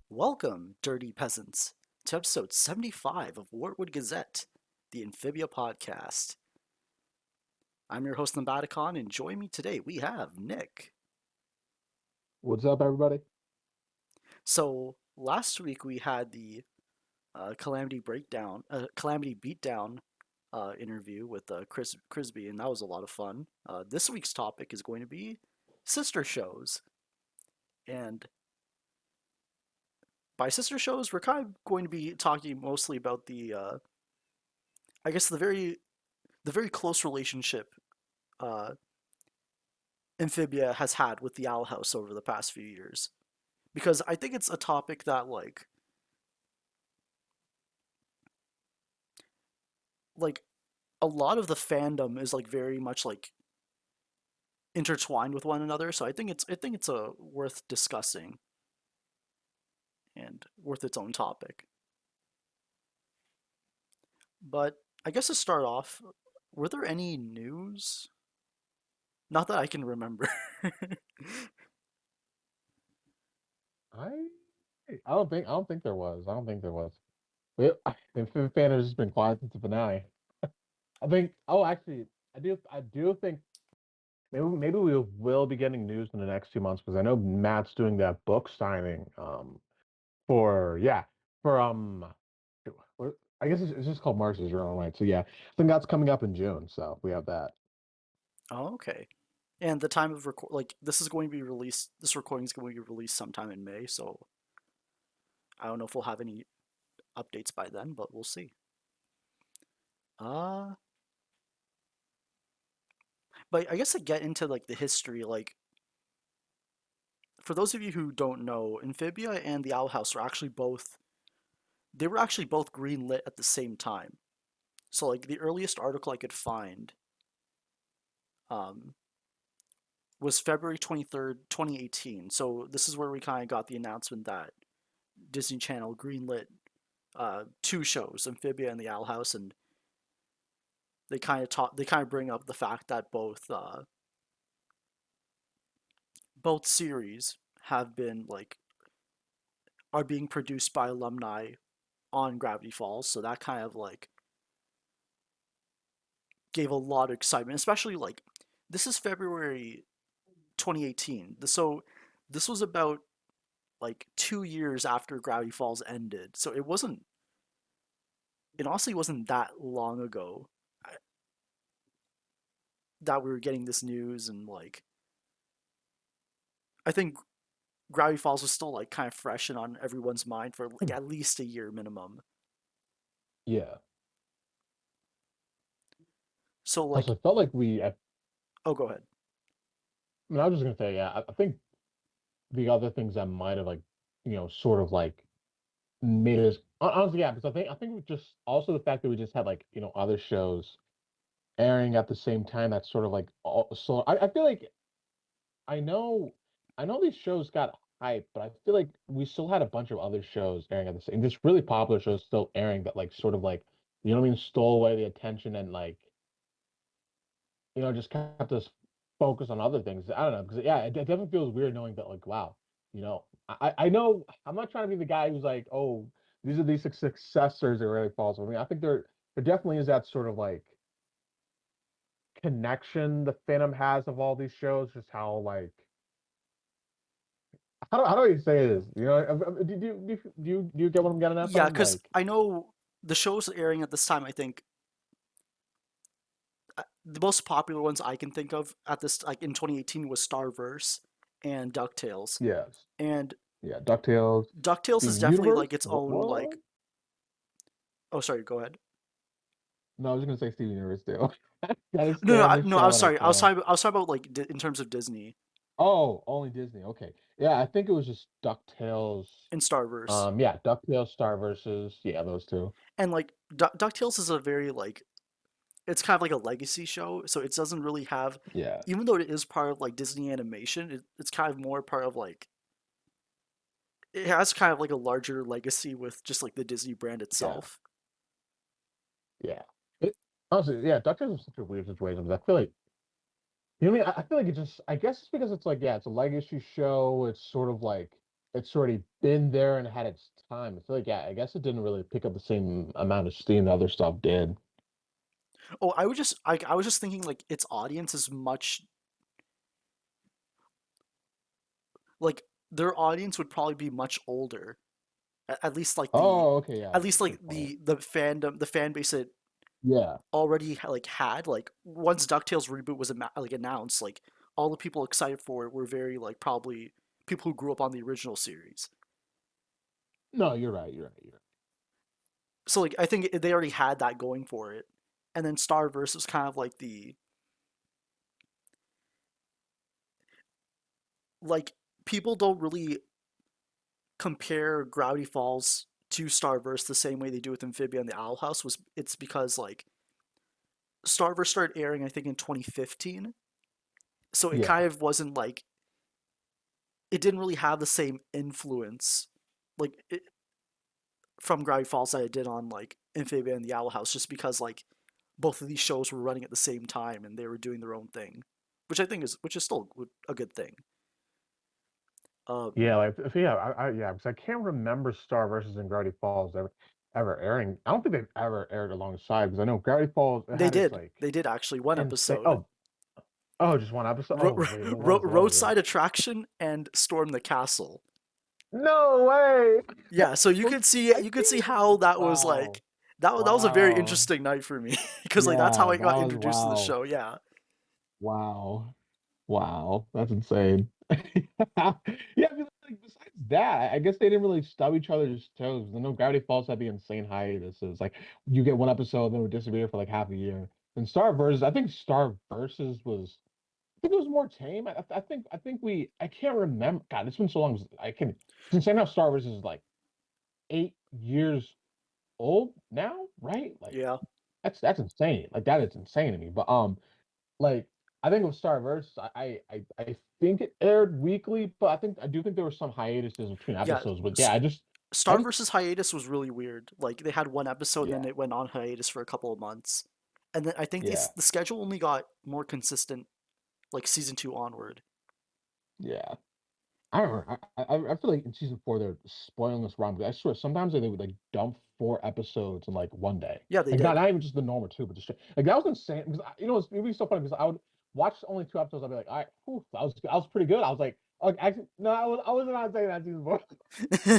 Welcome, dirty peasants, to episode 75 of Wartwood Gazette, the Amphibia podcast. I'm your host, Lambaticon, and join me today we have Nick. What's up, everybody? So, last week we had the Calamity Beatdown interview with Chris Crisby, and that was a lot of fun. This week's topic is going to be sister shows. And by sister shows, we're kind of going to be talking mostly about I guess the very close relationship uh, Amphibia has had with the Owl House over the past few years, because I think it's a topic that like a lot of the fandom is like very much like intertwined with one another. So I think it's a worth discussing and worth its own topic. But I guess to start off, were there any news? Not that I can remember. I I don't think there was. I don't think there was. The fan has just been quiet since the finale. I think. Oh, actually, I do think maybe we will be getting news in the next 2 months because I know Matt's doing that book signing. For yeah, for I guess it's just called Marx's Your Own Right. So yeah, I think that's coming up in June. So we have that. Oh, okay. And the time of record, like this is going to be released. This recording is going to be released sometime in May, so I don't know if we'll have any updates by then, but we'll see. Uh, but I guess to get into like the history, like for those of you who don't know, Amphibia and the Owl House are actually both they were actually both greenlit at the same time. So like the earliest article I could find um, was February 23rd, 2018. So this is where we kind of got the announcement that Disney Channel greenlit two shows, Amphibia and the Owl House, and they kind of bring up the fact that both series have been like are being produced by alumni on Gravity Falls, so that kind of like gave a lot of excitement, especially like this is February 2018. So this was about like 2 years after Gravity Falls ended. So it honestly wasn't that long ago that we were getting this news, and like I think Gravity Falls was still like kind of fresh and on everyone's mind for like at least a year minimum. Yeah. So Also, like, I felt like we. I oh, go ahead. mean, I was just gonna say, yeah. I think the other things that might have like, sort of like made us honestly, yeah, because I think we just also the fact that we just had like other shows airing at the same time. That's sort of like so I feel like I know I know these shows got hype, but I feel like we still had a bunch of other shows airing at the same, just really popular shows still airing that like sort of like what I mean, stole away the attention and like just kept us focused on other things. I don't know because yeah, it definitely feels weird knowing that like wow, I know I'm not trying to be the guy who's like oh these are these successors that really falls. I mean I think there definitely is that sort of like connection the fandom has of all these shows, just how like how do I say this? Do you get what I'm getting at Yeah, though? because Like I know the shows airing at this time. I think the most popular ones I can think of at this like in 2018 was Starverse and DuckTales. yes, And yeah, DuckTales, DuckTales is Steven definitely Universe. like its own What? like, oh, sorry, go ahead. No, I was just gonna say Steven Universe too. That is No, still no, on the no. I show, was and I sorry. can't. I was talking about like in terms of Disney Oh, only Disney. Okay. Yeah, I think it was just DuckTales. and Starverse, Yeah, DuckTales, Star versus. Yeah, those two. and like DuckTales is a very like it's kind of like a legacy show, so it doesn't really have, Yeah. even though it is part of like Disney Animation, it's kind of more part of like it has kind of like a larger legacy with just like the Disney brand Yeah. itself. Yeah. Honestly, yeah, DuckTales is such a weird situation because I feel like you know what I mean. I feel like it just. I guess it's because it's like yeah, it's a legacy show. It's sort of like it's already been there and had its time. I feel like yeah, I guess it didn't really pick up the same amount of steam the other stuff did. Oh, I was just thinking like its audience is much like their audience would probably be much older. At least like Oh, okay, yeah, at that's least a like good point. the fan base it Yeah, already like had like once DuckTales reboot was like announced, like all the people excited for it were very like probably people who grew up on the original series. no, you're right. You're right. You're right. So like I think they already had that going for it. And then Starverse was kind of like the like people don't really compare Gravity Falls to Starverse the same way they do with Amphibia and the Owl House was it's because like Starverse started airing I think in 2015. So it Yeah, kind of wasn't like it didn't really have the same influence like from Gravity Falls that it did on like Amphibia and the Owl House just because like both of these shows were running at the same time and they were doing their own thing, which is still a good thing. yeah, Um, like yeah, yeah, because I can't remember Star versus and Gravity Falls ever airing. I don't think they've ever aired alongside because I know Gravity Falls it had its like they did actually one insane. episode. Oh, just one episode. Oh wait, what was the other one? Roadside Attraction and Storm the Castle. No way! Yeah, so I you could see can't. how that was Wow, like that was a very wow, interesting night for me because like that's how yeah, I that got was introduced to the wow, show. Yeah, wow. Wow, that's insane. Yeah, because like besides that, I guess they didn't really stub each other's toes. I know Gravity Falls had the insane hiatuses. Like you get one episode, then it would disappear for like half a year. And Star Versus, I think Star Versus was, I think it was more tame. I think I can't remember. God, it's been so long. I can. It's insane how Star Versus is like 8 years old now, right? Like yeah, that's insane. Like that is insane to me. But like I think with Starverse, I think it aired weekly, but I do think there were some hiatuses between yeah. episodes. But yeah, I Star just versus hiatus was really weird. Like they had one episode and yeah, then it went on hiatus for a couple of months, and then I think yeah, the schedule only got more consistent like season two onward. yeah. I don't know. I feel like in season 4 they're spoiling this wrong. But I swear sometimes they would like dump 4 episodes in like one day. Yeah, they Like did. not even just the normal two, but just like that was insane. Because you know it would be so funny because I would watch only 2 episodes. I'd be like, all right, whew, that was pretty good. I was like actually no, I wasn't on saying that season 4.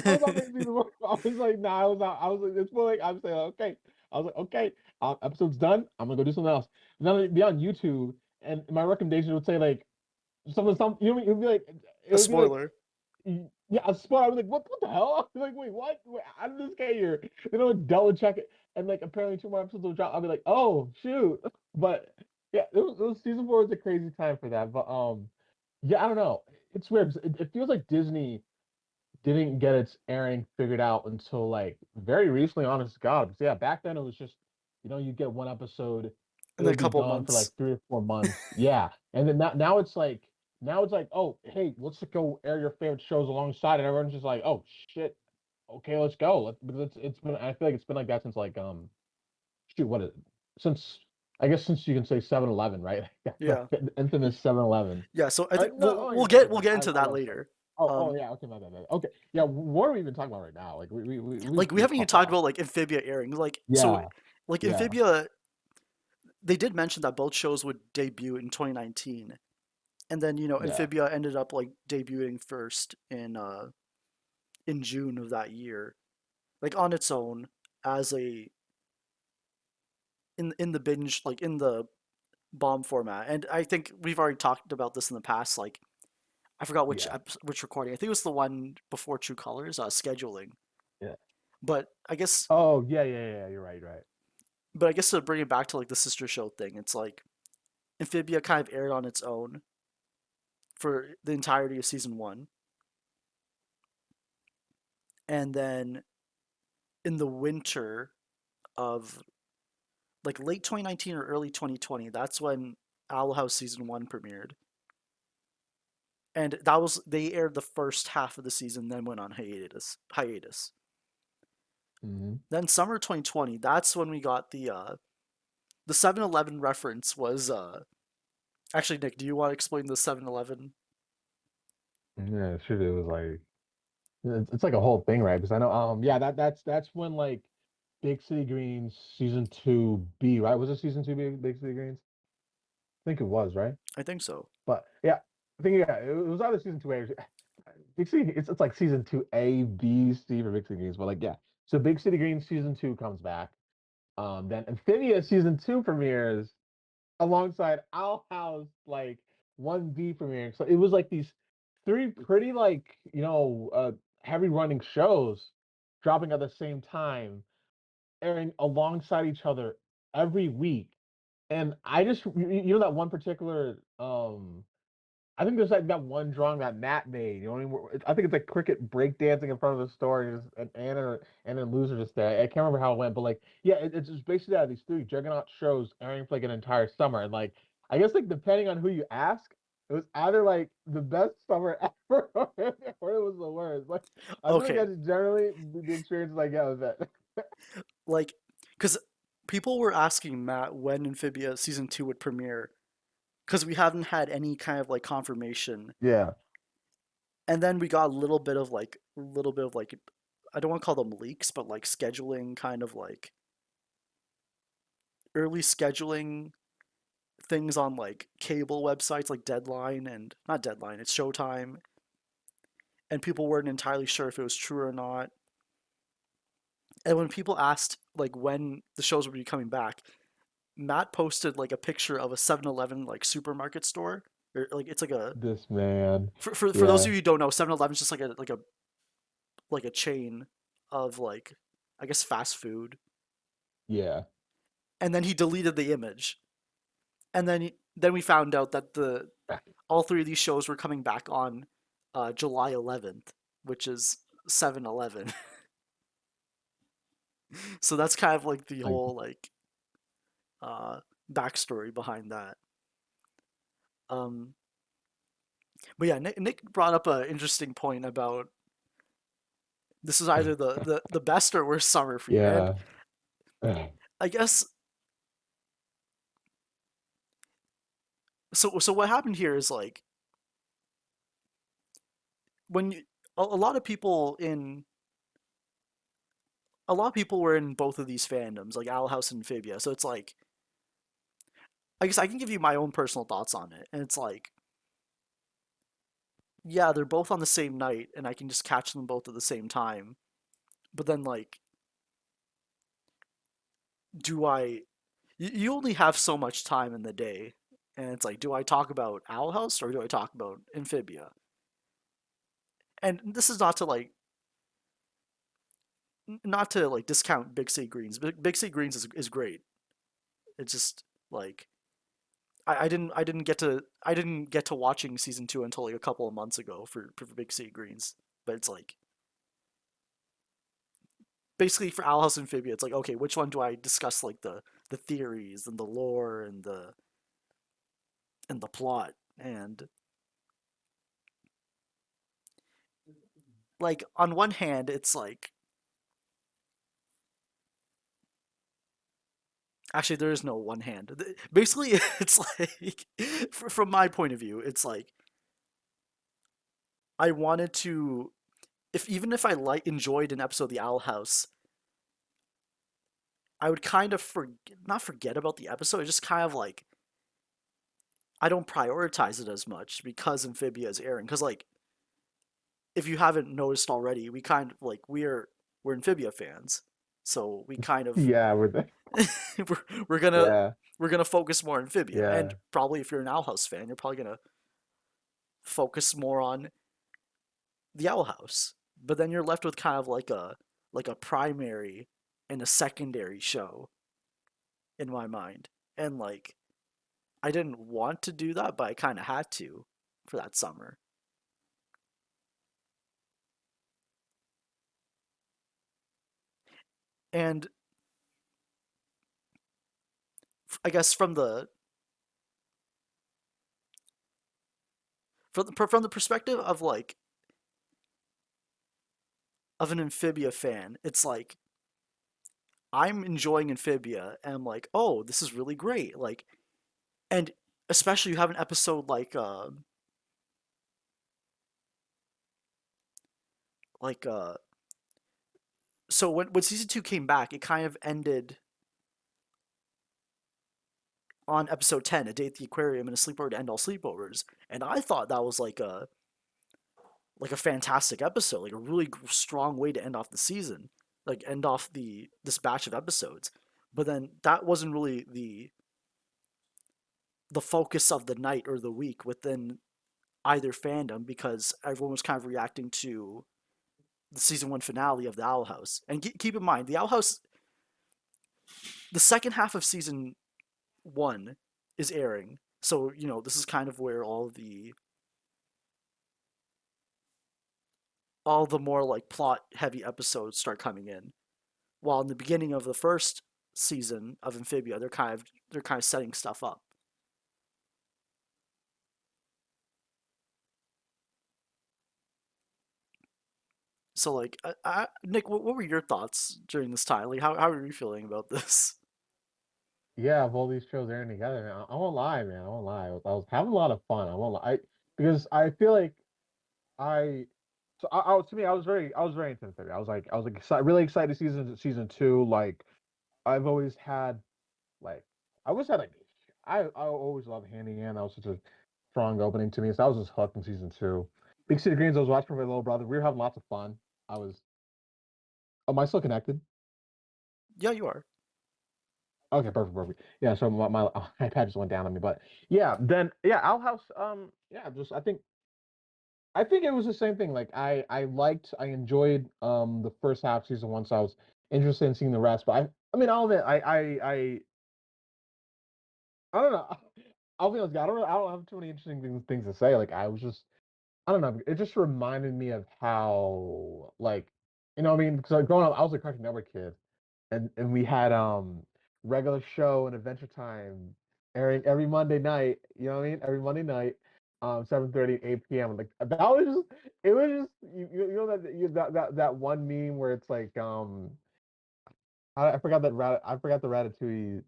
I was not making season 4. I was like, nah, I was not. I was like, it's more like I'm saying, okay. I was like, okay, episode's done. I'm gonna go do something else. And then it'd be on YouTube, and my recommendation would say like some. You know, what I mean? It A would be like, spoiler. yeah, a spot. I was like, what the hell? I was like, wait, what? Wait, how did this get here? Then I would double check it, and like apparently 2 more episodes will drop. I'll be like, oh shoot. But yeah, it was season 4 was a crazy time for that. But yeah, I don't know. It's weird 'cause it feels like Disney didn't get its airing figured out until like very recently, honest to God. Because yeah, back then it was just, you get one episode, it In a would be couple of gone for like months. 3 or 4 months. Yeah. And then now it's like, oh, hey, let's just go air your favorite shows alongside, and everyone's just like, oh shit, okay, let's go. Because it's been I feel like it's been like that since like shoot, what is it? Since I guess since you can say 7-Eleven, right? Yeah, The infamous 7-Eleven. yeah. So I think No, oh yeah, okay. we'll get into I that love stuff. later. Oh Um, yeah, okay, my bad. Okay, yeah. What are we even talking about right now? Like like we we haven't even popped talked off. about like Amphibia airing. Like so, Yeah, like yeah, Amphibia, they did mention that both shows would debut in 2019, and then yeah. Amphibia ended up like debuting first in June of that year, like on its own as a in the binge like in the bomb format. And I think we've already talked about this in the past. Like I forgot Yeah, which recording. I think it was the one before True Colors, scheduling. yeah. But I guess Oh yeah. You're right, you're right. to bring it back to like the sister show thing, it's like Amphibia kind of aired on its own for the entirety of season one, and then in the winter of like late 2019 or early 2020, that's when Owl House season one premiered, and that was they aired the first half of the season, then went on hiatus. Hmm. Then summer 2020, that's when we got the 7-Eleven reference was actually, Nick, do you want to explain the 7-Eleven? Yeah, sure. It was like it's like a whole thing, right? Because I know, yeah, that's when like Big City Greens season 2B, right? Was it season 2B Big City Greens? I think it was, right? I think so. But yeah, I think yeah, it was either season 2A or Big City. It's like season 2A, B, C for Big City Greens. But like yeah, so Big City Greens season 2 comes back. Then Amphibia season 2 premieres alongside Owl House like 1B premiering. So it was like these three pretty like heavy running shows dropping at the same time, airing alongside each other every week. And I just you know that one particular I think there's like that one drawing that Matt made. You know what I mean? I think it's like cricket breakdancing in front of the store, and Anna and Loser just there. I can't remember how it went, but like, yeah, it's just basically that these three juggernaut shows airing for like an entire summer, and like, I guess like depending on who you ask, it was either like the best summer ever or it was the worst. Like, I feel like Okay, that's generally the experiences I get with that. like, because people were asking Matt when Amphibia season 2 would premiere, because we haven't had any kind of like confirmation. Yeah, And then we got a little bit of like I don't want to call them leaks, but like scheduling kind of like early scheduling things on like cable websites like Deadline and not Deadline, it's Showtime, and people weren't entirely sure if it was true or not. And when people asked like when the shows would be coming back, Matt posted like a picture of a 7-Eleven like supermarket store. Or, like it's like a this man. for those of Yeah, you who don't know, 7-Eleven is just like a chain of like I guess fast food. yeah. And then he deleted the image. And then we found out that the all three of these shows were coming back on July 11th, which is 7-Eleven. So that's kind of like the Like, whole like uh, backstory behind that. Um, but yeah, Nick brought up an interesting point about this is either the best or worst summer for you, and yeah. I guess so. So what happened here is like when you, a lot of people in a lot of people were in both of these fandoms, like Owl House and Amphibia. So it's like I guess I can give you my own personal thoughts on it, and it's like yeah, they're both on the same night, and I can just catch them both at the same time. But then like, do I? You only have so much time in the day, and it's like, do I talk about Owl House or do I talk about Amphibia? And this is not to like discount Big City Greens. Big City Greens is great. It's just like I didn't get to watching season 2 until like a couple of months ago for Big City Greens. But it's like basically for Owl House Amphibia, it's like okay, which one do I discuss like the theories and the lore and the plot and like on one hand it's like actually there is no one hand. Basically it's like from my point of view it's like I wanted to if even if I like enjoyed an episode of the Owl House, I would kind of not forget about the episode. It's just kind of like I don't prioritize it as much because Amphibia is airing. Because like if you haven't noticed already, we kind of like we're Amphibia fans, so we kind of Yeah, we're there. we're gonna Yeah, we're gonna focus more on Amphibia. And yeah. probably if you're an Owl House fan, you're probably gonna focus more on the Owl House. But then you're left with kind of like a primary and a secondary show in my mind. And like I didn't want to do that, but I kind of had to for that summer. And I guess from the perspective of like of an Amphibia fan, it's like I'm enjoying Amphibia and I'm like, oh, this is really great. Like, and especially you have an episode like so when season two came back, it kind of ended on episode 10, a day at the aquarium and a sleepover to end all sleepovers. And I thought that was like a fantastic episode, like a really strong way to end off the season, like end off the this batch of episodes. But then that wasn't really the focus of the night or the week within either fandom because everyone was kind of reacting to the season one finale of the Owl House. And keep in mind, the Owl House, the second half of season one is airing. So, this is kind of where all the more like plot heavy episodes start coming in. While in the beginning of the first season of Amphibia, they're kind of setting stuff up. So like, Nick, what were your thoughts during this time? Like, how are you feeling about this? Yeah, of all these shows airing together, man, I won't lie, man. I won't lie. I was having a lot of fun. I won't lie. Because I feel like I to me, I was very into the theory. I was like really excited to season two. Like I've always had like I always had like I always loved Handy Ann. That was such a strong opening to me. So I was just hooked in season two. Big City Greens, I was watching with my little brother. We were having lots of fun. I was. Am I still connected? Yeah, you are. Okay, perfect, perfect. Yeah, so my iPad just went down on me, but yeah, then yeah, Owl House. Yeah, just I think it was the same thing. Like I enjoyed the first half season one, so I was interested in seeing the rest. But I mean, all of it, I don't know. I'll be honest, I don't have too many interesting things to say. Like I was just I don't know. It just reminded me of how like what I mean, because like, growing up, I was a Cartoon Network kid, and we had regular show and Adventure Time airing every Monday night. You know what I mean? Every Monday night, 7:30, 8 p.m. Like that was just it was just you know that one meme where it's like I forgot I forgot the Ratatouille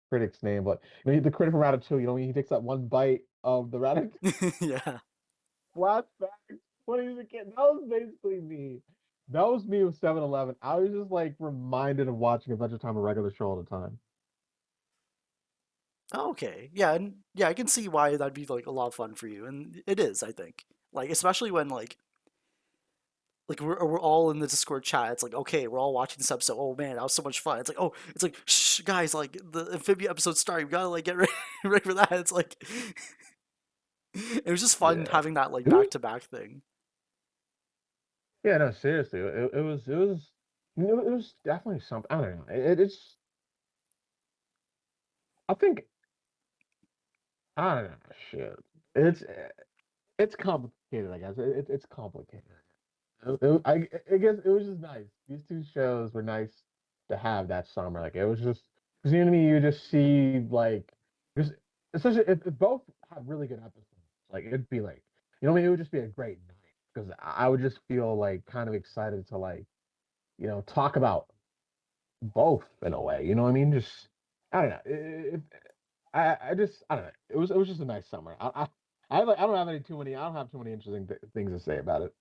critic's name, but the critic from Ratatouille, he takes that one bite of the ratatouille Yeah. flashbacks when he was a kid. That was basically me. That was me with 7-Eleven. I was just like reminded of watching Adventure Time, a regular show all the time. Okay. Yeah, and yeah, I can see why that'd be like a lot of fun for you, and it is, I think. Like, especially when like we're all in the Discord chat. It's like, okay, we're all watching this episode. Oh man, that was so much fun. It's like, oh, it's like, shh, guys, like the Amphibia episode's starting. We gotta like get ready, ready for that. It's like, it was just fun Yeah. having that like It was back to back thing. yeah, no, seriously. It was definitely something. I don't know. It's I think I don't know. Shit. It's it's complicated, I guess. It's complicated. I guess it was just nice. These two shows were nice to have that summer. Like it was just because you know what I mean. You just see like just especially if both had really good episodes. Like it'd be like what I mean. It would just be a great night because I would just feel like kind of excited to like talk about both in a way. You know what I mean? Just I don't know. I just I don't know. It was just a nice summer. I don't have any too many. I don't have too many interesting things to say about it.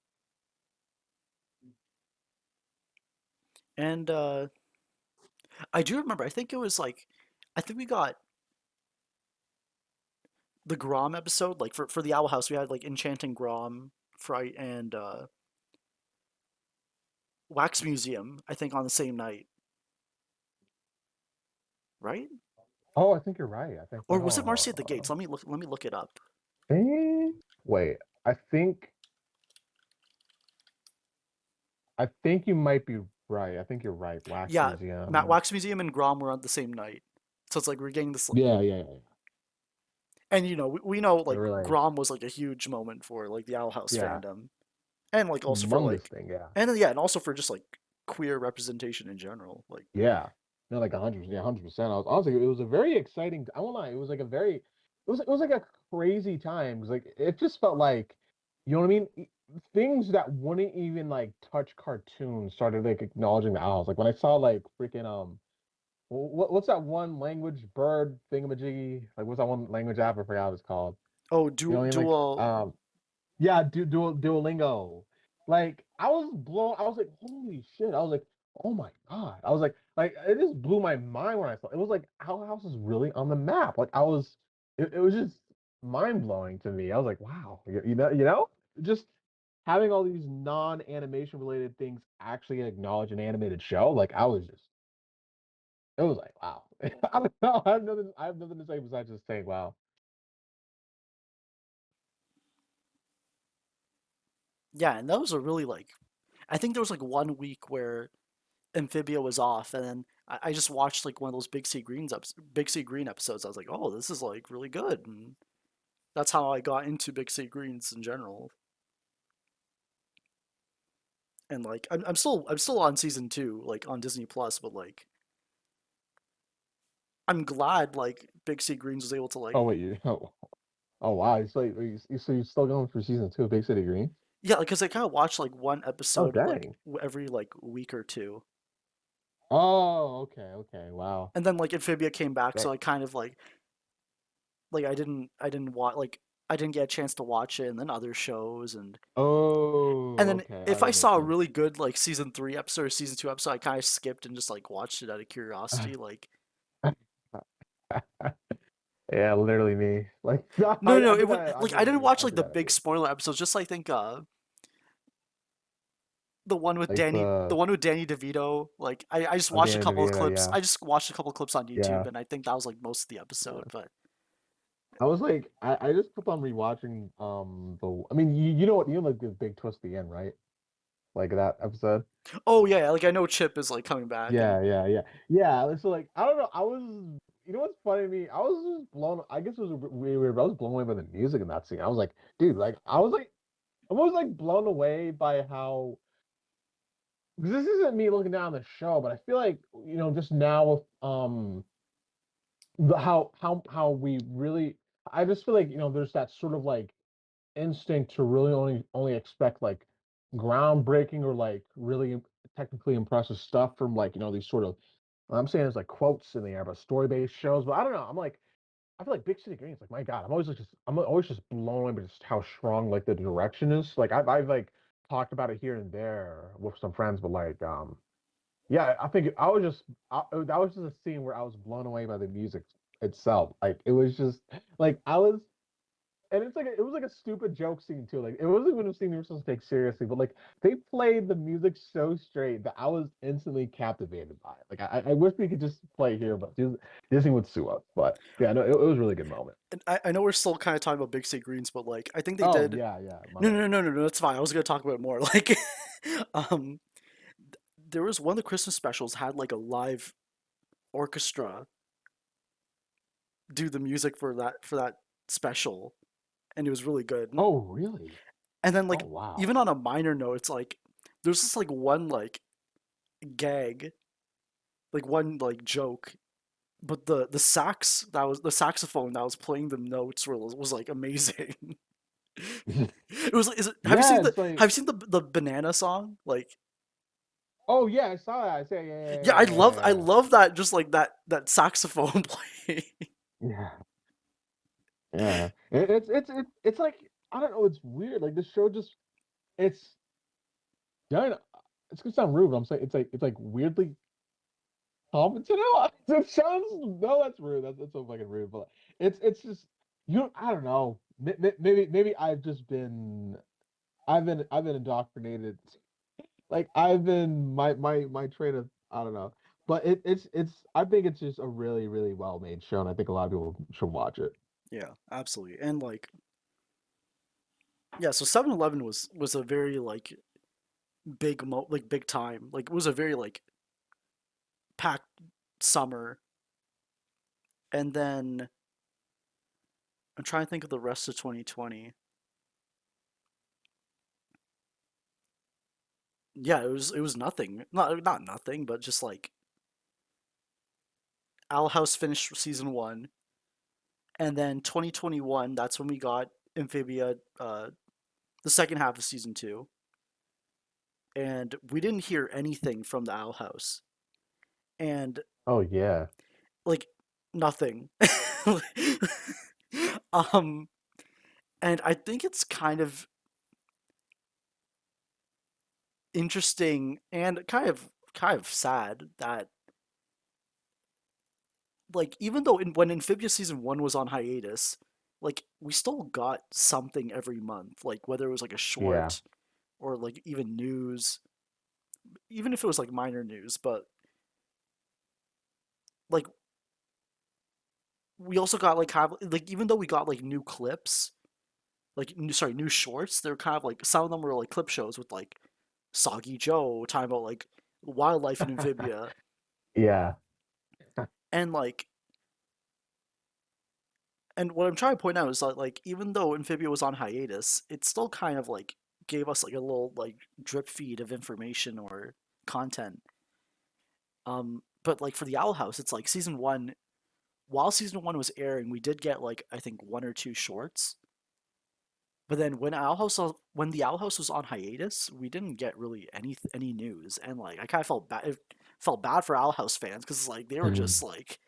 And I do remember. I think we got the Grom episode. Like for the Owl House, we had like Enchanting Grom, Fright, and Wax Museum. I think on the same night, right? Oh, I think you're right. I think Or wait, was hold it on, hold Marcy on, at the hold Gates? on. Let me look it up. Wait, I think you might be right. I think you're right. Wax Yeah, Matt Museum. Wax Museum and Grom were on the same night, so it's like we're getting this. Yeah, yeah, yeah. And we know They like were like, Grom was like a huge moment for like the Owl House yeah, fandom, and like also for humongous like, thing. Yeah, and then, yeah, and also for just like queer representation in general. Like, yeah. No, like 100. Yeah, 100%. I was honestly, it was a very exciting. I won't lie. It was like a very, it was like a crazy time. Because like it just felt like, you know what I mean? Things that wouldn't even like touch cartoons started like acknowledging the owls. Like when I saw like freaking what's that one language bird thingamajiggy? Like what's that one language app? I forgot what it's called. Oh, You know, like dual. yeah, Duolingo. Like I was blown. I was like, holy shit! I was like, oh my god! I was like it just blew my mind when I saw it. It was like Owl House is really on the map. Like it was just mind blowing to me. I was like, wow, just having all these non-animation related things actually acknowledge an animated show. Like I was just, it was like, wow. I don't know. I have nothing to say besides just saying, wow. Yeah, and that was a really like. I think there was like 1 week where Amphibia was off, and then I just watched like one of those Big Sea Green episodes. I was like, oh, this is like really good, and that's how I got into Big Sea Greens in general. And like, I'm still on season 2, like on Disney Plus, but like, I'm glad like Big Sea Greens was able to like, Oh wait, you oh wow. So you're still going for season two of Big City Green? yeah, like, cause I kind of watch like one Oh episode like dang. every like week or two, Oh, okay, okay. Wow. and then like Amphibia came back, Dang. so I kind of like I didn't watch like I didn't get a chance to watch it, and then other shows, and Oh, then okay. if Oh, I that makes saw a sense. really good like season 3 episode or season 2 episode, I kind of skipped and just like watched it out of curiosity. Like, Yeah, literally me. Like no, no, no, I it did was that. I like did I that. didn't watch I like did the that big too. spoiler episodes. Just I think Like The the one with Danny DeVito. Like I just oh watched a Danny couple of DeVito, clips. yeah, I just watched a couple of clips on YouTube, yeah, and I think that was like most of the episode. yeah. But I was like, I just kept on rewatching the. I mean, you know what? You know like the big twist at the end, right? Like that episode. oh yeah, like I know Chip is like coming back, and Yeah. So like, I don't know. I was, you know what's funny to me? I was just blown. I guess it was a bit weird. But I was blown away by the music in that scene. I was like, dude, like I was like blown away by how. Because this isn't me looking down the show, but I feel like just now with how we really. I just feel like there's that sort of like instinct to really only expect like groundbreaking or like really technically impressive stuff from like these sort of I'm saying there's like quotes in the air but story-based shows, but I don't know, I'm like I feel like Big City Greens, like my god, I'm always just blown away by just how strong like the direction is. Like I've like talked about it here and there with some friends, but like yeah, I think that was just a scene where I was blown away by the music itself. Like it was just like I was and it's like it was like a stupid joke scene too. Like it wasn't even a scene they were supposed to take seriously, but like they played the music so straight that I was instantly captivated by it. Like I wish we could just play it here, but Disney would sue us. But yeah, no, it was a really good moment. and I know we're still kind of talking about Big City Greens, but like I think they Oh did. yeah, yeah, my No, bad. no, no, no, no, no. That's fine. I was gonna talk about it more. Like, um, there was one of the Christmas specials had like a live orchestra do the music for that special, and it was really good. Oh really? And then Oh like wow. even on a minor note, it's like there's this like one like gag, like one like joke, but the saxophone that was playing the notes was like amazing. It was like, Yeah, it's like have you seen the banana song? Like, oh yeah, I saw that. I said yeah, I love that, just like that saxophone playing. yeah. Yeah. It's like I don't know. It's weird. Like the show just it's yeah. It's gonna sound rude, but I'm saying it's like weirdly competent. It sounds no, that's rude. That's so fucking rude. But it's just I don't know. Maybe I've been indoctrinated. Like I've been my train of I don't know. But it's I think it's just a really well made show, and I think a lot of people should watch it. Yeah, absolutely. And like, yeah, so 7-Eleven was a very like big time. Like, it was a very like packed summer. And then I'm trying to think of the rest of 2020. Yeah, it was nothing. Not nothing, but just like Owl House finished season 1, and then 2021, that's when we got Amphibia, the second half of season 2, and we didn't hear anything from the Owl House. and Oh yeah. like nothing. um, and I think it's kind of interesting and kind of sad that like even though when Amphibia season 1 was on hiatus, like we still got something every month, like whether it was like a Yeah. short or like even news, even if it was like minor news, but like we also got like kind of like even though we got like new clips, like new shorts, they're kind of like some of them were like clip shows with like Soggy Joe talking about like wildlife in Amphibia, Yeah. and like and what I'm trying to point out is that like even though Amphibia was on hiatus, it still kind of like gave us like a little like drip feed of information or content. But like for the Owl House, it's like season one. While season one was airing, we did get like I think one or two shorts. But then when the Owl House was on hiatus, we didn't get really any news, and like I kind of felt bad for Owl House fans because like they were Mhm. just like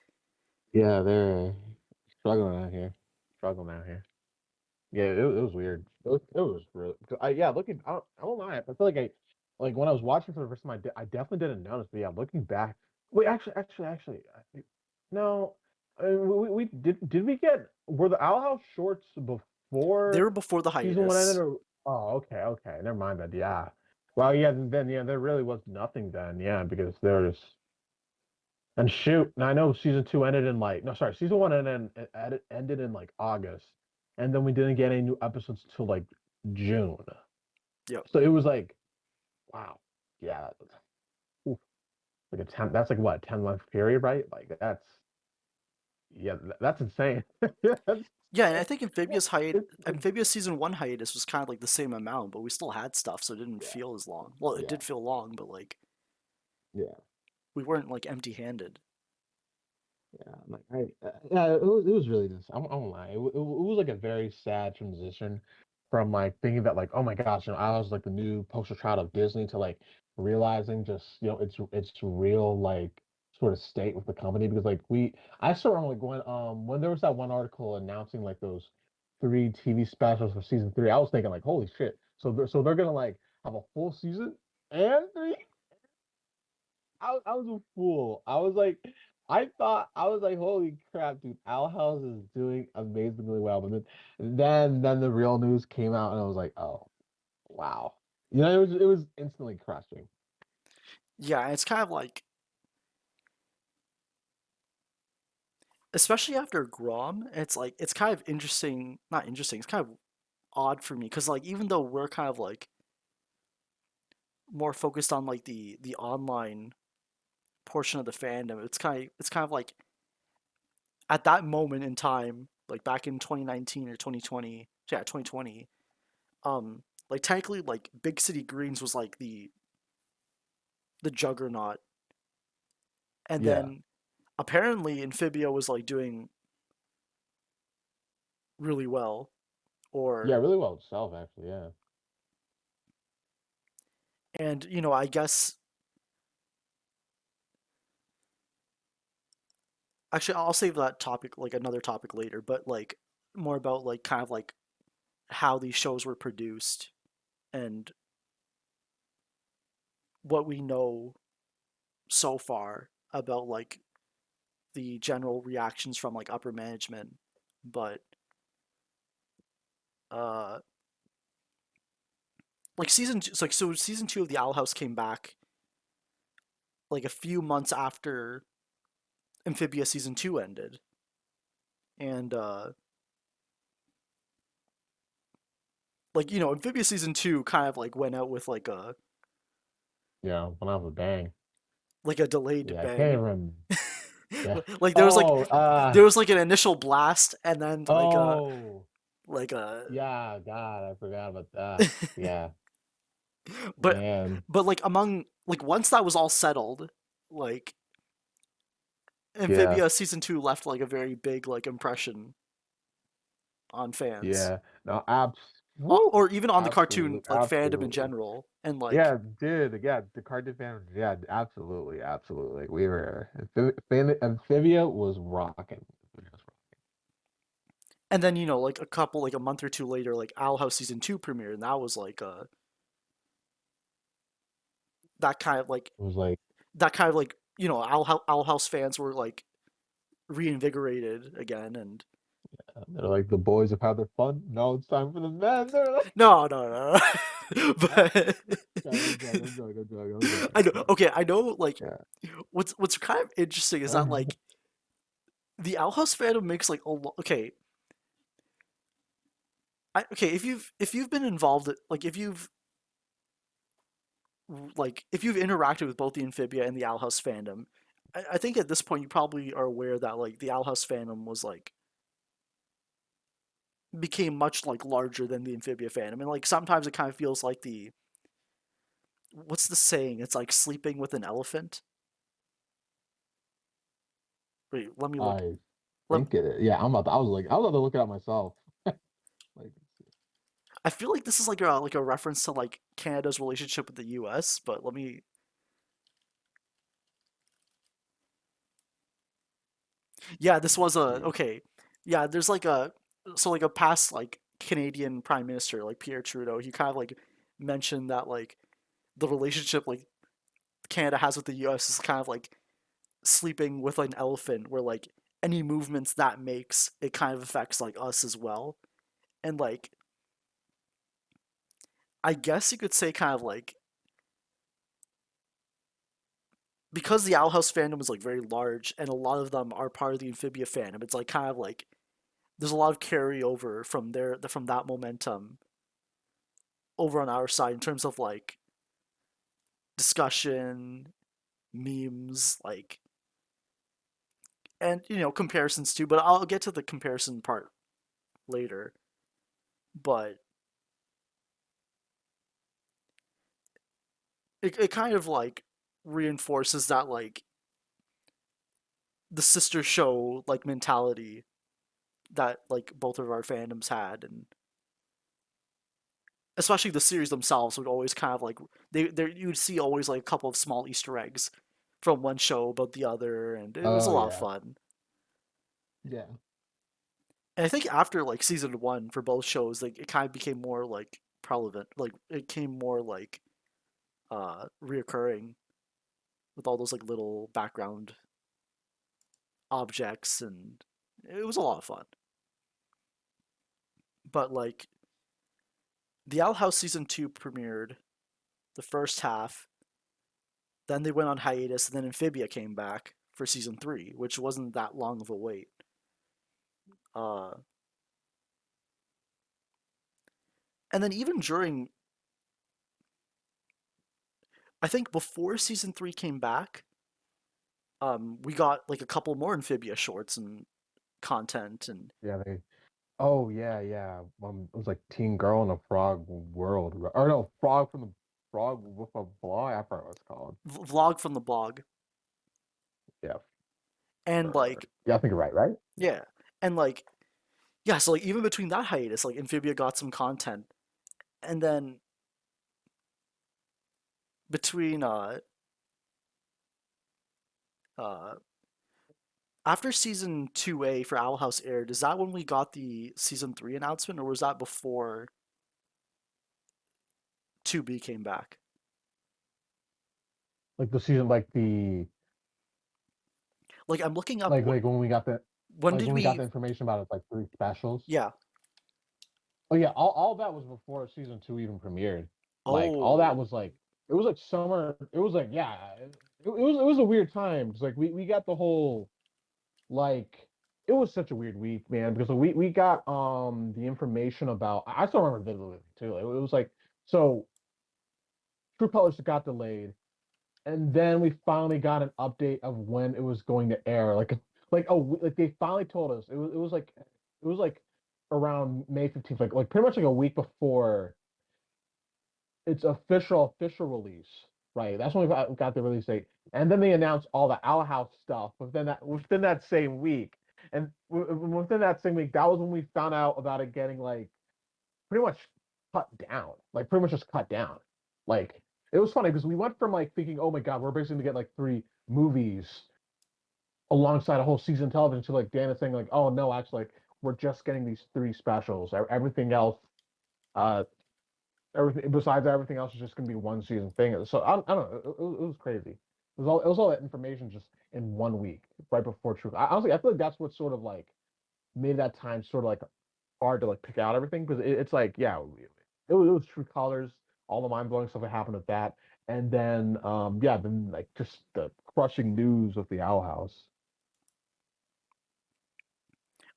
Yeah, they're struggling out here. Struggling out here. Yeah, it was weird. It was really. Yeah, looking. I won't lie. I feel like like when I was watching for the first time, I definitely didn't notice. But yeah, looking back, wait, actually, no. We did we get were the Owl House shorts they were before before the season one ended hiatus. or? Oh, okay. Never mind that. Yeah. Well, yeah. Then yeah, there really was nothing then. Yeah, because there was. And shoot, now I know season two ended in like no, sorry, season one ended in like August, and then we didn't get any new episodes till like June. Yep. So it was like, wow, yeah, oof, like a 10. That's like what 10 month period, right? Like that's yeah, that's insane. That's Yeah, and I insane. think It's Amphibia season one hiatus was kind of like the same amount, but we still had stuff, so it didn't yeah, feel as long. Well, it yeah, did feel long, but like yeah. we weren't like empty-handed. Yeah, like yeah, it was really this. I won't lie. It was like a very sad transition from like thinking that like, oh my gosh, I was like the new poster child of Disney to like realizing just it's real like sort of state with the company because like I still remember like when there was that one article announcing like those three TV specials for season three, I was thinking like, holy shit. So they're gonna like have a full season and three I was a fool. I was like, holy crap, dude, Owl House is doing amazingly well. But then the real news came out, and I was like, oh wow, it was instantly crushing. Yeah, it's kind of like, especially after Grom, it's like it's kind of interesting. Not interesting. It's kind of odd for me because like even though we're kind of like more focused on like the online portion of the fandom, it's kind of like at that moment in time, like back in 2019 or 2020, yeah, 2020, like technically like Big City Greens was like the juggernaut, and Yeah, then apparently Amphibia was like doing really well, yeah, or really well itself actually. Yeah, and I guess actually I'll save that topic like another topic later, but like more about like kind of like how these shows were produced and what we know so far about like the general reactions from like upper management. But uh like season 2 of the Owl House came back like a few months after Amphibia season 2 ended. And like Amphibia season 2 kind of like went out with yeah, went off a bang. like a delayed Yeah, I can't bang. even. Yeah. Like Oh, there was like an initial blast and then oh, like a yeah. God, I forgot about that. Yeah, but man. like among like once that was all settled, like Yeah. Amphibia season 2 left like a very big like impression on fans. Yeah, no, Woo! or even on the cartoon Absolutely, like fandom in absolutely. general, and like Yeah, dude. Yeah, the cartoon fan. Yeah, absolutely, absolutely. We were Amphibia was rocking. and then like like a month or two later, like Owl House season 2 premiered, and that was like that kind of like It was like that kind of like Owl House fans were like reinvigorated again, and they're like the boys have had their fun. Now it's time for the men. They're like, no, no, no. But I'm joking, I'm joking, I'm joking, I'm joking, I know. I'm joking. Okay, I know. Like, Yeah. what's kind of interesting is that like the Owl House fandom makes like a lot. Okay, okay. If you've been involved, like if you've interacted with both the Amphibia and the Owl House fandom, I think at this point you probably are aware that like the Owl House fandom was like became much like larger than the Amphibia fandom, and like sometimes it kind of feels like the what's the saying? It's like sleeping with an elephant. Wait, let me look. I Let think it is. Yeah, I was about to look it up myself. Like, I feel like this is like a reference to like Canada's relationship with the U.S. But let me. Yeah, this was a see. okay. Yeah, there's like a like a past like Canadian Prime Minister like Pierre Trudeau. He kind of like mentioned that like the relationship like Canada has with the U.S. is kind of like sleeping with like, an elephant, where like any movements that makes it kind of affects like us as well. And like I guess you could say kind of like because the Owl House fandom is like very large and a lot of them are part of the Amphibia fandom, it's like kind of like there's a lot of carryover from that momentum over on our side in terms of like discussion, memes, like and comparisons too. But I'll get to the comparison part later. But it kind of like reinforces that like the sister show like mentality that like both of our fandoms had, and especially the series themselves would always kind of like you would see always like a couple of small Easter eggs from one show about the other, and it was a Oh lot of yeah, fun. yeah. And I think after like season 1 for both shows, like it kind of became more like prevalent, like it came more like reoccurring with all those like little background objects, and it was a lot of fun. But like the Owl House season 2 premiered the first half, then they went on hiatus, and then Amphibia came back for season 3, which wasn't that long of a wait. Uh, and then even during, I think before season 3 came back, we got like a couple more Amphibia shorts and content, and Yeah, they. Oh yeah, yeah. It was like Teen Girl in a Frog World, or no, Frog from the Frog with a Blog. I forgot what it's called. vlog from the blog, Yeah, and like yeah. I think you're right. Right? Yeah. yeah, and like yeah. So like even between that hiatus, like Amphibia got some content, and then between uh after season 2A for Owl House aired, is that when we got the season 3 announcement, or was that before 2B came back? Like the season, Like I'm looking up what when we got when did the we information about it, like 3 specials. yeah. Oh yeah, all that was before season two even premiered. Like all that Oh, was like it was like summer. It was like yeah, it was a weird time because like we got the whole like it was such a weird week, man. Because we got the information about I still remember vividly too. It was like so True Colors got delayed, and then we finally got an update of when it was going to air. Like they finally told us it was like around May 15th, like pretty much like a week before its official release. Right, that's when we got the release date, and then they announced all the Owl House stuff within that same week, and within that same week, that was when we found out about it getting like pretty much. cut down, like pretty much just cut down. Like it was funny because we went from like thinking, oh my god, we're basically gonna get like 3 movies alongside a whole season of television to like Dan is saying like, oh no, actually like we're just getting these 3 specials. Everything else, uh, everything besides everything else is just gonna be one season thing. So I don't know, it was crazy. It was all that information just in 1 week right before Truth. Honestly, I feel like that's what sort of like made that time sort of like hard to like pick out everything because it's like yeah, it was True Colors, all the mind blowing stuff that happened with that, and then yeah, then like just the crushing news of the Owl House.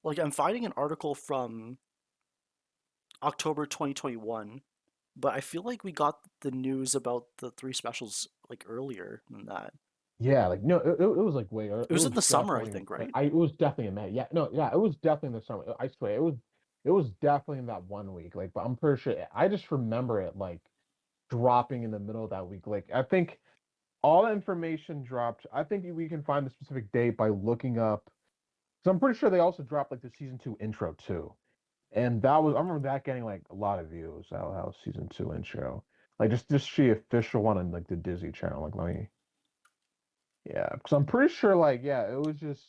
Like I'm finding an article from October 2021, but I feel like we got the news about the three specials like earlier than that. Yeah, like no, it was like way. It It was in was the summer, I definitely think, like right? it was definitely in May. Yeah, no, yeah, it was definitely in the summer. I swear, it was definitely in that 1 week. Like, but I'm pretty sure I just remember it like dropping in the middle of that week. Like, I think all the information dropped. I think we can find the specific date by looking up. So I'm pretty sure they also dropped like the season 2 intro too, and that was I remember that getting like a lot of views. How season 2 intro, like just the official one on like the Disney Channel. Like, let me. Yeah, because I'm pretty sure, like, yeah, it was just,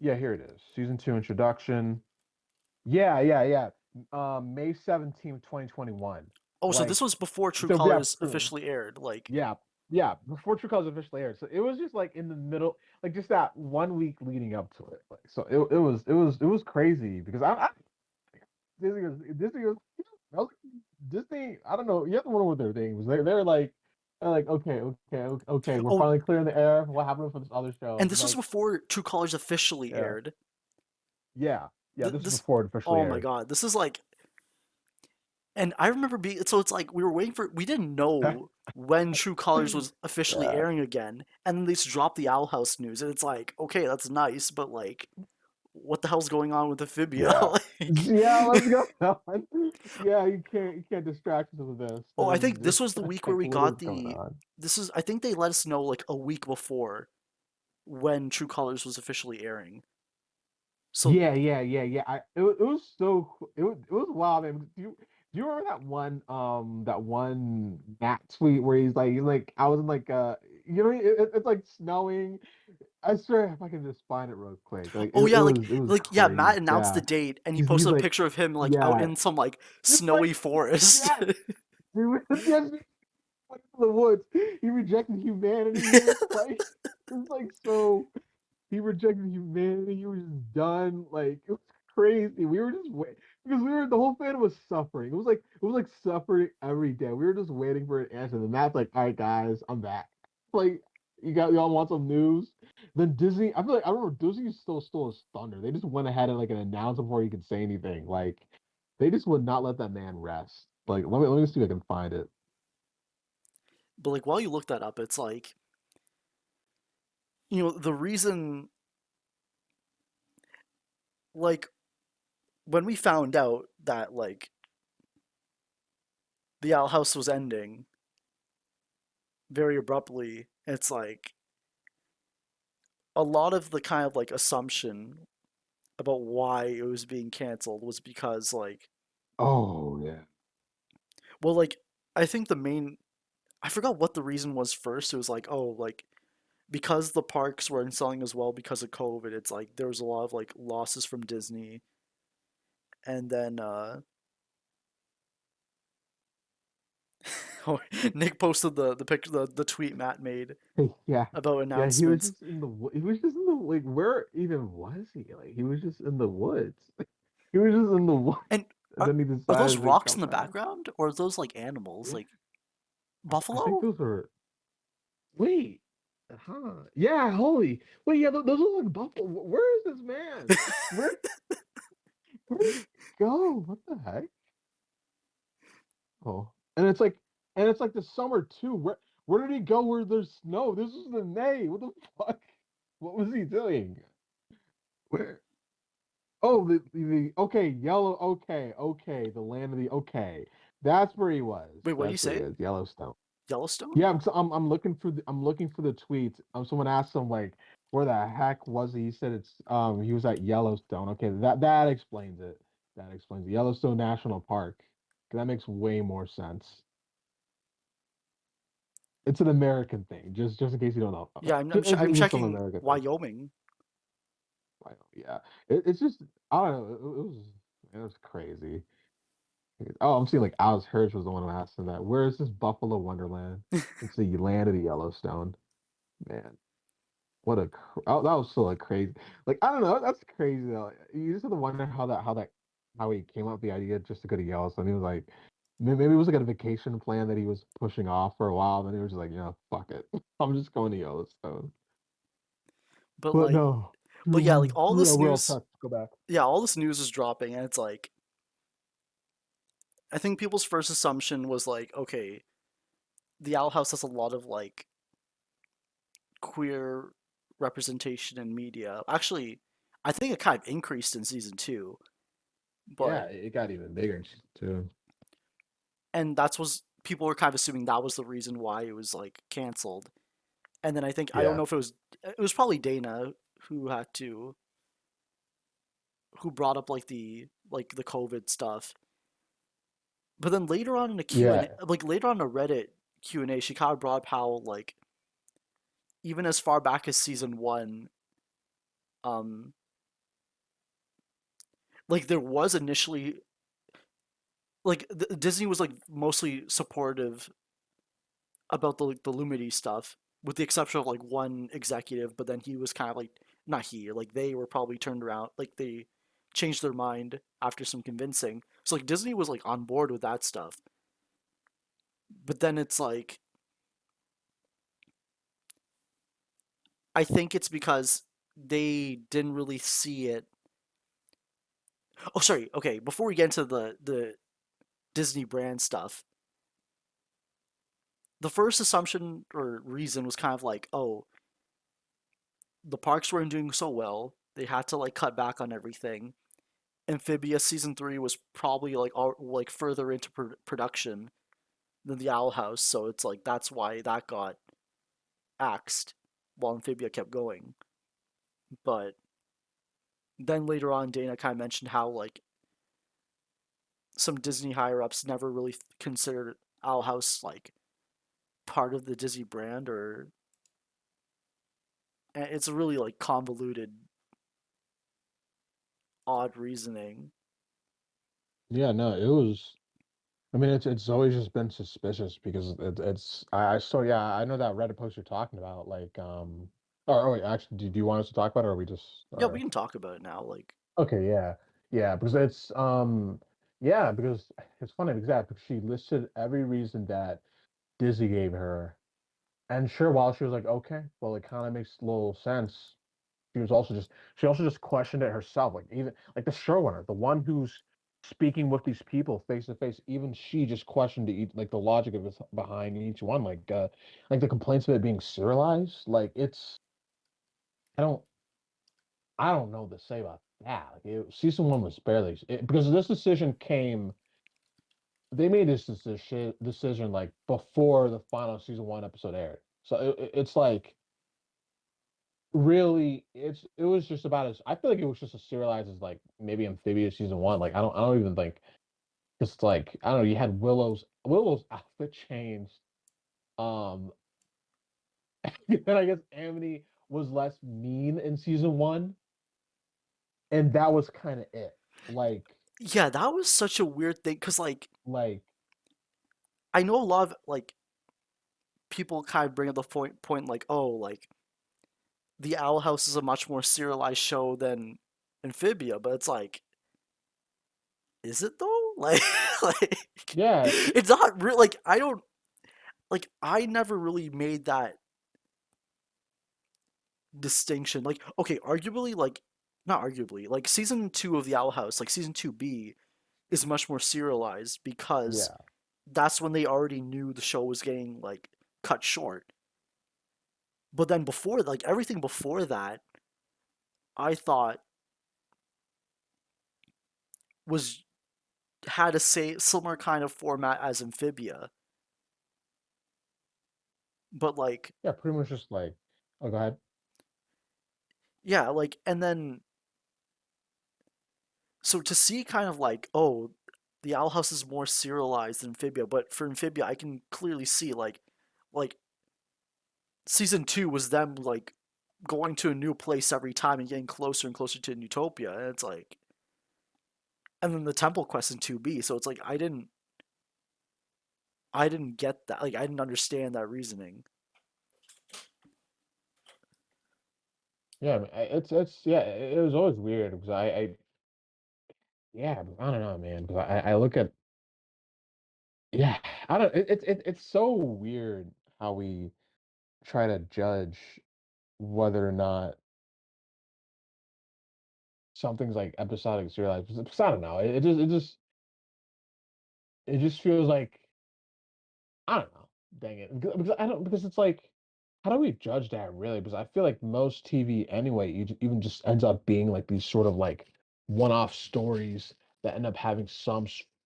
yeah, here it is. Season 2 introduction. Yeah, yeah, yeah. May 17th, 2021. Oh, so this Like, was before True so yeah, Colors officially aired. Like, yeah, yeah, before True Colors officially aired. So it was just like in the middle, like just that 1 week leading up to it. Like, so it was crazy because Disney was I was like, Disney. I don't know. You have to wonder what their thing was. They're like. They're like, okay, okay, okay, we're oh, finally clearing the air. What happened for this other show? and And this was like, before True Colors officially yeah. aired. Yeah, yeah. This is This, before it officially oh my aired. God, this is like, and I remember being so it's like we were waiting for we didn't know when True Colors was officially Yeah, airing again, and then they just dropped the Owl House news, and it's like, okay, that's nice, but like, what the hell's going on with Amphibia? yeah, Like, yeah. Let's go. Yeah, you can't distract us with this. oh, I There's think this just was the week where like we what got is going the. on? This is I think they let us know like a week before when True Colors was officially airing. So, Yeah, yeah, yeah, yeah. It was it was wild. Man. Do you remember that one Matt tweet where he's like I was in like it's like snowing. I swear if I can just find it real quick. Like oh it yeah, was yeah, crazy. Matt announced the Yeah. date, and he He's posted a like picture of him like out yeah. in some like It's like snowy forest. yeah. He was yes, went into the woods. He rejected humanity. He was like, it was like so. He rejected humanity. He was just done. Like it was crazy. We were just wait because the whole fan was suffering. It was like suffering every day. We were just waiting for an answer. And Matt's like, all right, guys, I'm back. Like y'all want some news? Then Disney. I feel like I remember Disney still stole his thunder. They just went ahead and like an announce before he could say anything. Like they just would not let that man rest. Like let me see if I can find it. But like while you look that up, it's like the reason like when we found out that like the Owl House was ending very abruptly, it's like a lot of the kind of like assumption about why it was being canceled was because like Oh yeah. well like I think the main I forgot what the reason was first. It was like, oh, like because the parks weren't selling as well because of COVID, it's like there was a lot of like losses from Disney. And then oh, Nick posted the picture the tweet Matt made Yeah. about Yeah, he was announcements. just in the he was just in the like where even was he? Like he was just in the woods. He was just in the woods And and then he are those decided to rocks come in the back. background or are those like animals Yeah. like I think buffalo? those are wait. Huh. Yeah, holy. Wait, yeah, those are like buffalo. Where is this man? Where where did he go? What the heck? Oh. And it's like the summer too. Where did he go where there's snow? This is the May. What the fuck? What was he doing? Where Oh, the okay, yellow. Okay, okay, the land of the okay. That's where he was. Wait, what do you That's where he say? is. Yellowstone. Yellowstone? Yeah, I'm looking for the tweets. Someone asked him like, where the heck was he? He said he was at Yellowstone. Okay, that explains it. That explains it. Yellowstone National Park. That makes way more sense. It's an American thing, just in case you don't know. Yeah, I'm It's just an checking American thing. Wyoming. Like, yeah, it's just I don't know. It was crazy. Oh, I'm seeing like Alice Hirsch was the one who asked him that. Where is this Buffalo Wonderland? It's the land of the Yellowstone. Man, what a that was so like crazy. Like I don't know, that's crazy though. You just have to wonder how he came up with the idea just to go to Yellowstone. He was like maybe it was like a vacation plan that he was pushing off for a while. Then he was just like, fuck it, I'm just going to Yellowstone. But But like, no, but yeah, like all this we're all news, set. Go back. yeah, all this news is dropping, and it's like, I think people's first assumption was like, okay, the Owl House has a lot of like queer representation in media. Actually, I think it kind of increased in season two, Yeah, but it got even bigger too. and that's was people were kind of assuming that was the reason why it was like canceled. And then I think I don't Yeah, know if it was probably Dana who had to who brought up like the COVID stuff. But then later on in a Q and yeah, A, like later on in a Reddit Q&A, she kind of brought up how like even as far back as season one, um, like there was initially like Disney was like mostly supportive about the like, the Lumity stuff, with the exception of like one executive. But then he was kind of like not he like they were probably turned around like they changed their mind after some convincing. So like Disney was like on board with that stuff. But then it's like I think it's because they didn't really see it. Oh, sorry. Okay, before we get into the Disney brand stuff, the first assumption or reason was kind of like, oh, the parks weren't doing so well. They had to like cut back on everything. Amphibia season three was probably like like further into production than the Owl House, so it's like that's why that got axed while Amphibia kept going. But then later on, Dana kind of mentioned how like some Disney higher ups never really considered Owl House like part of the Disney brand, or it's a really like convoluted, odd reasoning. yeah. No, it was. I mean, it's always just been suspicious because it's I so yeah, I know that Reddit post you're talking about. Like, or wait, actually, do you want us to talk about it, or are we just Yeah, we or can talk about it now. Like, okay, yeah, yeah, because yeah, because it's funny because that because she listed every reason that Disney gave her, and sure, while she was like, okay, well, it kind of makes a little sense. She also just questioned it herself. Like even like the showrunner, the one who's speaking with these people face to face, even she just questioned like the logic of it behind each one. Like the complaints of it being serialized. Like it's I don't I don't know what to say about that. Like season one was barely because this decision came. They made this decision like before the final season one episode aired. So it's like really it was just about as I feel like it was just as serialized as like maybe Amphibia season one. Like I don't even think it's like I don't know, you had Willow's outfit changed. Um then I guess Amity was less mean in season one, and that was kind of it. Like yeah, that was such a weird thing because like like I know a lot of like people kind of bring up the point like, oh, like the Owl House is a much more serialized show than Amphibia, but it's like, is it though? Like, like yeah, it's not real. Like I don't like I never really made that distinction. Like, okay, arguably, like not arguably, like season two of the Owl House, like season two B, is much more serialized because yeah. that's when they already knew the show was getting like cut short. But then before, like everything before that, I thought was had a say similar kind of format as Amphibia, but like Yeah, pretty much just like oh go ahead. yeah, like and then so to see kind of like oh the Owl House is more serialized than Amphibia, but for Amphibia, I can clearly see like season two was them like going to a new place every time and getting closer and closer to Utopia, and it's like, and then the Temple Quest in 2B. So it's like I didn't get that. Like I didn't understand that reasoning. Yeah, I mean, it's yeah, it was always weird because I yeah, I don't know, man. Because I look at yeah, I don't. It's so weird how we try to judge whether or not something's like episodic serialized. Because I don't know. It just feels like I don't know. Dang it. Because I don't because it's like how do we judge that really? Because I feel like most TV anyway, even just ends up being like these sort of like one-off stories that end up having some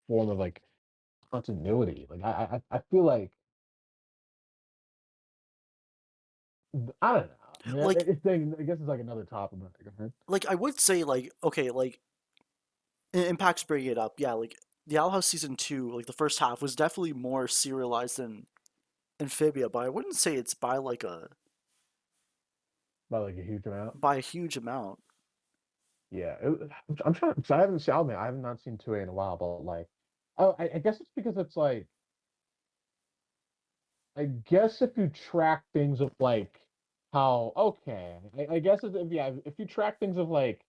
form of like continuity. Like I feel like I don't know. I mean, Like I guess it's like another topic. But go ahead. like I would say like okay like Impact's bringing it up. Yeah, like the Owl House season two, like the first half was definitely more serialized than Amphibia, but I wouldn't say it's By like a huge amount. by a huge amount. Yeah, I'm trying because I haven't seen. I have not seen 2A in a while, but like, oh, I guess it's because it's like I guess if you track things of like how okay, I guess if yeah, if you track things of like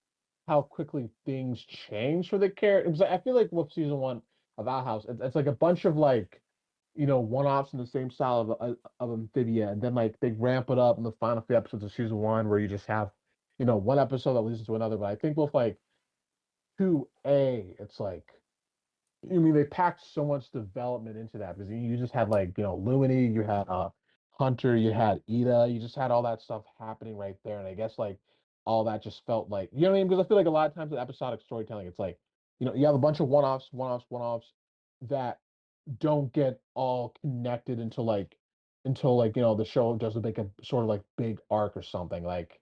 how quickly things change for the character, because I feel like with season one of Outhouse, it's like a bunch of like one-offs in the same style of Amphibia, and then like they ramp it up in the final few episodes of season one, where you just have one episode that leads to another. But I think with like 2A, it's like I mean, they packed so much development into that because you just had like, Lumini, you had Hunter, you had Ida, you just had all that stuff happening right there. And I guess like all that just felt like, you know what I mean? Because I feel like a lot of times with episodic storytelling, it's like, you have a bunch of one-offs, one-offs, one-offs that don't get all connected until like, the show does make a sort of like big arc or something. Like,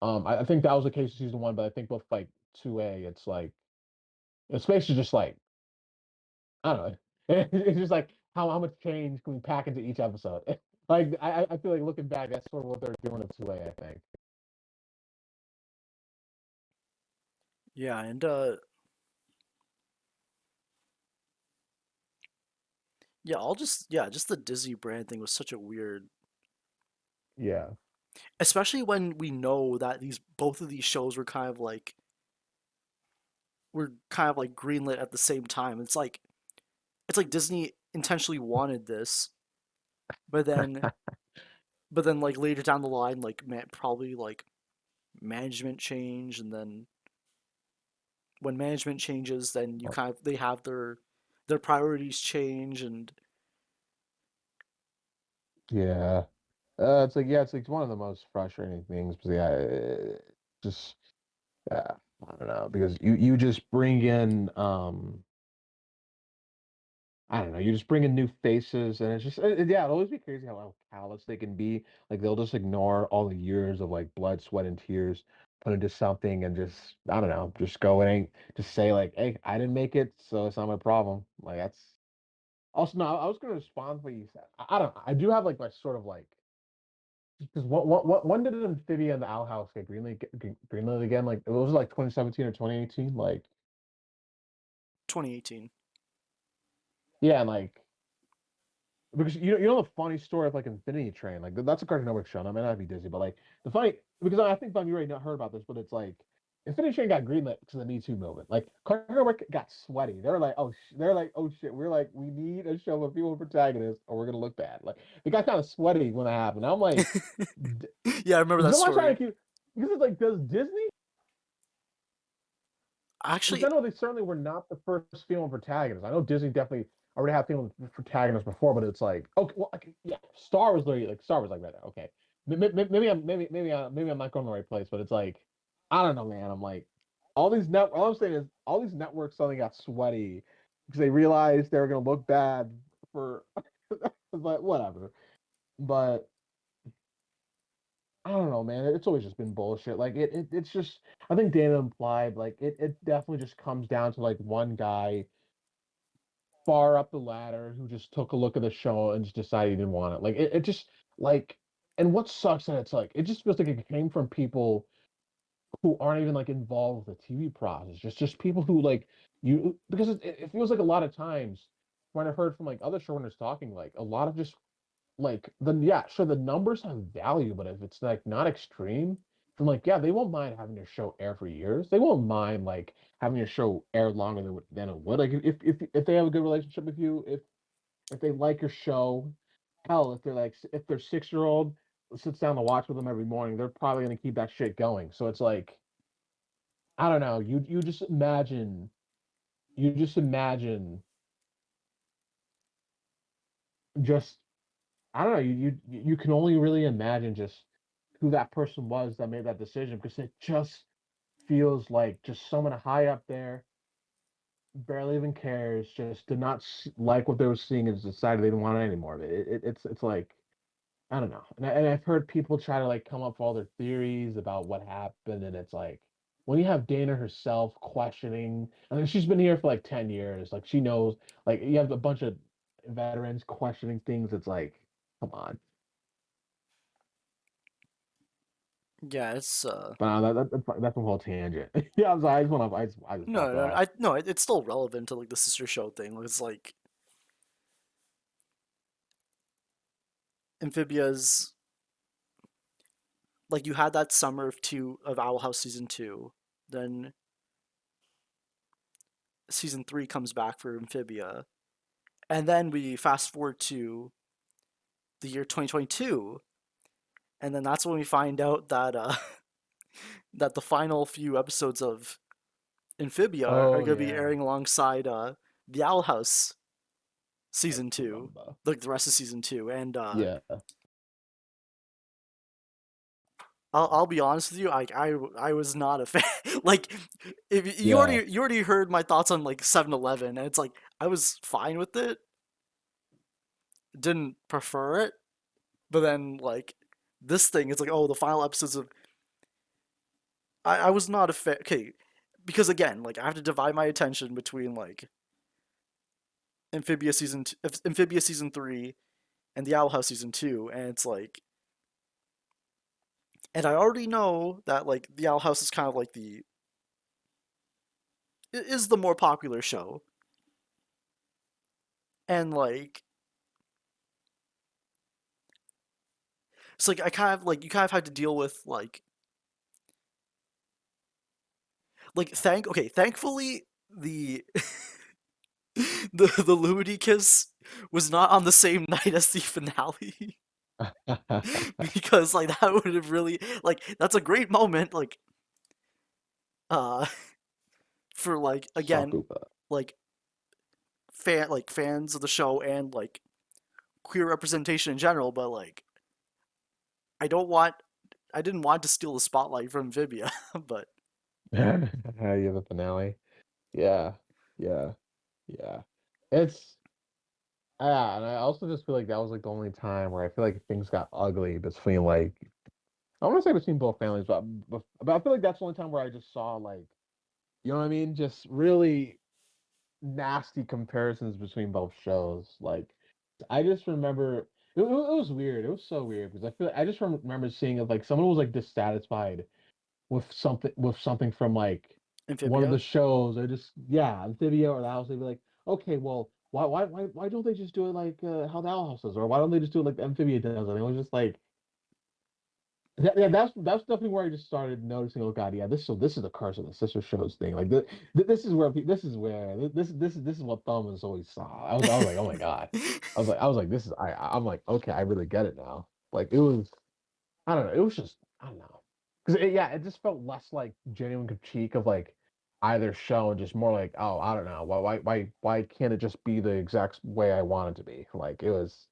I think that was the case in season one, but I think with like 2A, it's like it's basically just like I don't know. It's just like how much change can we pack into each episode? Like I feel like looking back, that's sort of what they're doing in 2A, I think. Yeah, and yeah, just the Disney brand thing was such a weird, Yeah. especially when we know that these both of these shows were kind of like greenlit at the same time. It's like Disney intentionally wanted this, but then like later down the line, like probably like management change, and then when management changes, then you kind of they have their priorities change, and Yeah. It's like one of the most frustrating things, but yeah, just I don't know because you just bring in I don't know. You just bring in new faces, and it's just yeah. It'll always be crazy how callous they can be. Like they'll just ignore all the years of like blood, sweat, and tears put into something, and just I don't know, just go and just say like, "Hey, I didn't make it, so it's not my problem." Like that's also no. I was going to respond to what you said. I don't know. I do have like my sort of like because when did Amphibia and the Owl House get greenlit again? Like it was like 2017 or 2018. Like 2018. yeah, and like because you know the funny story of like Infinity Train, like that's a Cartoon Network show. And I may not be Disney, but like the funny because I think you already heard about this, but it's like Infinity Train got greenlit because of the Me Too movement. Like Cartoon Network got sweaty. They're like, oh shit, we're like, we need a show with female protagonists, or we're gonna look bad. Like it got kind of sweaty when that happened. I'm like, Yeah, I remember that because I'm trying story. to keep because it's like, does Disney because Actually, I know they certainly were not the first female protagonists. I know Disney definitely already had female protagonists before, but it's like okay, well, okay, yeah, Star was like that. Okay, maybe I'm not going to the right place, but it's like I don't know, man. I'm like all I'm saying is all these networks suddenly got sweaty because they realized they were going to look bad for, but whatever. But I don't know, man. It's always just been bullshit. Like it's just I think Dana implied like it definitely just comes down to like one guy far up the ladder who just took a look at the show and just decided he didn't want it. Like it just like, and what sucks that it's like it just feels like it came from people who aren't even like involved with the TV process. Just people who like you because it feels like a lot of times when I've heard from like other showrunners talking, like a lot of just like the yeah, sure the numbers have value, but if it's like not extreme, then like yeah, they won't mind having their show air for years. They won't mind like having your show air longer than it would. Like if they have a good relationship with you, if they like your show, hell, if they're like if their 6 year old sits down to watch with them every morning, they're probably gonna keep that shit going. So it's like I don't know. You just imagine just I don't know. You can only really imagine just who that person was that made that decision because it just feels like just someone high up there barely even cares, just did not like what they were seeing and decided they didn't want it anymore. It's like I don't know. And I've heard people try to like come up with all their theories about what happened, and it's like when you have Dana herself questioning, I mean, she's been here for like 10 years. Like she knows, like you have a bunch of veterans questioning things. It's like, come on. Yeah, it's But that's a whole tangent. Yeah, I'm sorry. I just no, popped no, off. it's still relevant to like the sister show thing. It's like Amphibia's like you had that summer of Owl House season 2, then season 3 comes back for Amphibia, and then we fast forward to the year 2022, and then that's when we find out that that the final few episodes of Amphibia are Oh going to be yeah, airing alongside the Owl House I season 2, remember. like the rest of season 2, and Yeah. I'll be honest with you, I was not a fan. Like, if Yeah. you already heard my thoughts on like 7-Eleven, and it's like I was fine with it, didn't prefer it, but then like this thing, it's like oh the final episodes of I was not a fan. Okay, because again, like I have to divide my attention between like Amphibia season 3 and the Owl House season 2, and it's like and I already know that like the Owl House is kind of like the is the more popular show, and like so like I kind of like you kind of have to deal with like thankfully the the Lumity kiss was not on the same night as the finale. Because like that would have really like that's a great moment uh for like again Sakuba. like fans of the show and like queer representation in general, but like I don't want I didn't want to steal the spotlight from Vibia, but Yeah, the finale. Yeah, yeah, yeah. It's yeah, and I also just feel like that was like the only time where I feel like things got ugly between like I want to say between both families, but I feel like that's the only time where I just saw like you know what I mean, just really nasty comparisons between both shows. Like I just remember it was weird. It was so weird because I feel I just remember seeing it like someone was like dissatisfied with something from like one of the Amphibia. shows or just yeah, Amphibia or the house, they'd be like, okay, well, why don't they just do it like how the Owl House does, or why don't they just do it like the Amphibia does? And it was just like yeah, that's definitely where I just started noticing. Oh God, yeah, this is the curse of the sister shows thing. Like this is where this is what Thumb has always saw. I was like, oh my God, I was like this is I'm like okay, I really get it now. Like it was I don't know. It was just I don't know because yeah, it just felt less like genuine critique of like either show and just more like oh I don't know why can't it just be the exact way I want it to be? Like it was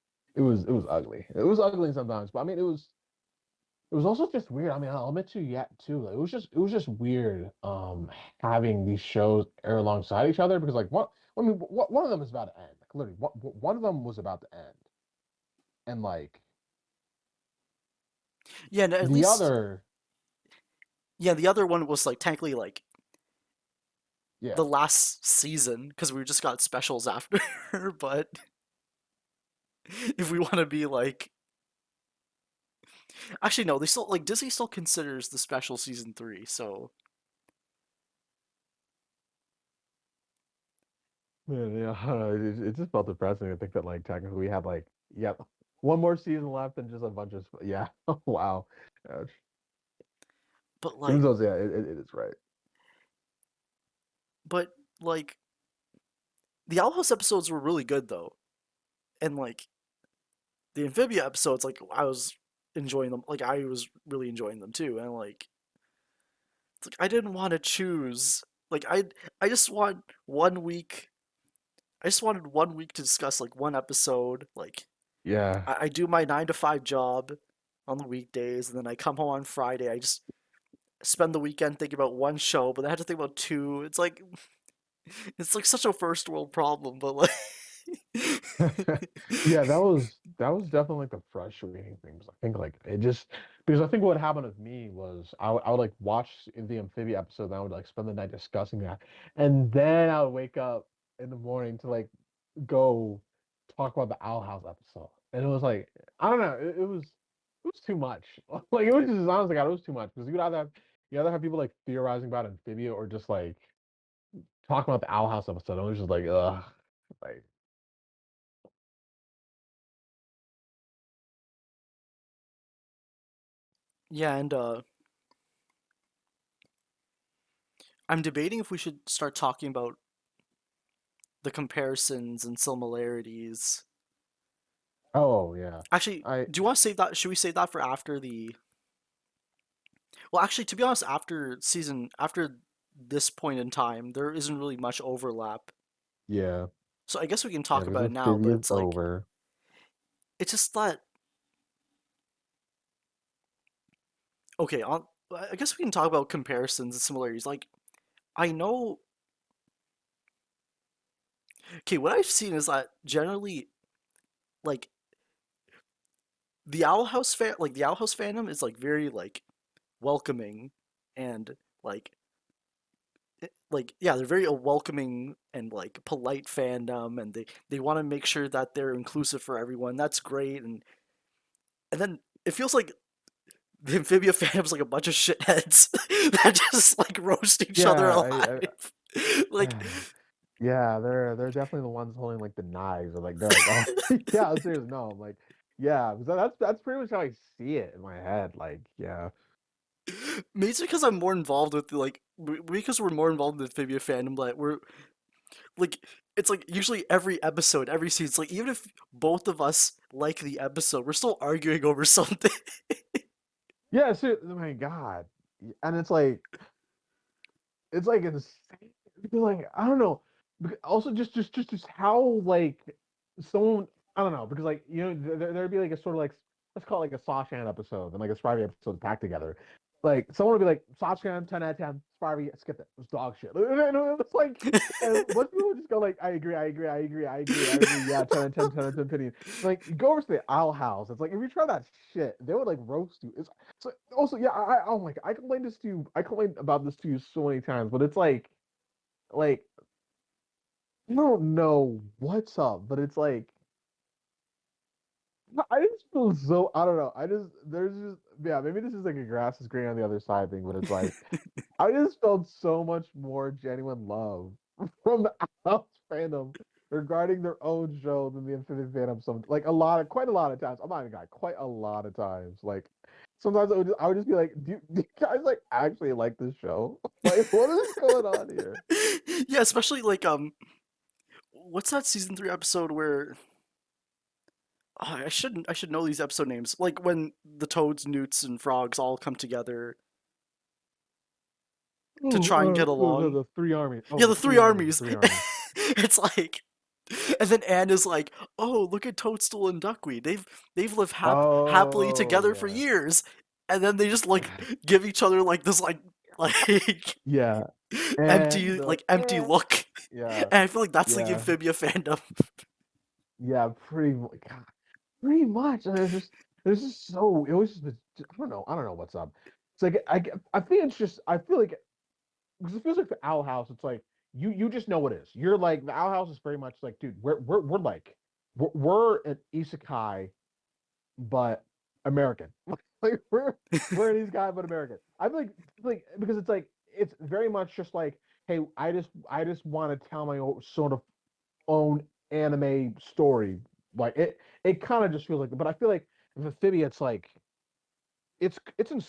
ugly. It was ugly sometimes, but I mean it was also just weird. I mean I'll admit to you yeah too. Like, it was just weird having these shows air alongside each other because like what I mean one of them is about to end. Like literally one of them was about to end and like Yeah, and at the least other yeah, the other one was like technically like Yeah. the last season because we just got specials after. But if we want to be like, actually no, they still like Disney still considers the special season 3. So Yeah, it just felt depressing to think that like technically we had like yeah one more season left and just a bunch of yeah wow. Ouch. but Even like though yeah it is right. but like the Owl House episodes were really good though, and like the Amphibia episodes, like I was enjoying them. Like I was really enjoying them too, and like it's like I didn't want to choose. Like I just want 1 week. I just wanted 1 week to discuss like one episode. Like Yeah. I do my 9 to 5 job on the weekdays, and then I come home on Friday. I just spend the weekend thinking about one show, but I had to think about two. It's like such a first world problem, but like Yeah, that was definitely like the frustrating things. I think like it just because I think what happened with me was I would like watch the Amphibia episode and I would like spend the night discussing that. And then I would wake up in the morning to like go talk about the Owl House episode. And it was like I don't know, it was too much. Like it was just honestly God, it was too much because you either have people like theorizing about Amphibia or just like talking about the Owl House episode. And it was just like ugh. Like yeah, and I'm debating if we should start talking about the comparisons and similarities. oh yeah. Actually, I do you want to save that? Should we save that for after the? Well, actually, to be honest, after this point in time, there isn't really much overlap. Yeah, So I guess we can yeah, talk because about it now. But Amphibia's it's like over. it's just that okay. I guess we can talk about comparisons and similarities. Like I know. Okay, what I've seen is that generally, like the Owl House fandom is like very like welcoming and like yeah, they're very welcoming and like polite fandom, and they want to make sure that they're inclusive for everyone. That's great, and then it feels like the Amphibia fandom's like a bunch of shitheads that just like roast each other Yeah, alive. Like yeah, they're definitely the ones holding like the knives, or like they're like, oh yeah, I'm serious. No, I'm like, yeah, because that's pretty much how I see it in my head. Like, yeah, maybe it's because I'm more involved with like because we're more involved in the Amphibia fandom. Like we're like it's like usually every episode, every season, it's like even if both of us like the episode, we're still arguing over something. yeah. So, oh my God, and it's like insane. Because, like I don't know. Also, just how like someone I don't know because like you know there'd be like a sort of like let's call it like a Sashan episode and like a Spivey episode packed together. Like someone would be like Sashan 10 out of 10, Spivey skip it. It's dog shit. And it's like and most people would just go like I agree, I agree, I agree, I agree, I agree. Yeah, 10 out of 10, 10 out of 10, 15. Like you go over to the Owl House. It's like if you try that shit, they would like roast you. It's so also yeah. Oh my God, I complained this to you. I complained about this to you so many times, but it's like I don't know what's up, but it's like I just feel so I don't know. I just there's just yeah, maybe this is like a grass is green on the other side thing, but it's like I just felt so much more genuine love from the House fandom regarding their own show than the Infinite fandom. Some like quite a lot of times. I'm not even guy, quite a lot of times. Like sometimes I would just be like, do you guys like actually like this show? Like what is going on here? Yeah, especially like what's that season 3 episode where I should know these episode names. Like when the toads, newts, and frogs all come together to try and get along. The three armies. Oh, Yeah, the the three three armies. The armies. three armies. It's like, and then Anne is like, "Oh, look at Toadstool and Duckweed. They've lived happily Oh together for yeah. years." And then they just like give each other like this like Yeah. And empty look. yeah. And I feel like that's the Yeah. Amphibia fandom. Yeah, God, pretty much. And it's just so it was I don't know what's up. It's like I think it's just I feel like because it feels like the Owl House, it's like you just know what it is. You're like the Owl House is very much like, dude, we're like we're an isekai but American. Like we're an isekai but American. I feel like because it's like it's very much just like, hey, I just want to tell my own, sort of own anime story. Like it kind of just feels like, but I feel like with Amphibia, it's like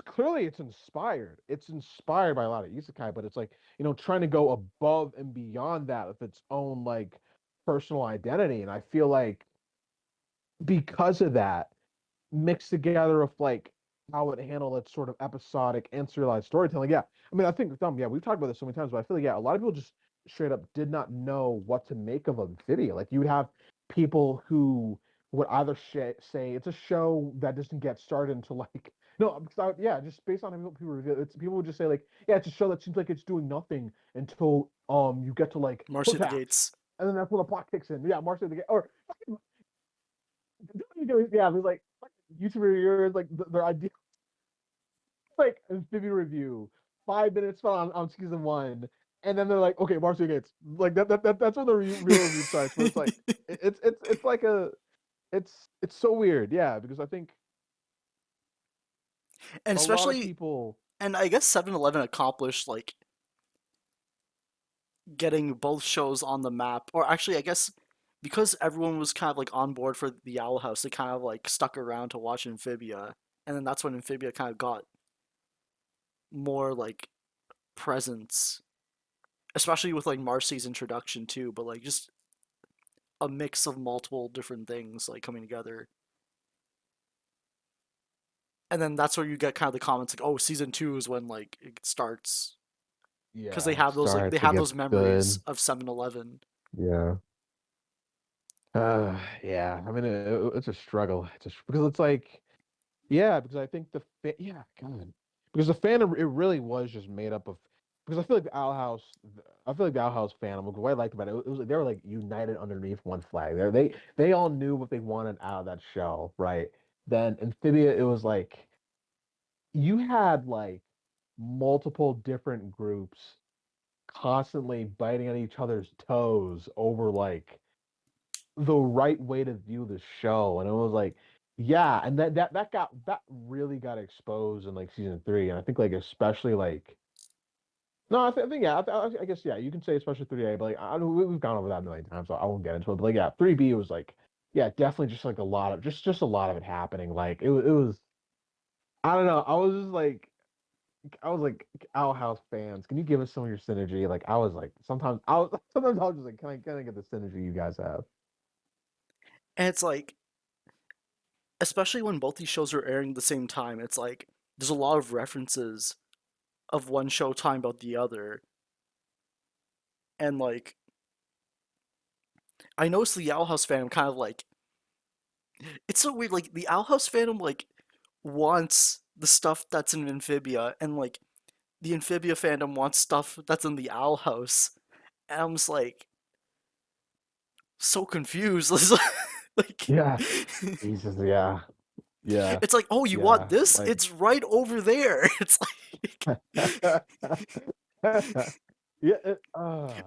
clearly it's inspired. It's inspired by a lot of isekai, but it's like, trying to go above and beyond that with its own like personal identity. And I feel like because of that, mixed together with like how it handled its sort of episodic and serialized storytelling. Yeah. I mean, I think yeah, we've talked about this so many times, but I feel like yeah, a lot of people just straight up did not know what to make of Amphibia. Like you would have people who would either say it's a show that doesn't get started until like no, yeah, just based on how people review it, people would just say like, yeah, it's a show that seems like it's doing nothing until you get to like Marcy hook at the acts, Gates. and then that's when the plot kicks in. Yeah, Marcy the or yeah, there's like YouTube reviewers like their idea like Amphibia review, 5 minutes on season one, and then they're like, okay, Marcy Gates, like that's when the real review starts. But it's like it's like it's so weird, yeah, because I think And a lot of especially, people, and I guess 7-Eleven accomplished like getting both shows on the map. Or actually, I guess because everyone was kind of like on board for the Owl House, they kind of like stuck around to watch Amphibia. And then that's when Amphibia kind of got more like presence, especially with like Marcy's introduction too, but like just a mix of multiple different things like coming together. And then that's where you get kind of the comments like, "Oh, season 2 is when like it starts." Because yeah, it they starts, it have gets those memories good, of 7-Eleven. yeah. Yeah. I mean, it's a struggle. Because it's like, yeah, because I think yeah, God, because the fandom it really was just made up of. Because I feel like I feel like the Owl House fandom. What I liked about it, it was like they were like united underneath one flag. They all knew what they wanted out of that show, right? Then Amphibia, it was like you had like multiple different groups constantly biting on each other's toes over like the right way to view the show, and it was like, yeah, and that really got exposed in like season three, and I think like especially like no, I think yeah, I guess yeah, you can say especially 3A, but like we've gone over that a million times, so I won't get into it. But like yeah, 3B was like yeah, definitely just like a lot of just a lot of it happening. Like it was I don't know, I was like Owl House fans, can you give us some of your synergy? Like I was like sometimes I was just like, can I get the synergy you guys have? And it's like, especially when both these shows are airing at the same time, it's like there's a lot of references of one show talking about the other. And like, I noticed the Owl House fandom kind of like, it's so weird. Like, the Owl House fandom, like, wants the stuff that's in Amphibia, and like, the Amphibia fandom wants stuff that's in the Owl House. And I'm just like, so confused. Like, Yeah. Jesus, yeah. Yeah. it's like, oh, you want Yeah. this? Like It's right over there. It's like, yeah,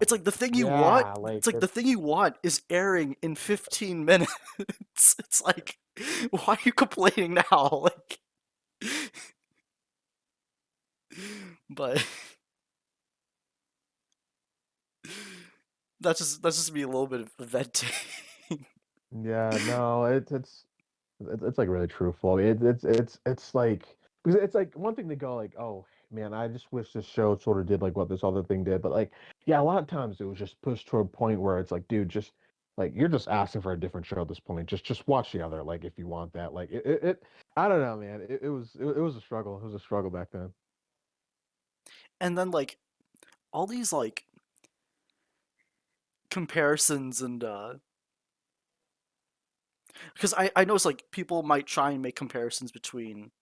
it's like the thing you want. yeah, like It's like the it's thing you want is airing in 15 minutes. It's like, why are you complaining now? Like, but that's just me a little bit of venting. yeah, no, it's like really truthful. It's like because it's like one thing to go like, oh man, I just wish this show sort of did like what this other thing did, but like yeah, a lot of times it was just pushed to a point where it's like, dude, just like you're just asking for a different show at this point. Just watch the other, like if you want that. Like I don't know, man. It was a struggle. It was a struggle back then. And then like all these like comparisons and because I notice like people might try and make comparisons between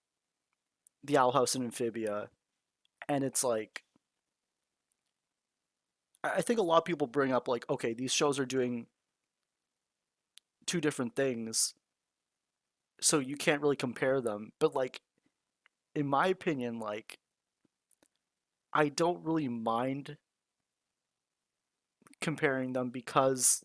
the Owl House and Amphibia, and it's like I think a lot of people bring up like, okay, these shows are doing two different things, so you can't really compare them. But like in my opinion, like I don't really mind comparing them because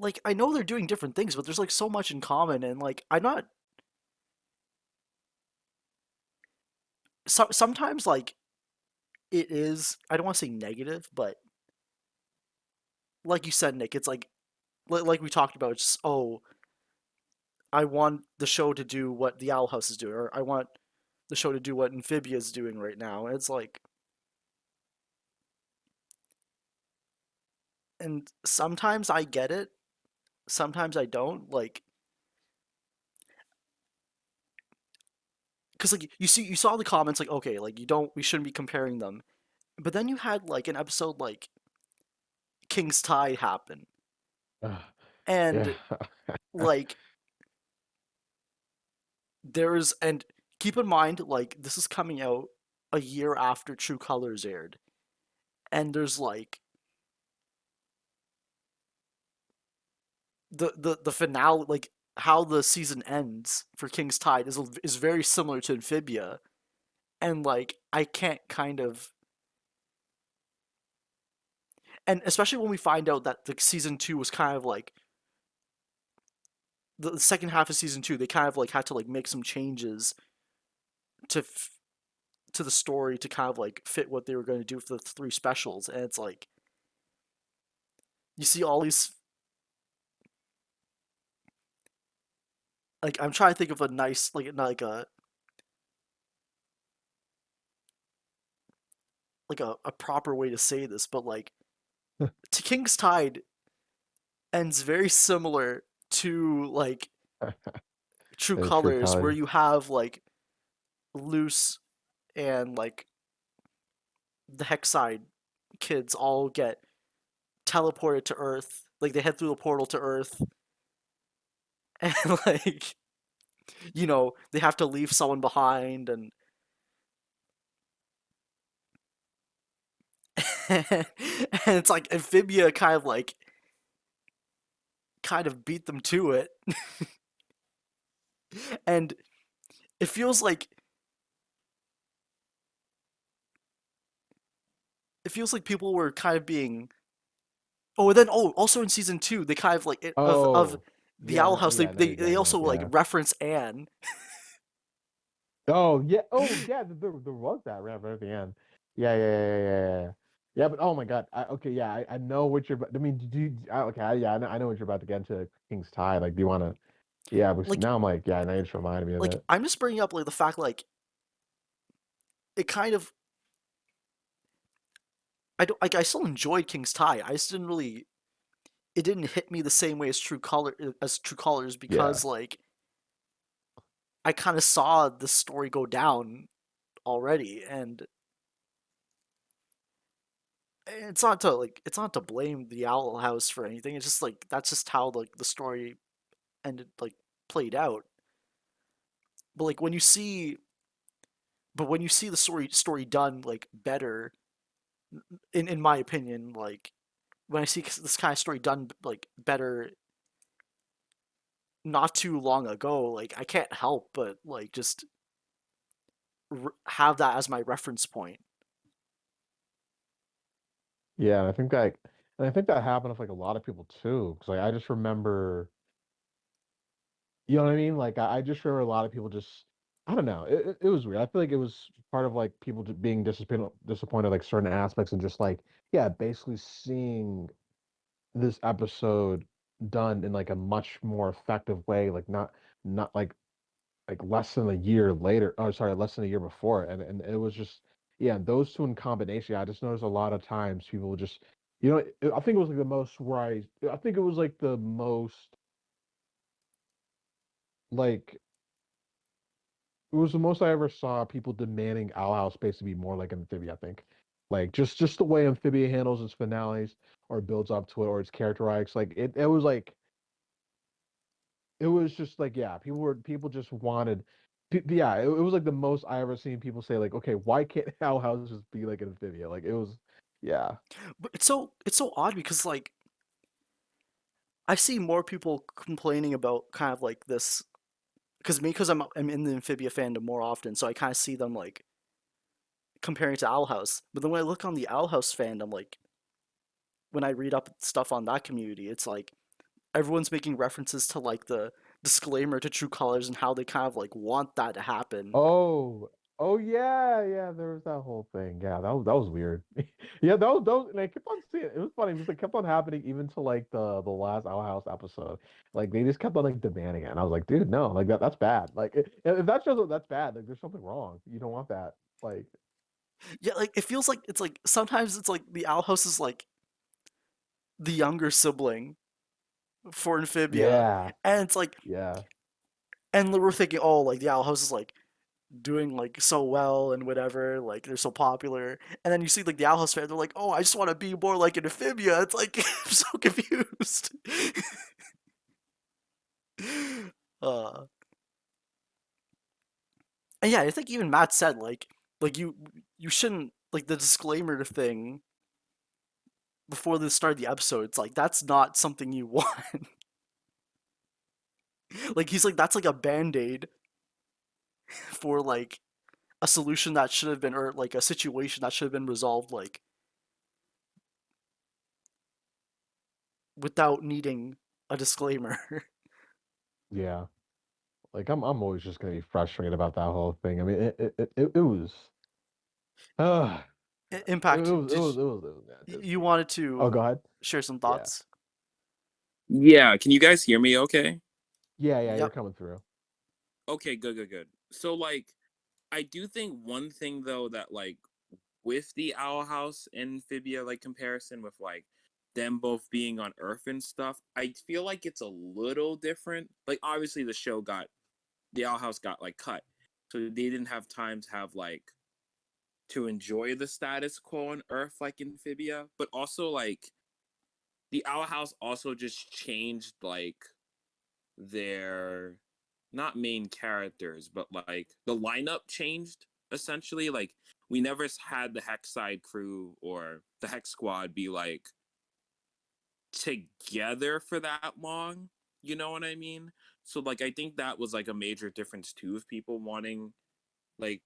like I know they're doing different things, but there's like so much in common, and like I'm not sometimes like it is I don't want to say negative, but like you said, Nick, it's like we talked about, it's just oh, I want the show to do what the Owl House is doing, or I want the show to do what Amphibia is doing right now. And it's like, and sometimes I get it, sometimes I don't. Like, because like you saw the comments like okay, like we shouldn't be comparing them, but then you had like an episode like King's Tide happen, Yeah. and like there's and keep in mind like this is coming out a year after True Colors aired, and there's like the finale, like how the season ends for King's Tide is very similar to Amphibia, and like I can't kind of, and especially when we find out that the season two was kind of like the second half of season two, they kind of like had to like make some changes to to the story to kind of like fit what they were going to do for the three specials, and it's like you see all these, like I'm trying to think of a nice a proper way to say this, but like to King's Tide ends very similar to like True The true Colors, where colors. you have like Luce and like the Hexside kids all get teleported to Earth. Like they head through the portal to Earth, and like they have to leave someone behind, and and it's like Amphibia kind of beat them to it, and it feels like people were kind of being. Oh, and then also in season two, they kind of like of Oh, the yeah, Owl no, House. yeah, I know what They you're they getting at. also like Yeah. reference Anne. Oh, yeah. Oh, yeah. There was that right at the end. Yeah, yeah, yeah, yeah, yeah. Yeah, yeah, but oh my God. Okay, yeah, I know what you're. I mean, okay, yeah, I know what you're about to get into King's Tide. Like, do you want to? Yeah, but Like now I'm like, yeah, now you just reminded me of it. I'm just bringing up like the fact like it kind of I don't like I still enjoyed King's Tide. I just didn't really it didn't hit me the same way as True Colors Yeah, because like I kind of saw the story go down already, and it's not to blame the Owl House for anything. It's just like that's just how like the story ended like played out. But like when you see the story done like better, in my opinion, like when I see this kind of story done like better not too long ago, like I can't help but like just have that as my reference point. yeah, and I think that happened with like a lot of people too. Because like I just remember, you know what I mean? Like I just remember a lot of people just, I don't know, it was weird. I feel like it was part of like people just being disappointed like certain aspects and just like yeah, basically seeing this episode done in like a much more effective way, like not like less than a year later. Oh, sorry, less than a year before, and it was just yeah, those two in combination. Yeah, I just noticed a lot of times people just I think it was like the most where I think it was like the most like it was the most I ever saw people demanding Owl House Space to be more like Amphibia. I think, like just the way Amphibia handles its finales or builds up to it or its character arcs. Like it was like it was just like yeah, people just wanted. Yeah, it was like the most I ever seen people say like, okay, why can't Owl House just be like an Amphibia? Like it was, yeah, But it's so odd because like I see more people complaining about kind of like this because I'm in the Amphibia fandom more often, so I kind of see them like comparing to Owl House. But then when I look on the Owl House fandom, like when I read up stuff on that community, it's like everyone's making references to like the disclaimer to True Colors and how they kind of like want that to happen. Oh, oh yeah, yeah. There was that whole thing. Yeah, that was weird. Yeah, those, and I kept on seeing it. It was funny because it kept on happening even to like the last Owl House episode. Like they just kept on like demanding it, and I was like, dude, no, like that's bad. Like if that shows up, that's bad. Like there's something wrong. You don't want that. Like Yeah, like it feels like it's like sometimes it's like the Owl House is like the younger sibling for Amphibia, yeah, and it's like, yeah. and we're thinking, oh, like the Owl House is like doing like so well and whatever, like they're so popular, and then you see like the Owl House fans, they're like, oh, I just want to be more like an Amphibia. It's like I'm so confused. uh, and yeah, I think even Matt said like you shouldn't like the disclaimer thing before the start of the episode. It's like that's not something you want. Like he's like that's like a band-aid for like a solution that should have been, or like a situation that should have been resolved like without needing a disclaimer. Yeah. Like I'm always just gonna be frustrated about that whole thing. I mean, it was, uh, Impact, it was bad. It was you bad. wanted Oh, to go ahead. share some Yeah. thoughts? Yeah, can you guys hear me okay? Yeah, yeah, you're Yep. coming through. Okay, good, good, good. So like I do think one thing though that like with the Owl House and Amphibia like comparison with like them both being on Earth and stuff, I feel like it's a little different. Like obviously the Owl House got like cut. So they didn't have time to have like to enjoy the status quo on Earth like Amphibia, but also like the Owl House also just changed like their not main characters, but like the lineup changed essentially. Like we never had the Hex side crew or the Hex squad be like together for that long. You know what I mean? So like I think that was like a major difference too of people wanting like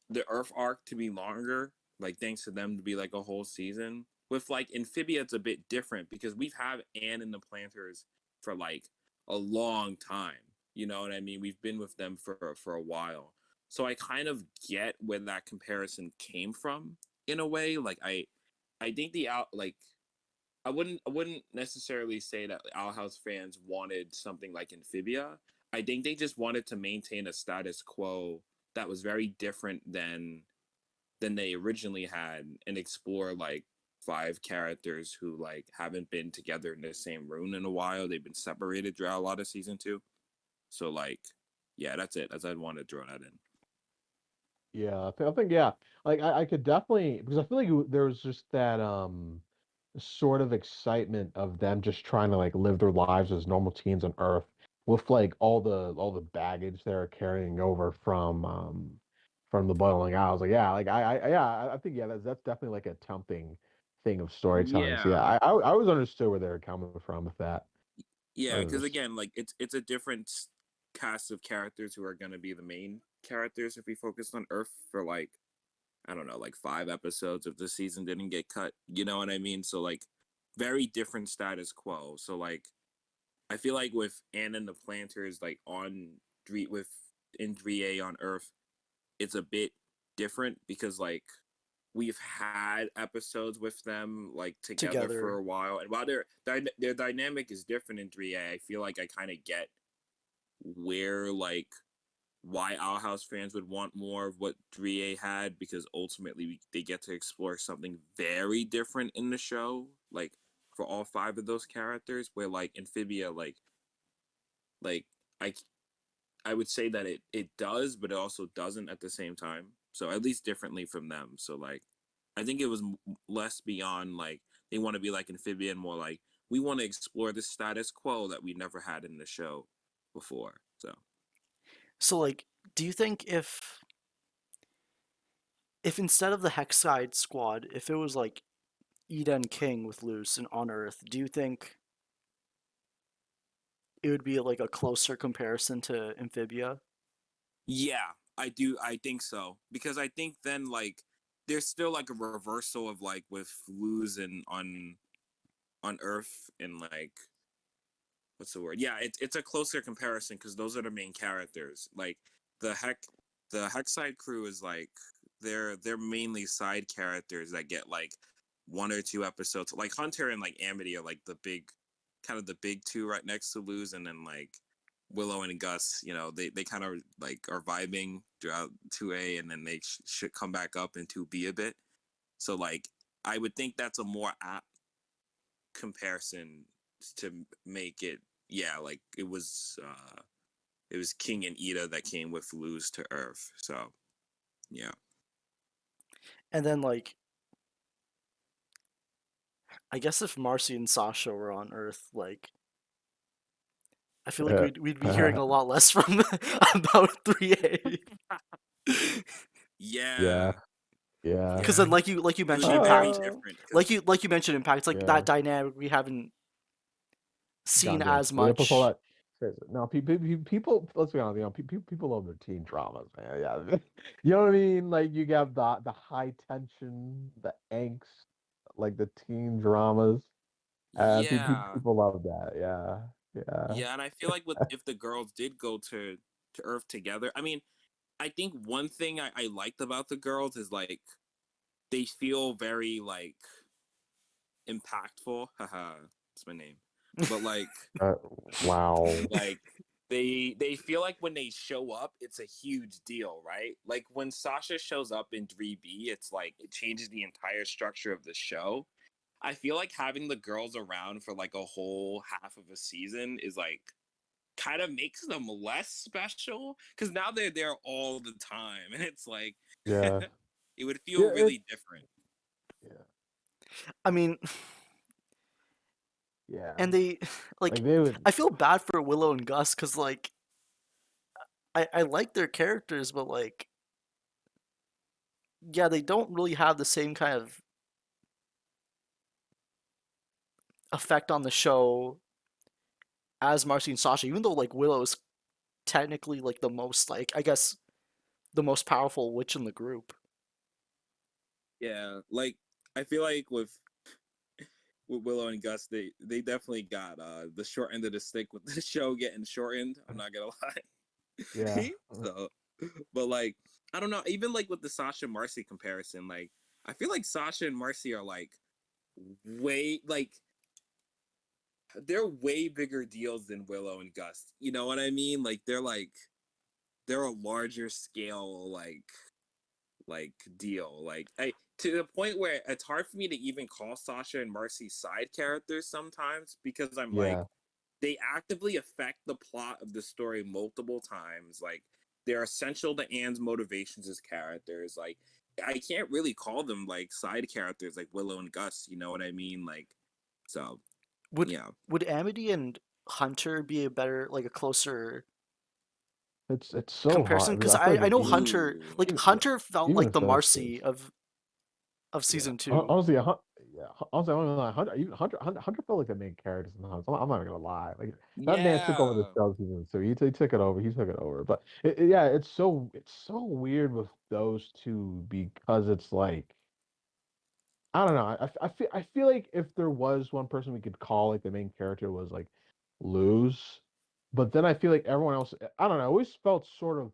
the Earth arc to be longer, like thanks to them to be like a whole season. With like Amphibia, it's a bit different because we've had Anne and the Planters for like a long time. You know what I mean? We've been with them for a while. So I kind of get where that comparison came from in a way. Like I think the out like I wouldn't necessarily say that Owl House fans wanted something like Amphibia. I think they just wanted to maintain a status quo that was very different than they originally had and explore like five characters who like haven't been together in the same room in a while. They've been separated throughout a lot of season two. So like yeah, that's it. As I'd want to throw that in. Yeah, I think yeah. Like I could definitely because I feel like there was just that sort of excitement of them just trying to like live their lives as normal teens on Earth with like all the baggage they're carrying over from the boiling hours. Like yeah, like I think yeah, that's definitely like a tempting thing of storytelling. So yeah, Yeah. I always understood where they were coming from with that. I Yeah, because was again, like it's a different cast of characters who are gonna be the main characters if we focused on Earth for like I don't know, like 5 episodes if the season didn't get cut. You know what I mean? So like very different status quo. So like I feel like with Anna and the Planters like on with in 3A on Earth, it's a bit different because like we've had episodes with them like together for Together. a while, and while their dynamic is different in 3A, I feel like I kind of get where like why Our House fans would want more of what 3A had because ultimately they get to explore something very different in the show, like for all five of those characters. Where like Amphibia, like I I would say that it does, but it also doesn't at the same time. So at least differently from them. So like I think it was less beyond like they want to be like Amphibia and more like we want to explore the status quo that we never had in the show before. So So like, do you think if instead of the Hexside squad, if it was like Eden King with Luce and on Earth, do you think it would be like a closer comparison to Amphibia? yeah, I think so because I think then like there's still like a reversal of like with Luz and on Earth and like what's the word? Yeah, it's a closer comparison because those are the main characters. Like the heck, the Hexside crew is like they're mainly side characters that get like 1 or 2 episodes. Like Hunter and like Amity are like the big, kind of the big two right next to Luz, and then like Willow and Gus. You know, they kind of like are vibing throughout 2A, and then they should come back up in 2B a bit. So like I would think that's a more apt comparison to make it, yeah, like it was King and Ida that came with Luz to Earth. So yeah. And then like I guess if Marcy and Sasha were on Earth, like I feel like Yeah. we'd be hearing a lot less from about 3A. Yeah. Yeah. Yeah. Because then Yeah. like you It would mentioned be very Impact, different because like you mentioned Impact, it's like Yeah. that dynamic we haven't seen God damn. as Yeah, plus all much. that. No, people. Let's be honest. You know, people love their teen dramas, man. Yeah, you know what I mean. Like you have the high tension, the angst, like the teen dramas. yeah. People love that. Yeah, yeah, Yeah, and I feel like with if the girls did go to Earth together, I mean, I think one thing I liked about the girls is like they feel very like impactful. Haha, that's my name. But uh, wow. like they feel like when they show up, it's a huge deal, right? Like when Sasha shows up in 3B, it's like it changes the entire structure of the show. I feel like having the girls around for like a whole half of a season is like kind of makes them less special because now they're there all the time and it's like Yeah, it would yeah, feel really different. yeah, I mean, yeah. and they like Like they would. I feel bad for Willow and Gus because like I like their characters, but like yeah, they don't really have the same kind of effect on the show as Marcy and Sasha, even though like Willow is technically like the most like I guess the most powerful witch in the group. Yeah, like I feel like with Willow and Gus, they definitely got the short end of the stick with the show getting shortened. I'm not gonna Yeah, lie. So, but like I don't know, even like with the Sasha Marcy comparison, like I feel like Sasha and Marcy are like way like they're way bigger deals than Willow and Gus. You know what I mean? Like they're a larger scale like deal. Like I to the point where it's hard for me to even call Sasha and Marcy side characters sometimes because I'm like yeah, they actively affect the plot of the story multiple times. Like they're essential to Anne's motivations as characters. Like I can't really call them like side characters like Willow and Gus, you know what I mean? Like so Would yeah. would Amity and Hunter be a better like a closer it's so comparison? hard Because because I feel like I know even Hunter Ooh. like even yeah, Hunter felt even like in the senses. Marcy of Yeah, season two. honestly, yeah, honestly, I'm not gonna lie. Hunter felt like the main character sometimes. I'm not gonna lie. Like that man took over the Yeah. show season, so he took it over. He took it over. But yeah, it's so weird with those two because it's like I don't know. I feel like if there was one person we could call like the main character was like Luz, but then I feel like everyone else. I don't know. I always felt sort of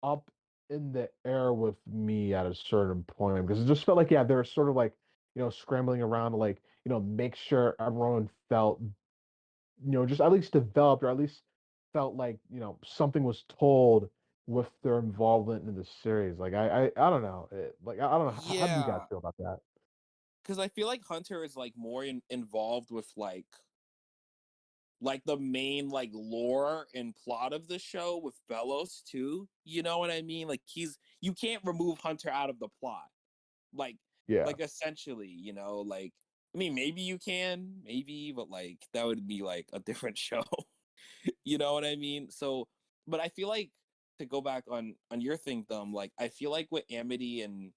up in the air with me at a certain point because it just felt like yeah they're sort of like scrambling around to like make sure everyone felt just at least developed or at least felt like something was told with their involvement in the series like I don't know I don't know how do you guys Yeah. feel about that. Because I feel like Hunter is like more involved with like the main like lore and plot of the show with Bellos too. You know what I mean? Like he's you can't remove Hunter out of the plot. Like Yeah, like essentially, you know, like I mean maybe you can, maybe, but like that would be like a different show. You know what I mean? So but I feel like to go back on your thing, like I feel like with Amity and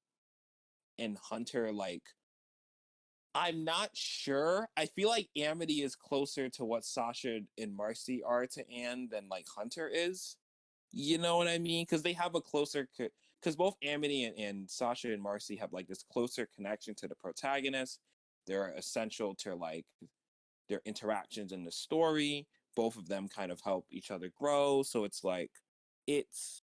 Hunter, like I'm not sure. I feel like Amity is closer to what Sasha and Marcy are to Anne than like Hunter is. You know what I mean? Because they have a closer, because both Amity and Sasha and Marcy have like this closer connection to the protagonist. They're essential to like their interactions in the story. Both of them kind of help each other grow. So it's like, it's,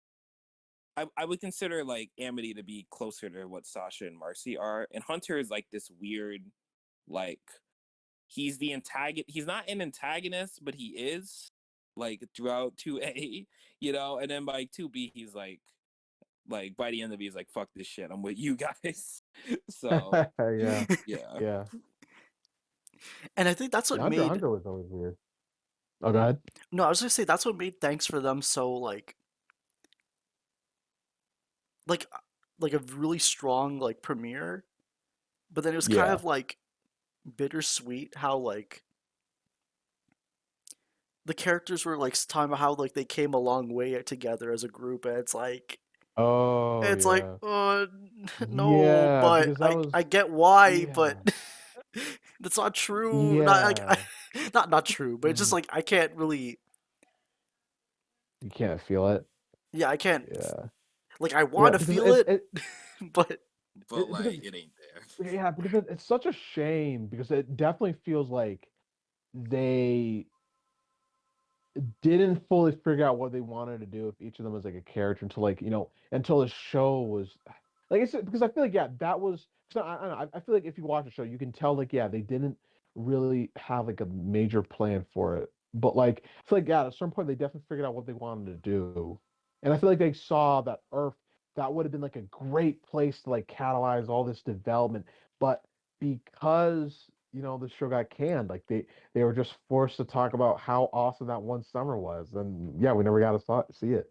I would consider like Amity to be closer to what Sasha and Marcy are. And Hunter is like this weird, like, he's the antagonist. He's not an antagonist, but he is like throughout 2A, you know, and then by 2B, he's like by the end of it, he's like, fuck this shit. I'm with you guys. So Yeah, yeah. yeah. And I think that's what Yeah, Hunter made Hunter was always weird. Oh, go ahead. no, I was gonna say that's what made Thanks for Them so like like a really strong like premiere. But then it was kind Yeah. of like bittersweet how like the characters were like talking about how like they came a long way together as a group, and Oh, it's like yeah. no, Yeah, but because that was I get why, but yeah. that's not true. Not like Yeah. not true, but it's just Mhm. like I can't really. You can't feel it. Yeah, I can't. Yeah. Like I Yeah, want to because feel it, but But because like, it ain't there. yeah, because it's such a shame because it definitely feels like they didn't fully figure out what they wanted to do with each of them as like a character until like until the show was like it's because I feel like yeah that was cause I don't know I feel like if you watch the show you can tell like yeah they didn't really have like a major plan for it but like I feel like yeah at a certain point they definitely figured out what they wanted to do and I feel like they saw that Earth that would have been like a great place to like catalyze all this development but because the show got canned like they were just forced to talk about how awesome that one summer was. And yeah, we never got to see it.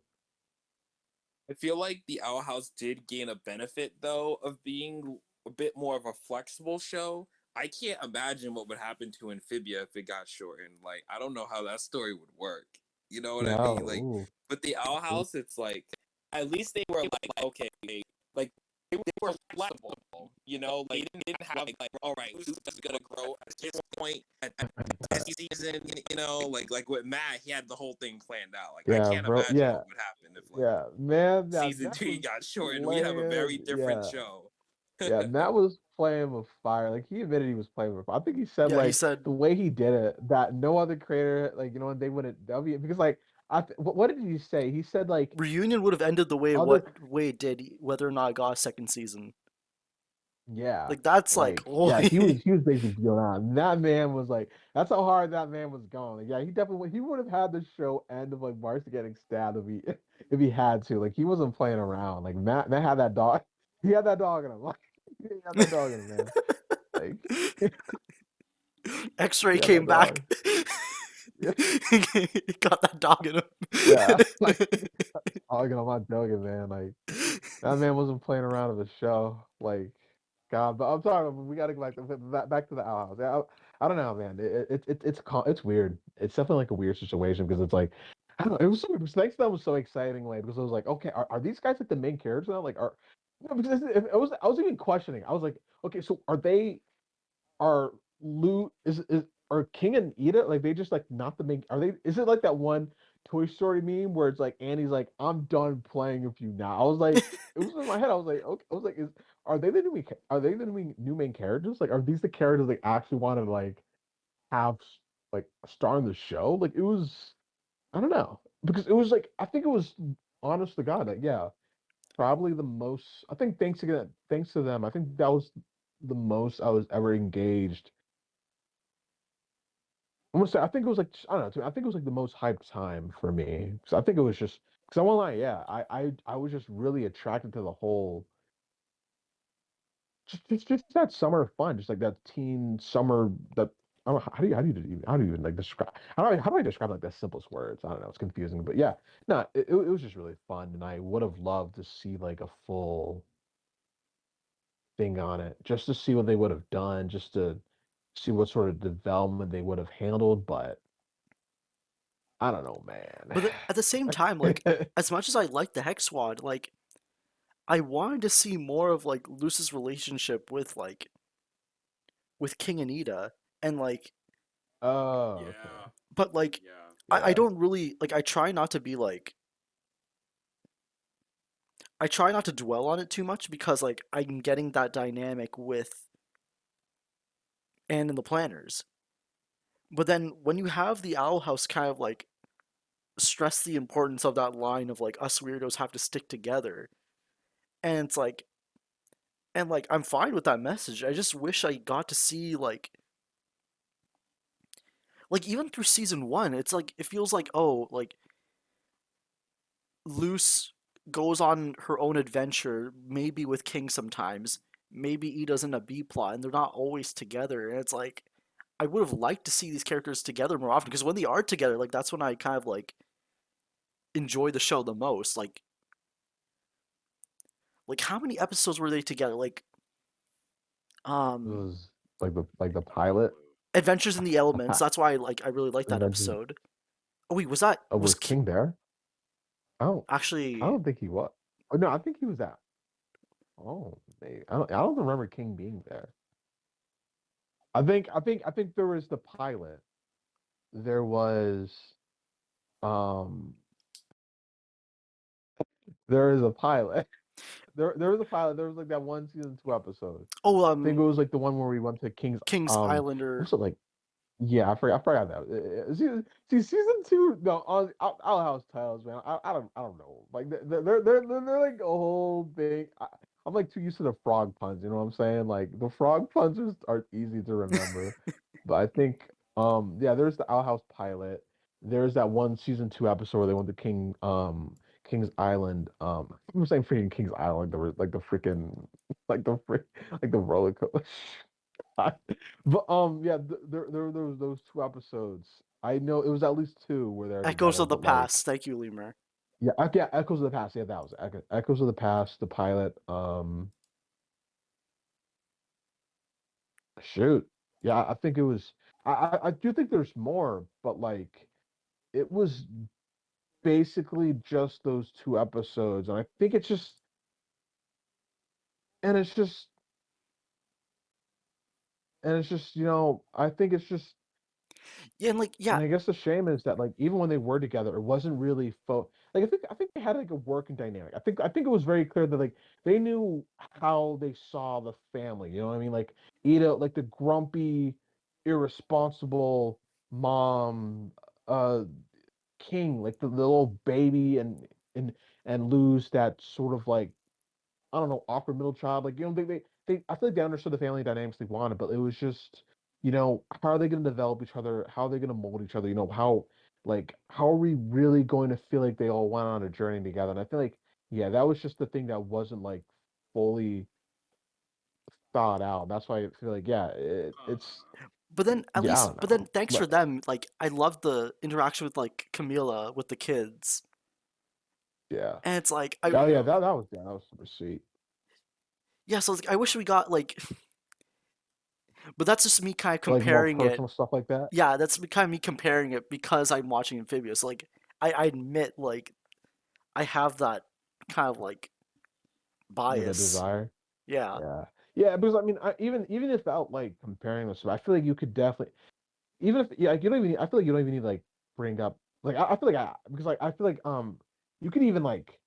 I feel like the Owl House did gain a benefit though of being a bit more of a flexible show. I can't imagine what would happen to Amphibia if it got shortened. Like, I don't know how that story would work. You know what I Yeah. mean? Like, Ooh. but the Owl Ooh. House, it's like at least they were like, okay, like they were flexible. You know, like they didn't have like, all right, who's just gonna grow at this point at this season? You know, like with Matt, he had the whole thing planned out. Like, I Yeah, can't bro. imagine Yeah. what would happen if like Yeah. Man, season that 3 was got shortened. We'd have a very playing. different Yeah. show. Yeah. Matt was playing with fire. Like he admitted he was playing with fire. I think he said yeah, he like said the way he did it that no other creator like they wouldn't because like what did he say? He said like Reunion would have ended the way other it did, whether or not it got a second season. Yeah, Like that's like like yeah, holy. he was basically feeling out. And that man was like, that's how hard that man was going. Like, yeah, he definitely he would have had the show end of like Marcy getting stabbed if he if he had to. Like he wasn't playing around. Like Matt had that dog. He had that dog in him. Like he had that dog in him, man. Like X-Ray he had that came back. dog. Yeah, He got that dog in yeah. Like him. I'm not joking, man. Like that man wasn't playing around with the show. Like, God, but I'm sorry, we got to go back to the Owl House. Yeah, I don't know, man. It's weird. It's definitely like a weird situation because it's like I don't know. It was so Snakes that was so exciting, like because I was like, okay, are these guys like the main characters now? Like, are because I was even questioning. I was like, okay, so are Lou is are King and Ida like they just like not the main? Are they? Is it like that one Toy Story meme where it's like Annie's like I'm done playing with you now? I was like, it was in my head. I was like, okay, I was like, are they the new main characters? Like, are these the characters they actually want to like have like star in the show? Like, it was I don't know because it was like I think it was honest to God like yeah probably the most I think thanks to them I think that was the most I was ever engaged I'm gonna say I think it was like I don't know. I think it was like the most hyped time for me. So I think it was just because I won't lie. Yeah, I was just really attracted to the whole just that summer fun, just like that teen summer. That I don't know how do you even like describe how do I describe like the simplest words? I don't know. It's confusing, but yeah, no, it was just really fun, and I would have loved to see like a full thing on it, just to see what they would have done, just to see what sort of development they would have handled, but. I don't know, man. At the same time, like as much as I like the Hex Squad, like I wanted to see more of like Luce's relationship with King Anita, and like, Oh, okay. Yeah, but like yeah. I Yeah. don't really like. I try not to be like I try not to dwell on it too much because like I'm getting that dynamic with and in the planners. But then when you have the Owl House kind of like stress the importance of that line of like us weirdos have to stick together, and it's like I'm fine with that message. I just wish I got to see like even through season one, it's like it feels like oh like Luce goes on her own adventure, maybe with King sometimes, maybe Ida's in a B plot, and they're not always together. And it's like I would have liked to see these characters together more often because when they are together, like that's when I kind of like enjoy the show the most. Like how many episodes were they together? Like It um was like the pilot. Adventures in the The Elements. pi- That's why I really like that Adventures. episode. Oh wait, was that Oh, was was King there? I don't. I actually don't think he was. Oh, no, I think he was at. Oh, maybe. I don't remember King being there. I think there was the pilot. There was um there is a pilot. There was a pilot. There was like that one season 2 episode. oh I think it was like the one where we went to King's King's Island what's or it like yeah, I forgot that. Season 2, no, on Owl House titles, man. I don't know. Like they're like a whole thing. I'm like too used to the frog puns. You know what I'm saying? Like the frog puns are easy to remember, but I think yeah, there's the Owl House pilot. There's that one season 2 episode where they went to King's Island. I'm saying freaking King's Island. Like the freaking like the roller coaster. But yeah, there was those 2 episodes. I know it was at least two where they're Echoes together, of the but like Past. Thank you, Lemur. yeah, yeah, Echoes of the Past. Yeah, that was Echoes of the Past, the pilot. Shoot, yeah, I think it was. I do think there's more, but like it was basically just those 2 episodes, and I think it's just and it's just and it's just I think it's just. Yeah, and like yeah, And I guess the shame is that like even when they were together, it wasn't really like I think they had like a working dynamic. I think it was very clear that like they knew how they saw the family. You know what I mean? Like Ida, like the grumpy, irresponsible mom, uh, King, like the little baby, and lose that sort of like I don't know, awkward middle child. Like, they I feel like they understood the family dynamics they wanted, but it was just, how are they going to develop each other? How are they going to mold each other? How are we really going to feel like they all went on a journey together? And I feel like, yeah, that was just the thing that wasn't like fully thought out. That's why I feel like, yeah, it's, but then at yeah, I least don't but then know. thanks for them. Like I love the interaction with like Camila with the kids, Yeah. and it's like I Oh, yeah, that was super sweet. yeah. So like, I wish we got like, but that's just me kind of Like more comparing it. personal stuff like that. Yeah, that's kind of me comparing it because I'm watching Amphibia. So like I admit like I have that kind of like Like a bias. desire. Yeah. Yeah, yeah, because I mean, even without like comparing this, I feel like you could definitely, even if yeah, like, you don't even. I feel like you don't even need to, like bring up like I feel like because like I feel like you could even like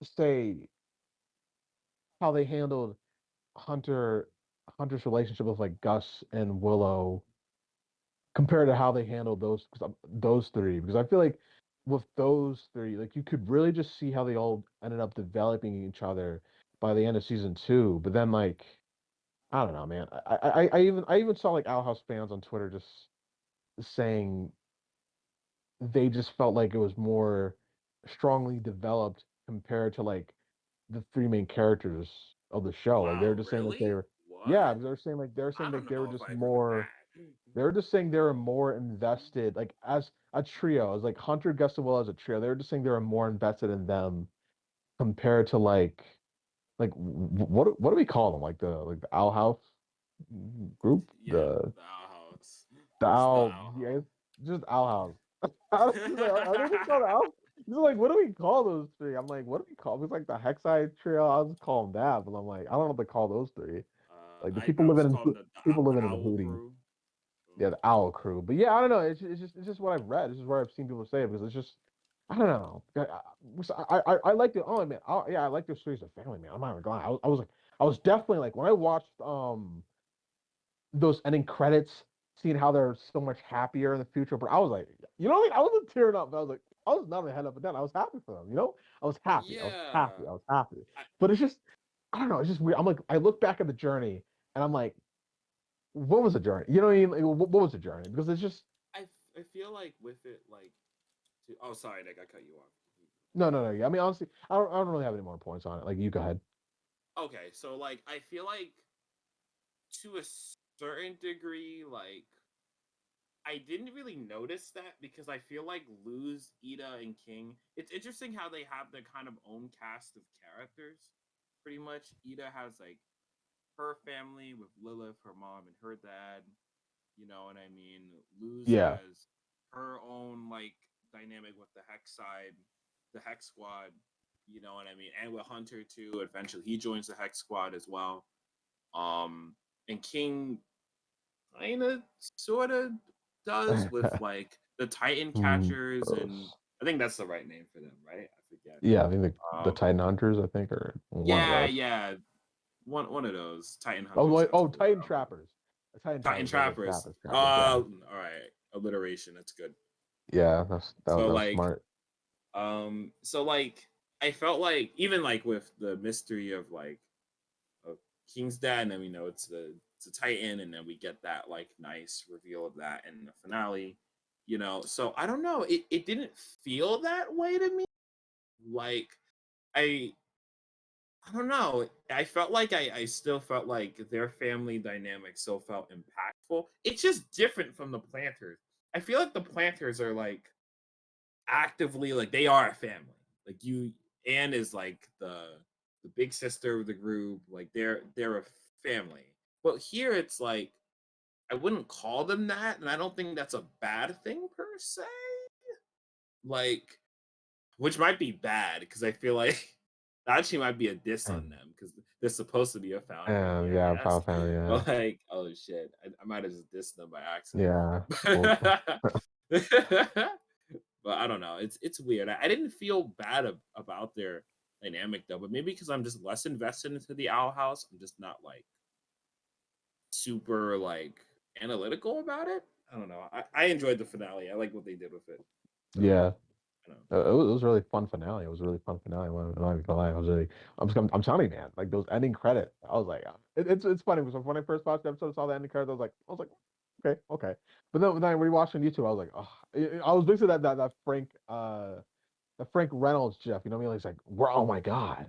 say how they handled Hunter Hunter's relationship with like Gus and Willow compared to how they handled those three because I feel like with those three like you could really just see how they all ended up developing each other by the end of season 2, but then like I don't know, man. I even saw like Owl House fans on Twitter just saying they just felt like it was more strongly developed compared to like the three main characters of the show. Like they were Wow, just saying like they really? were, yeah, What? they were I saying don't like they were know if just I agree with more. that. They were just saying they were more invested, like as a trio, as like Hunter, Gus, and Will as a trio. They were just saying they were more invested in them compared to what do we call them? Like the Owl House group, Yeah, the Owl House. the Just the owl, Owl yeah, it's just Owl House. I was just like, are they just called Owl? Just like, what do we call those three? I'm like, what do we call? It's like the Hexide Trio. I'll just call them that, but I'm like, I don't know what to call those three. Like the I was people the living in the Owl Hootie, Crew. yeah, the Owl Crew. But yeah, I don't know. It's just what I've read. This is what I've seen people say because it's just I don't know. I liked it. Oh man, yeah, I like the series of family man. I'm not even gonna lie. I was like, I was definitely like when I watched those ending credits, seeing how they're so much happier in the future. But I was like, I wasn't tearing up. But I was like, I was nodding my head up and down. I was happy for them. I was happy. I was happy. Yeah. I was happy. I, But it's just, I don't know. It's just weird. I'm like, I look back at the journey and I'm like, what was the journey? You know what I mean? Like, what was the journey? Because it's just I feel like with it, like, oh, sorry, Nick, I cut you off. no, no, no. Yeah, I mean, honestly, I don't really have any more points on it. Like, you go ahead. Okay, so like, I feel like to a certain degree, like, I didn't really notice that because I feel like Luz, Ida, and King. It's interesting how they have their kind of own cast of characters. Pretty much, Ida has like her family with Lilith, her mom, and her dad. You know what I mean? Luz Yeah. has her own like dynamic with the Hex side, the Hex squad. You know what I mean? And with Hunter too. Eventually, he joins the Hex squad as well. And King kind of sort of does with like the Titan catchers, and Gross. I think that's the right name for them, right? I forget. Yeah, I think the Um, Titan Hunters, I think, or one of yeah, those. yeah, one of those Titan Oh, hunters wait, sounds oh, more Titan relevant. Trappers. The Titan Titan Trappers. There you go. trappers. Trappers. Yeah, All right, alliteration. That's good. yeah. So That was like, smart. so like, I felt like even like with the mystery of like of King's dad, and then we know it's a Titan, and then we get that like nice reveal of that in the finale. So I don't know. It didn't feel that way to me. Like I I don't know. I felt like I still felt like their family dynamic still felt impactful. It's just different from the planters. I feel like the planters are like actively like they are a family. Like Anne is like the big sister of the group. Like they're a family. But here it's like I wouldn't call them that, and I don't think that's a bad thing per se. Like, which might be bad because I feel like that actually might be a diss on And, them because they're supposed to be a found family, I yeah, guess. Power Family. Yeah, But like, oh shit, I might have just dissed them by accident. yeah. Well, But I don't know. It's weird. I didn't feel bad about their dynamic though, but maybe because I'm just less invested into the Owl House, I'm just not like super like analytical about it. I don't know. I enjoyed the finale. I like what they did with it. So yeah. I don't know. It was a really fun finale. It was a really fun finale. I'm not even gonna lie. I was really, I'm telling you, man. Like those ending credits, I was like, it's funny because when I first watched the episode, saw the ending credits, I was like, okay, okay. But then when you watch on YouTube, I was like, oh, I was basically that Frank Reynolds Jeff. You know what I mean? Like, it's like, oh my god,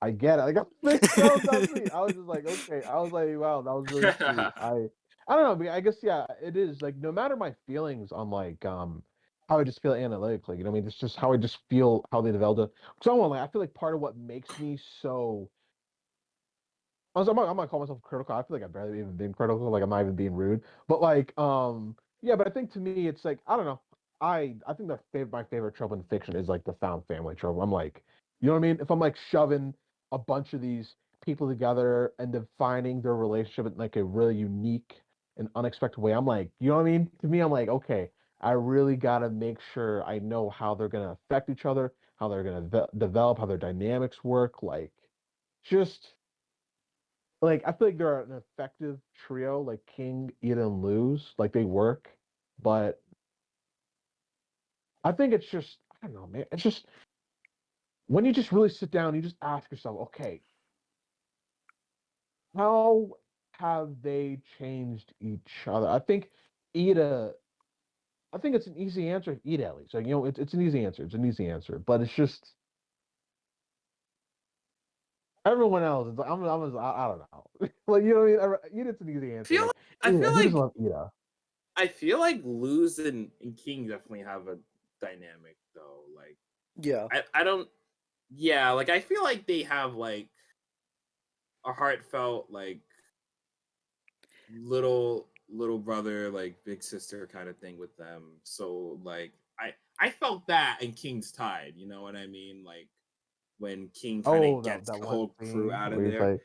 I get it. Like that was not sweet. I was just like, okay. I was like, wow, that was really sweet. I don't know. But I guess yeah, it is like no matter my feelings on like how I just feel analytically. You know what I mean? It's just how I just feel how they developed it. Because I feel like part of what makes me so I'm not calling myself critical. I feel like I've barely even been critical. Like I'm not even being rude. But like, yeah. But I think to me, it's like I don't know. I think my favorite trope in fiction is like the found family trope. I'm like, you know what I mean? If I'm like shoving a bunch of these people together and defining their relationship in like a really unique and unexpected way, I'm like, you know what I mean? To me, I'm like, okay, I really gotta make sure I know how they're gonna affect each other, how they're gonna develop, how their dynamics work, like just like I feel like they're an effective trio, like King, Ida, and Luz. Like they work, but I think it's just I don't know, man. It's just when you just really sit down, you just ask yourself, okay, how have they changed each other? Ida. I think it's an easy answer. Ida, at least, like it's an easy answer. It's an easy answer, but it's just everyone else. It's like I don't know. Like you know what I mean? Ida's an easy answer. feel Like I feel who doesn't like love Ida? I feel like Luz and King definitely have a dynamic though. Like Yeah. I don't yeah, like I feel like they have like a heartfelt like little brother like big sister kind of thing with them. So like I felt that in King's Tide, you know what I mean? Like when King kind of Oh, gets that the one whole crew scene out of where there.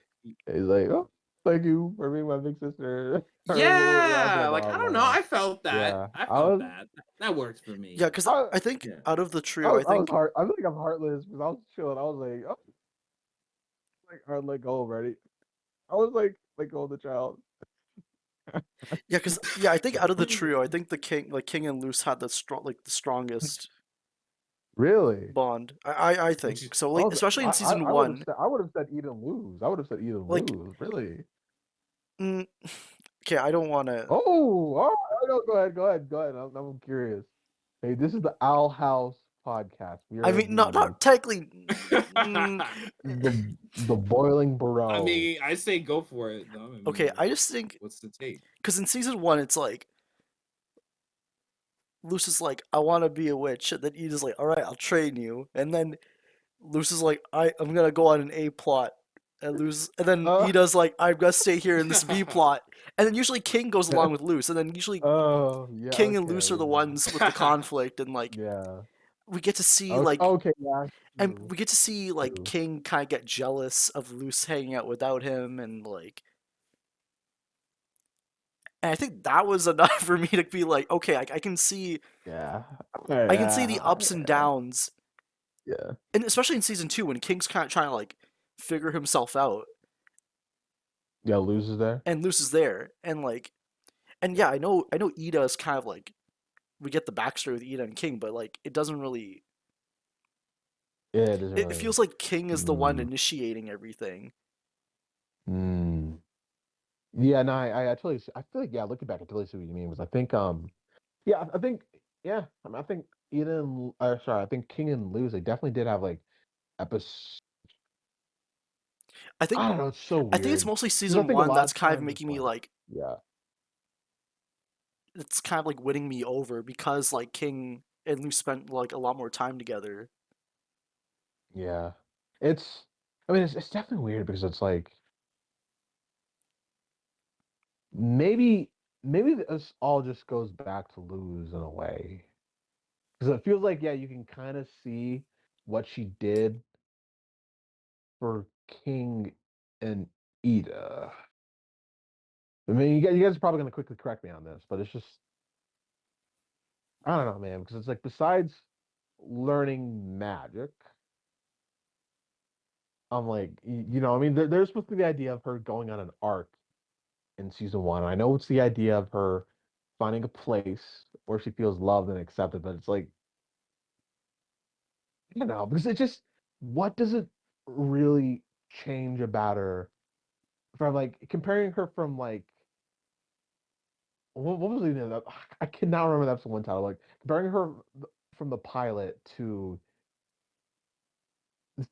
he's like, oh, thank you for being my big sister. Or what was Yeah, it like I don't know, about? I felt that. Yeah, I I felt was that. That worked for me. Yeah, because I think Yeah. out of the trio, I I was think heart. I think I'm heartless because I was chilling. I was like, oh, like, all right, let go already. I was like, let go of the child. I think out of the trio, I think the King and Luce had the strongest Really? bond. I Which is think so. I Like was. especially in season I would have one, said. I would have said Eden lose. I would have said Eden like lose. Really? mm, okay, I don't want to. Oh, no, go ahead. Go ahead. Go ahead. I'm curious. Hey, this is the Owl House podcast. We I are mean, not technically. mm, the boiling I bro. mean, I say go for it though. I okay, mean, I just think what's the take? because in season one, it's like Luce is like, I want to be a witch, and then Ida's like, all right, I'll train you, and then Luce is like, I'm gonna go on an A plot, and then Uh, Ida's like, I'm gonna stay here in this B plot, and then usually King goes along with Luce, and then usually oh yeah. King and Luce Okay. are the ones with the conflict, and like Yeah. we get to see Okay. like, Okay. Yeah. and True. we get to see like True. King kind of get jealous of Luce hanging out without him, and like, and I think that was enough for me to be like, okay, I can see, Yeah. I can see the Yeah. ups and downs, Yeah. and especially in season two when King's kind of trying to like figure himself out, Yeah. Loses there. and Luce is there, and like, and yeah, I know Ida is kind of like we get the backstory with Ida and King, but like it doesn't really. Yeah. It doesn't It really. feels like King is the one Mm, initiating everything. mm. Yeah. No. I totally. I feel like yeah. Looking back, I totally see what you mean. Was I think yeah. I think yeah. I mean, I think Eden. Sorry. I think King and Luz. They definitely did have like episodes. I think I don't know. It's so I think it's weird mostly because I season think a one lot that's of kind of times it's making me like like yeah. it's kind of like winning me over because like King and Luce spent like a lot more time together. Yeah. It's I mean it's definitely weird because it's like maybe this all just goes back to lose in a way. Because it feels like yeah, you can kind of see what she did for King and Ida. I mean, you guys are probably gonna quickly correct me on this, but it's just I don't know, man, because it's like besides learning magic, I'm like, you know, I mean, there's supposed to be the idea of her going on an arc in season one. And I know it's the idea of her finding a place where she feels loved and accepted, but it's like, I don't know, because it just, what does it really change about her from like comparing her from like, what was even that? I cannot remember the episode one title. Like comparing her from the pilot to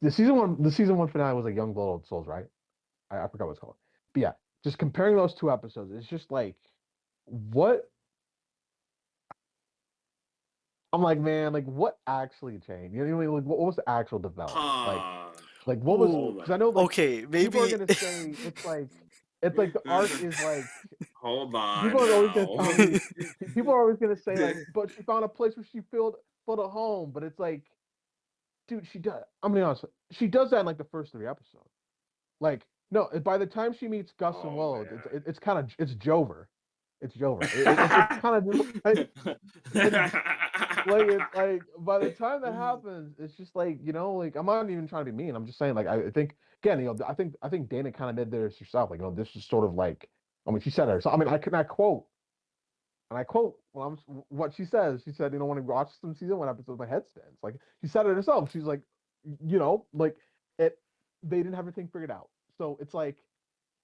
the season one finale was like Young Blood Old Souls, right? I forgot what it's called. But yeah, just comparing those two episodes, it's just like, what I'm like, man, like what actually changed? You know what I mean? Like, what was the actual development? Huh. Like what was? Ooh, Hold Because I up. know like okay, people are maybe. gonna say it's like the arc is like Hold people on are always gonna now. tell me people are always gonna say like, but she found a place where she felt at home. But it's like, dude, she does. I'm gonna be honest, she does that in like the first three episodes. Like, no, by the time she meets Gus and Oh Willow, man. it's kind of it's Jover. It's Jover. It's kind of just like it's it's like by the time that happens, it's just like like I'm not even trying to be mean. I'm just saying like I think again, I think Dana kind of did this herself. Like this is sort of like I mean she said it herself. I mean I quote and I quote what she says. She said when we watched some season one episodes, my head spins. Like she said it herself. She's like like it. They didn't have everything figured out. So it's like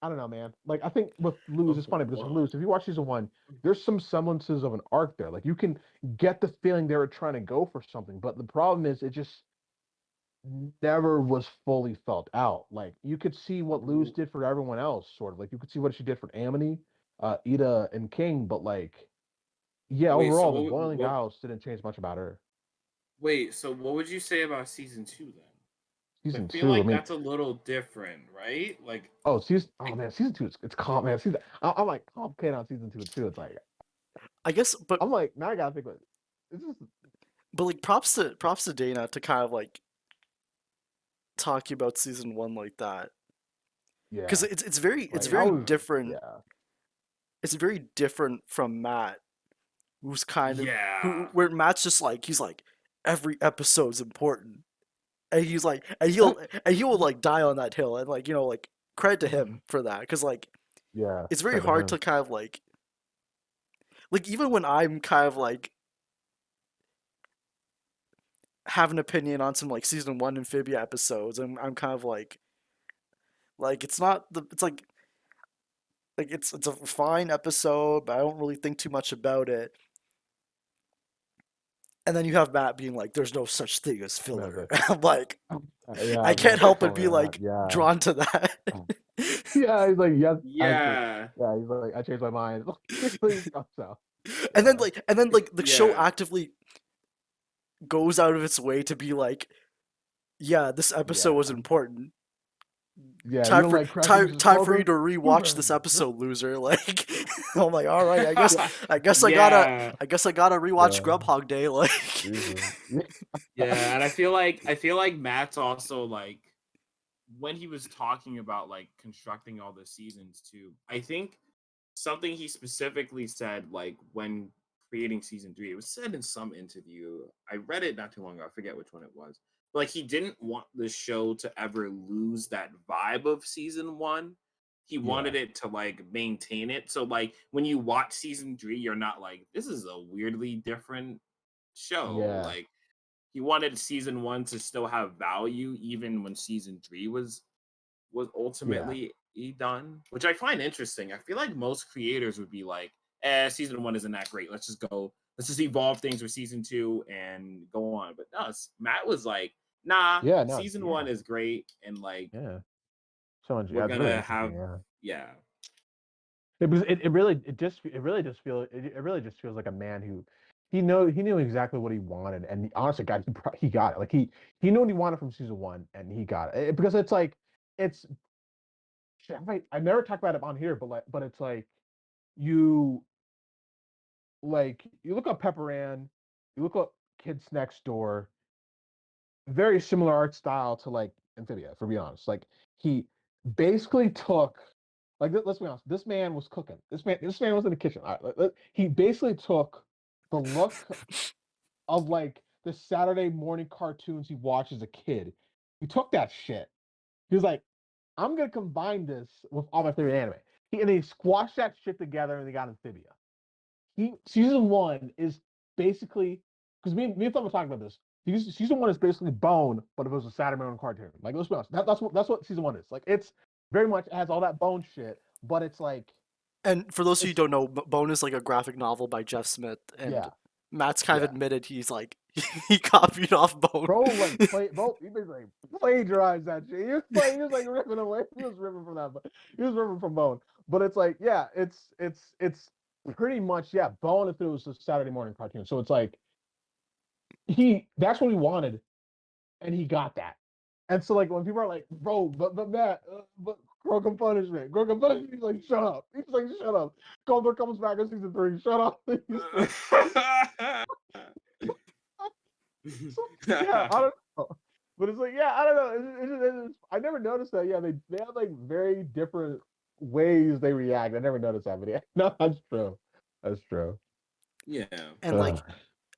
I don't know, man. Like I think with Lose, it's funny because with Lose, if you watch season one, there's some semblances of an arc there. Like you can get the feeling they were trying to go for something, but the problem is it just never was fully felt out. Like you could see what Luz did for everyone else, sort of. Like you could see what she did for Amity, Ida, and King, but like yeah, Wait, so overall the Boiling House didn't change much about her. so what would you say about season two then? I Season feel two, I like mean, that's a little different, right? Like, oh man, season two, it's calm, man. I'm like complicated on season two too. It's like I guess, but I'm like now I gotta think about it. It's just like props to Dana to kind of like talking about season one like that because yeah. it's Like I very was, different. yeah, It's very different from Matt who's kind of Yeah. where Matt's just like he's like every episode's important, and he's like and he will like die on that hill, and like like credit to him for that because like Yeah, it's very credit to hard him. to kind of like even when I'm kind of like have an opinion on some like season one Amphibia episodes, and I'm kind of like it's not the it's like it's a fine episode, but I don't really think too much about it. And then you have Matt being like, "There's no such thing as filler." Never. I'm like, I Yeah, can't Matt kept help but calling be it that. like Yeah. drawn to that. Yeah, he's like, yes, actually. Yeah. Yeah, he's like, I changed my mind. Please go so. Yeah. And then like the show Yeah. actively goes out of its way to be like, "Yeah, this episode was Yeah. important. Yeah, you don't like Crackers' Time for you closer? to Too rewatch this bad. episode, loser." Like, I'm like, all right, Yeah. Yeah. I guess I gotta rewatch Yeah. Grubhog Day. Like, Jesus. Yeah. Yeah, and I feel like Matt's also like when he was talking about like constructing all the seasons too. I think something he specifically said like when creating season 3, it was said in some interview. I read it not too long ago. I forget which one it was. But like he didn't want the show to ever lose that vibe of season 1. He wanted Yeah. it to like maintain it. So like when you watch season 3, you're not like this is a weirdly different show. Yeah. Like he wanted season 1 to still have value even when season 3 was Yeah. ultimately done, which I find interesting. I feel like most creators would be like, season 1 isn't that great. Let's just evolve things with season 2 and go on. But no, Matt was like, nah, Yeah, no, season yeah. 1 is great, and like Yeah. So we're yeah, it's really gonna interesting, have, yeah. yeah, It really it really just feels like a man who he knew exactly what he wanted, and honestly, guys, he got it. Like he knew what he wanted from season one, and he got it. Because it's like it's I never talk about it on here, but it's you you look up Pepper Ann, you look up Kids Next Door, very similar art style to like Amphibia, for be honest. Like he basically took let's be honest, this man was cooking. This man was in the kitchen. All right, he basically took the look of like the Saturday morning cartoons he watched as a kid. He took that shit. He was like, I'm gonna combine this with all my favorite anime. And he squashed that shit together and they got Amphibia. Season one is basically because me and Thumb were talking about this. Season one is basically Bone, but it was a Saturday morning cartoon. Like let's be honest, that's what season one is. Like it's very much it has all that Bone shit, but it's like and for those of you who it's don't know, Bone is like a graphic novel by Jeff Smith, and yeah, Matt's kind of yeah. admitted he's like he copied off Bone. Bro, he basically plagiarized that shit. He was like ripping away. He was ripping from that, but he was ripping from Bone. But it's like, yeah, it's pretty much yeah. Bone if it was a Saturday morning cartoon. So it's like that's what he wanted, and he got that. And so like when people are like, bro, but Matt, but Grogan punishment, he's like, shut up. He's like, shut up. Goldberg comes back in season 3. Shut up. Yeah, I don't know. But it's like, yeah, I don't know. I never noticed that. Yeah, they have like very different ways they react. I never noticed that, but yeah, no, that's true. That's true. yeah, And like,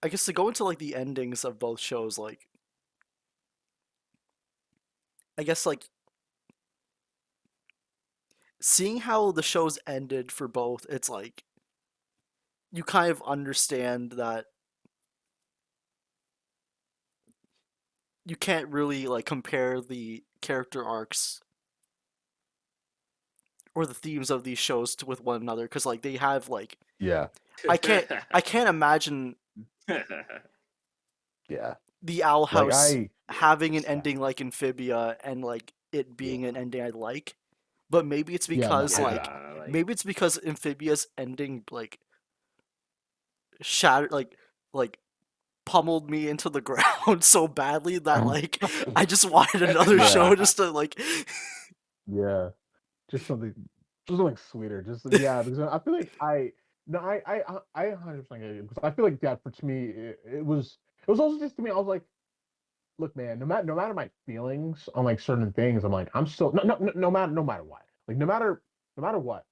I guess to go into like the endings of both shows, like, I guess like seeing how the shows ended for both, it's like you kind of understand that you can't really like compare the character arcs or the themes of these shows with one another because like they have like Yeah, I can't imagine yeah. the Owl Like House having an yeah, ending like Amphibia and like it yeah, being an ending I like. But maybe it's yeah. No, because I like know. maybe it's because Amphibia's ending like shattered like pummeled me into the ground so badly that like I just wanted another Yeah, show just to like yeah. Just something sweeter. Just yeah, because I feel like no, I 100% get you because I feel like that for to me it was also just to me I was like look, man, no matter my feelings on like certain things, I'm like, I'm still no matter what. Like no matter what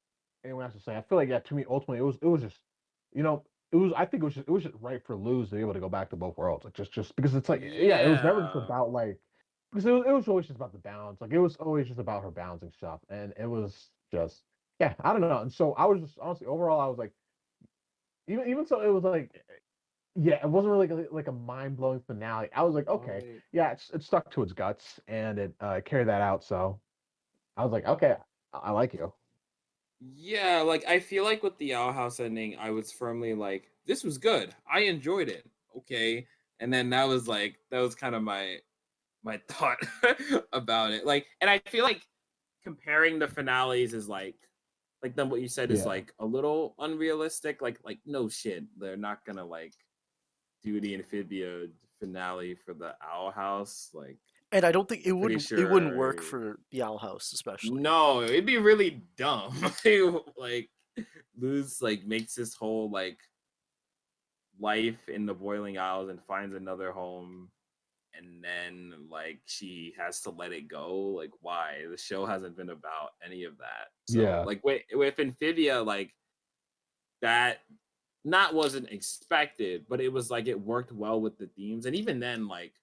anyone has to say, I feel like yeah, to me ultimately it was just, you know, I think it was just right for Luz to be able to go back to both worlds. Like just because it's like yeah, it was never just Yeah. about like because it was always just about the balance. Like it was always just about her balancing stuff. And it was just yeah, I don't know. And so I was just honestly overall I was like even so it was like yeah, it wasn't really like a mind blowing finale. I was like, okay, Right. yeah, it stuck to its guts and it carried that out. So I was like, okay, I like you. Yeah, like I feel like with the Owl House ending, I was firmly like, this was good. I enjoyed it. Okay. And then that was kind of my thought about it. Like, and I feel like comparing the finales is like then what you said is Yeah. like a little unrealistic. Like no shit. They're not gonna like do the Amphibia finale for the Owl House. Like And I don't think pretty it wouldn't work sure for the Owl House, especially. no, it'd be really dumb. Like Luz like makes this whole like life in the Boiling Isles and finds another home, and then like she has to let it go. Like why? The show hasn't been about any of that. So Yeah. like with Amphibia, like that not wasn't expected, but it was like it worked well with the themes. And even then, like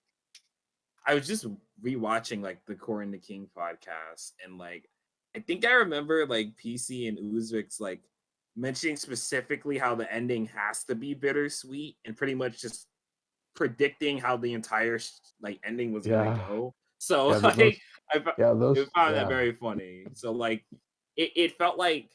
I was just rewatching like the Core and the King podcast, and like I think I remember like PC and Uzvik's like mentioning specifically how the ending has to be bittersweet and pretty much just predicting how the entire like ending was gonna Yeah. go. So Yeah, like yeah, I those found that yeah. very funny. So like it felt like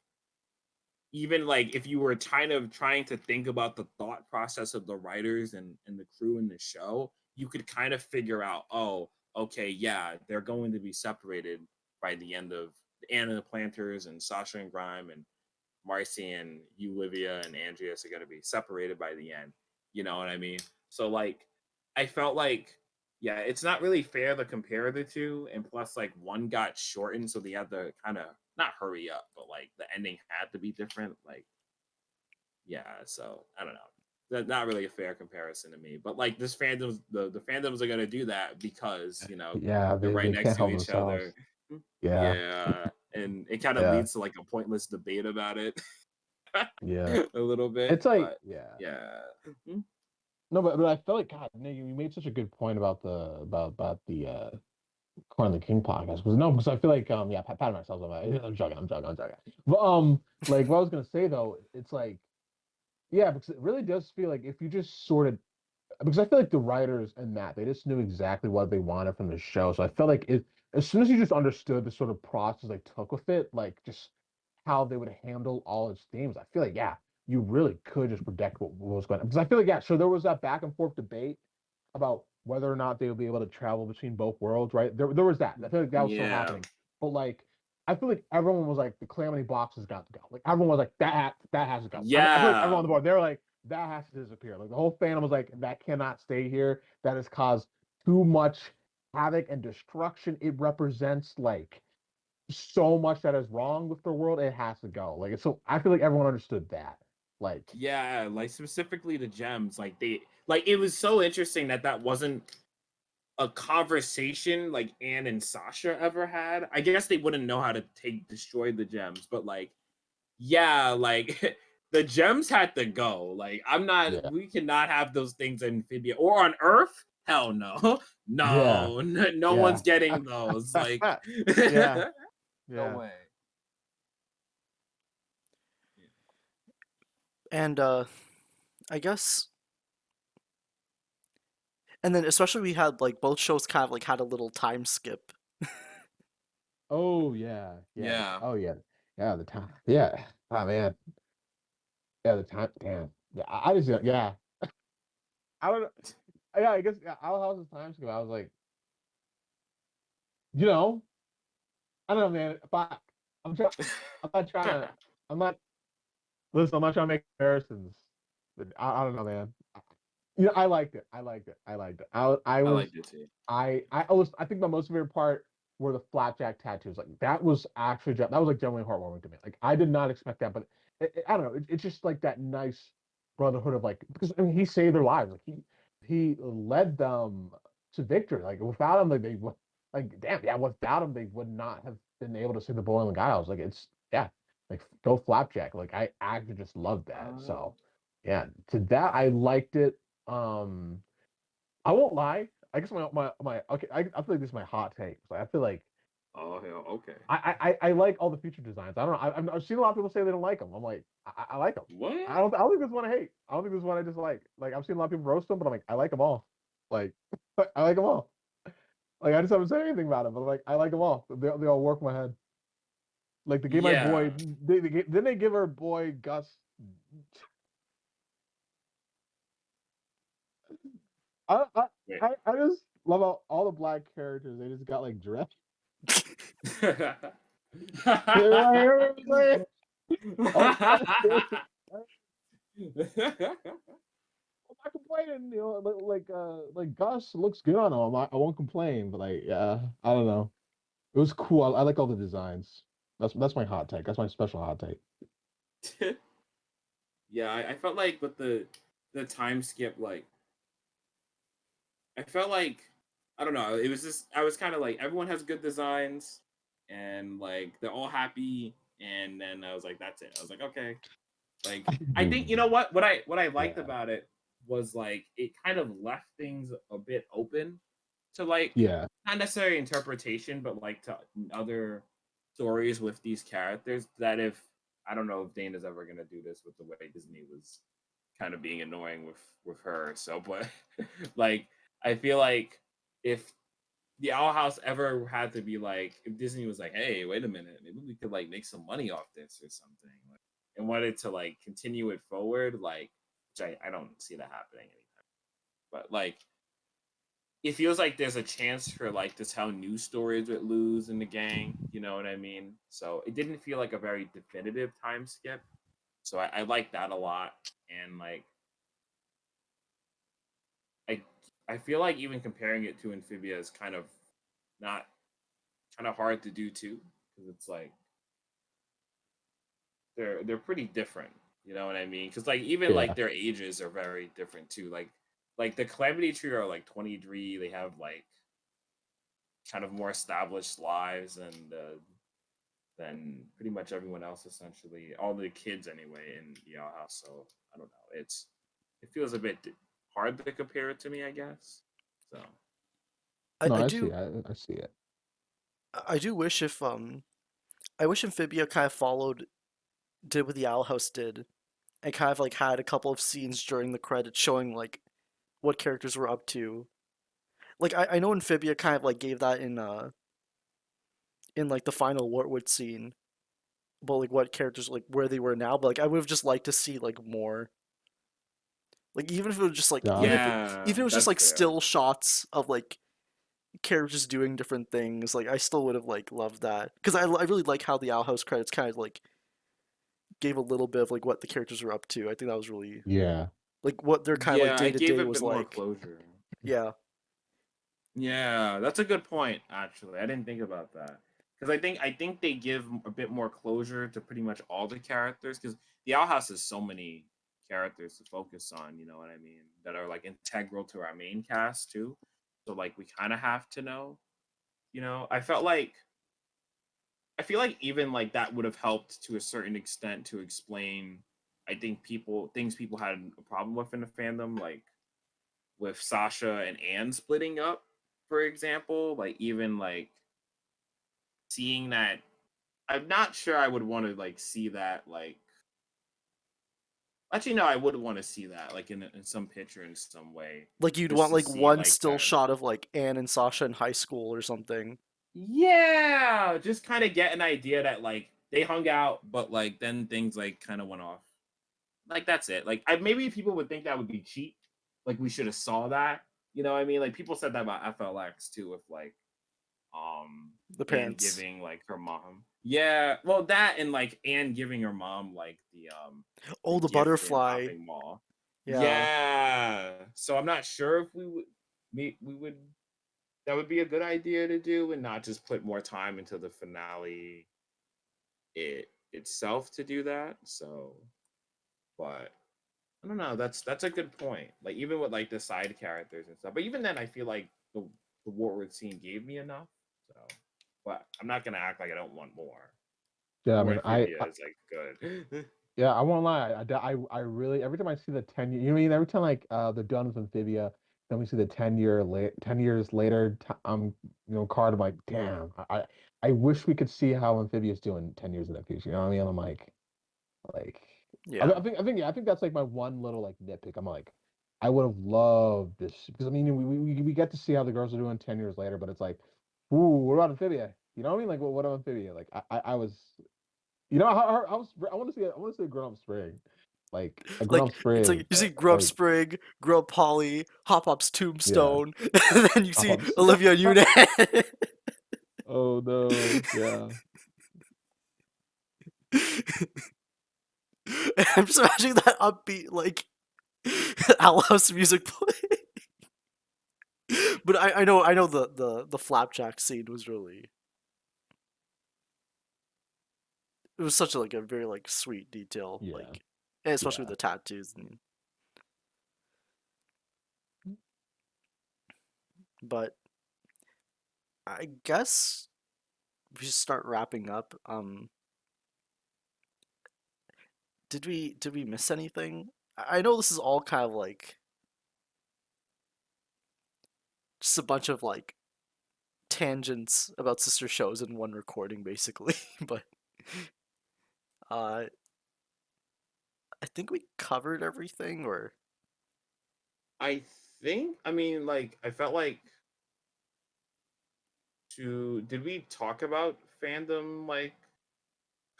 even like if you were kind of trying to think about the thought process of the writers and the crew in the show, you could kind of figure out, oh, okay, yeah, they're going to be separated by the end of Anna and the Planters and Sasha and Grime and Marcy and Olivia and Andreas are going to be separated by the end. You know what I mean? So like, I felt like, yeah, it's not really fair to compare the two, and plus, like one got shortened, so they had to kind of not hurry up, but like the ending had to be different. Like, yeah, so I don't know. That's not really a fair comparison to me, but like this fandoms, the fandoms are gonna do that because Yeah, they're right they next can't to help each themselves. other. Yeah. Yeah, and it kind of Yeah. leads to like a pointless debate about it. Yeah. A little bit, It's like but yeah. yeah. Mhm. No, but I felt like God, Nick, you made such a good point about the Corn the King podcast. Because no, because I feel like yeah, patting myself on my I'm joking. But like what I was gonna say though, it's like yeah, because it really does feel like if you just sort of because I feel like the writers and Matt, they just knew exactly what they wanted from the show. So I felt like it as soon as you just understood the sort of process they took with it, like just how they would handle all its themes, I feel like yeah, you really could just predict what was going on. Because I feel like yeah, so there was that back and forth debate about whether or not they would be able to travel between both worlds, right? There was that. I feel like that was still Yeah, happening. But like I feel like everyone was like the calamity box has got to go. Like everyone was like that has to go. I feel like everyone on yeah, the board they were like that has to disappear. Like the whole fandom was like that cannot stay here. That has caused too much havoc and destruction. It represents like so much that is wrong with the world. It has to go. Like so, I feel like everyone understood that. Like yeah. Like specifically the gems, like they, like it was so interesting that that wasn't a conversation like Anne and Sasha ever had. I guess they wouldn't know how to destroy the gems, but like yeah, like the gems had to go. Like I'm not, yeah, we cannot have those things in Amphibia or on Earth. Hell no, yeah, no one's yeah, getting those. Like yeah, no yeah. way. And I guess, and then especially we had like both shows kind of like had a little time skip. Oh yeah, yeah. Yeah. Oh yeah, yeah. The time, yeah. Oh man, yeah. The time, damn. Yeah, I just yeah. I don't know. Yeah, I guess yeah, how was the time skip? I was like, you know, I don't know, man. If I'm trying, I'm not trying to. I'm not. Listen, I'm not trying to make comparisons. But I don't know, man. You know, I liked it. I liked it. I liked it. I I was liked it too. I think my most favorite part were the flapjack tattoos. Like that was actually that was like genuinely heartwarming to me. Like I did not expect that, but I don't know. It's just like that nice brotherhood of like because I mean he saved their lives. Like he led them to victory. Like without him, like they would like damn yeah. Without him, they would not have been able to save the Boiling Isles. Like it's yeah. Like go flapjack. Like I actually just love that. Uh, So Yeah, to that I liked it. I won't lie. I guess my okay. I feel like this is my hot take. So I feel like Oh hell, okay. I like all the feature designs. I don't know. I've seen a lot of people say they don't like them. I'm like, I like them. What? I don't think this one I hate. I don't think this one I dislike. Like I've seen a lot of people roast them, but I'm like, I like them all. Like I like them all. Like I just haven't said anything about them, but like I like them all. They all work my head. Like they gave my Yeah. boy. Then they give our boy Gus. I I Wait. I just love all the black characters. They just got like dressed. You know what I'm saying? All the black characters. I'm not complaining. You know, like Gus looks good on him. I won't complain. But like, yeah, I don't know. It was cool. I like all the designs. That's my hot take. That's my special hot take. Yeah, I felt like with the time skip, like I felt like I don't know. It was just I was kind of like everyone has good designs, and like they're all happy, and then I was like, that's it. I was like, okay. Like I think you know what I liked Yeah. about it was like it kind of left things a bit open to like Yeah. not necessarily interpretation, but like to other stories with these characters. That if I don't know if Dana's ever gonna do this with the way Disney was kind of being annoying with her. So, but like I feel like if the Owl House ever had to be like, if Disney was like, hey, wait a minute, maybe we could like make some money off this or something, like, and wanted to like continue it forward, like, which I don't see that happening anytime. But like, it feels like there's a chance for like to tell new stories with Luz and the gang. You know what I mean? So it didn't feel like a very definitive time skip. So I like that a lot, and like I I feel like even comparing it to Amphibia is kind of not kind of hard to do too, because it's like they're pretty different. You know what I mean? Because like even Yeah. like their ages are very different too. Like the Calamity Tree are like 23. They have like kind of more established lives and than pretty much everyone else essentially. All the kids anyway in Yao House. So I don't know. It feels a bit hard to compare it to me, I guess. So I, No, I I see. do I see it. I do wish if I wish Amphibia kind of followed did what the Owl House did and kind of like had a couple of scenes during the credits showing like what characters were up to. Like I know Amphibia kind of like gave that in like the final Wartwood scene about like what characters like where they were now, but like I would have just liked to see like more. Like even if it was just like Yeah. yeah, even if it was just that's like fair. still shots of like characters doing different things, like I still would have like loved that because I really like how the Owl House credits kind of like gave a little bit of like what the characters were up to. I think that was really Yeah. like what their kind of like Yeah, day it to gave day a was bit more like. closure. Yeah, Yeah, that's a good point. Actually, I didn't think about that because I think they give a bit more closure to pretty much all the characters because the Owl House has so many characters to focus on. You know what I mean? That are like integral to our main cast too. So like we kind of have to know. You know, I feel like even like that would have helped to a certain extent to explain. I think people had a problem with in the fandom, like with Sasha and Anne splitting up, for example. Like even like seeing that, I'm not sure I would want to like see that. Like actually, no, I would want to see that like in some picture in some way, like you'd just want to like see one like still that. shot of like Anne and Sasha in high school or something. Yeah, just kind of get an idea that like they hung out, but like then things like kind of went off. Like that's it. Like maybe people would think that would be cheap. Like we should have saw that. You know what I mean? Like people said that about FLX too, with like The Anne parents. giving like her mom. Yeah, well that and like Anne giving her mom like the Oh, the gift in butterfly. Hopping Mall. Yeah. Yeah. So I'm not sure if we would that would be a good idea to do and not just put more time into the finale itself to do that. So but I don't know. That's a good point. Like even with like the side characters and stuff. But even then, I feel like the Wartwood scene gave me enough. So, but I'm not gonna act like I don't want more. Yeah. I More mean, I Amphibia is like good. Yeah, I won't lie. I really every time I see the 10 year, you know what I mean? Every time like they're done with Amphibia, then we see the 10 years later card. I'm like, damn, I wish we could see how Amphibia's doing 10 years in the future. You know what I mean? I'm like Yeah. I think that's like my one little like nitpick. I'm like, I would have loved this because I mean we get to see how the girls are doing 10 years later, but it's like, ooh, what about Amphibia? You know what I mean? Like what about Amphibia? Like I was I want to see a grown up spring, like a grown Like up it's spring, like you see Grub like Sprig, Grub Polly, Hop Hop's yeah. Tombstone, and then you see Um, Olivia Unan. oh no, yeah, I'm just imagining that upbeat like Owl House music play. But I know the flapjack scene was really, it was such a very like sweet detail, yeah, like, and especially with yeah, the tattoos. And, but I guess we should start wrapping up. Did we miss anything? I know this is all kind of like just a bunch of like tangents about sister shows in one recording, basically. But uh, I think we covered everything. Or I think. I mean, like, I felt like to. Did we talk about fandom like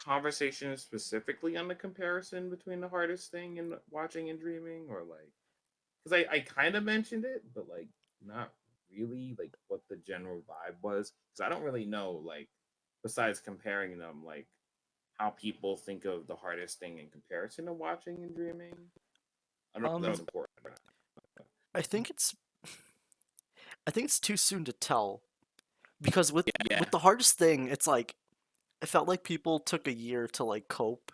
conversations specifically on the comparison between the hardest thing and watching and dreaming, or like? Because I kind of mentioned it, but like not really like what the general vibe was. Because I don't really know like besides comparing them like how people think of the hardest thing in comparison to watching and dreaming. I don't know if that was um, important or not. I think it's I think it's too soon to tell, because with Yeah, the hardest thing, it's like it felt like people took a year to like cope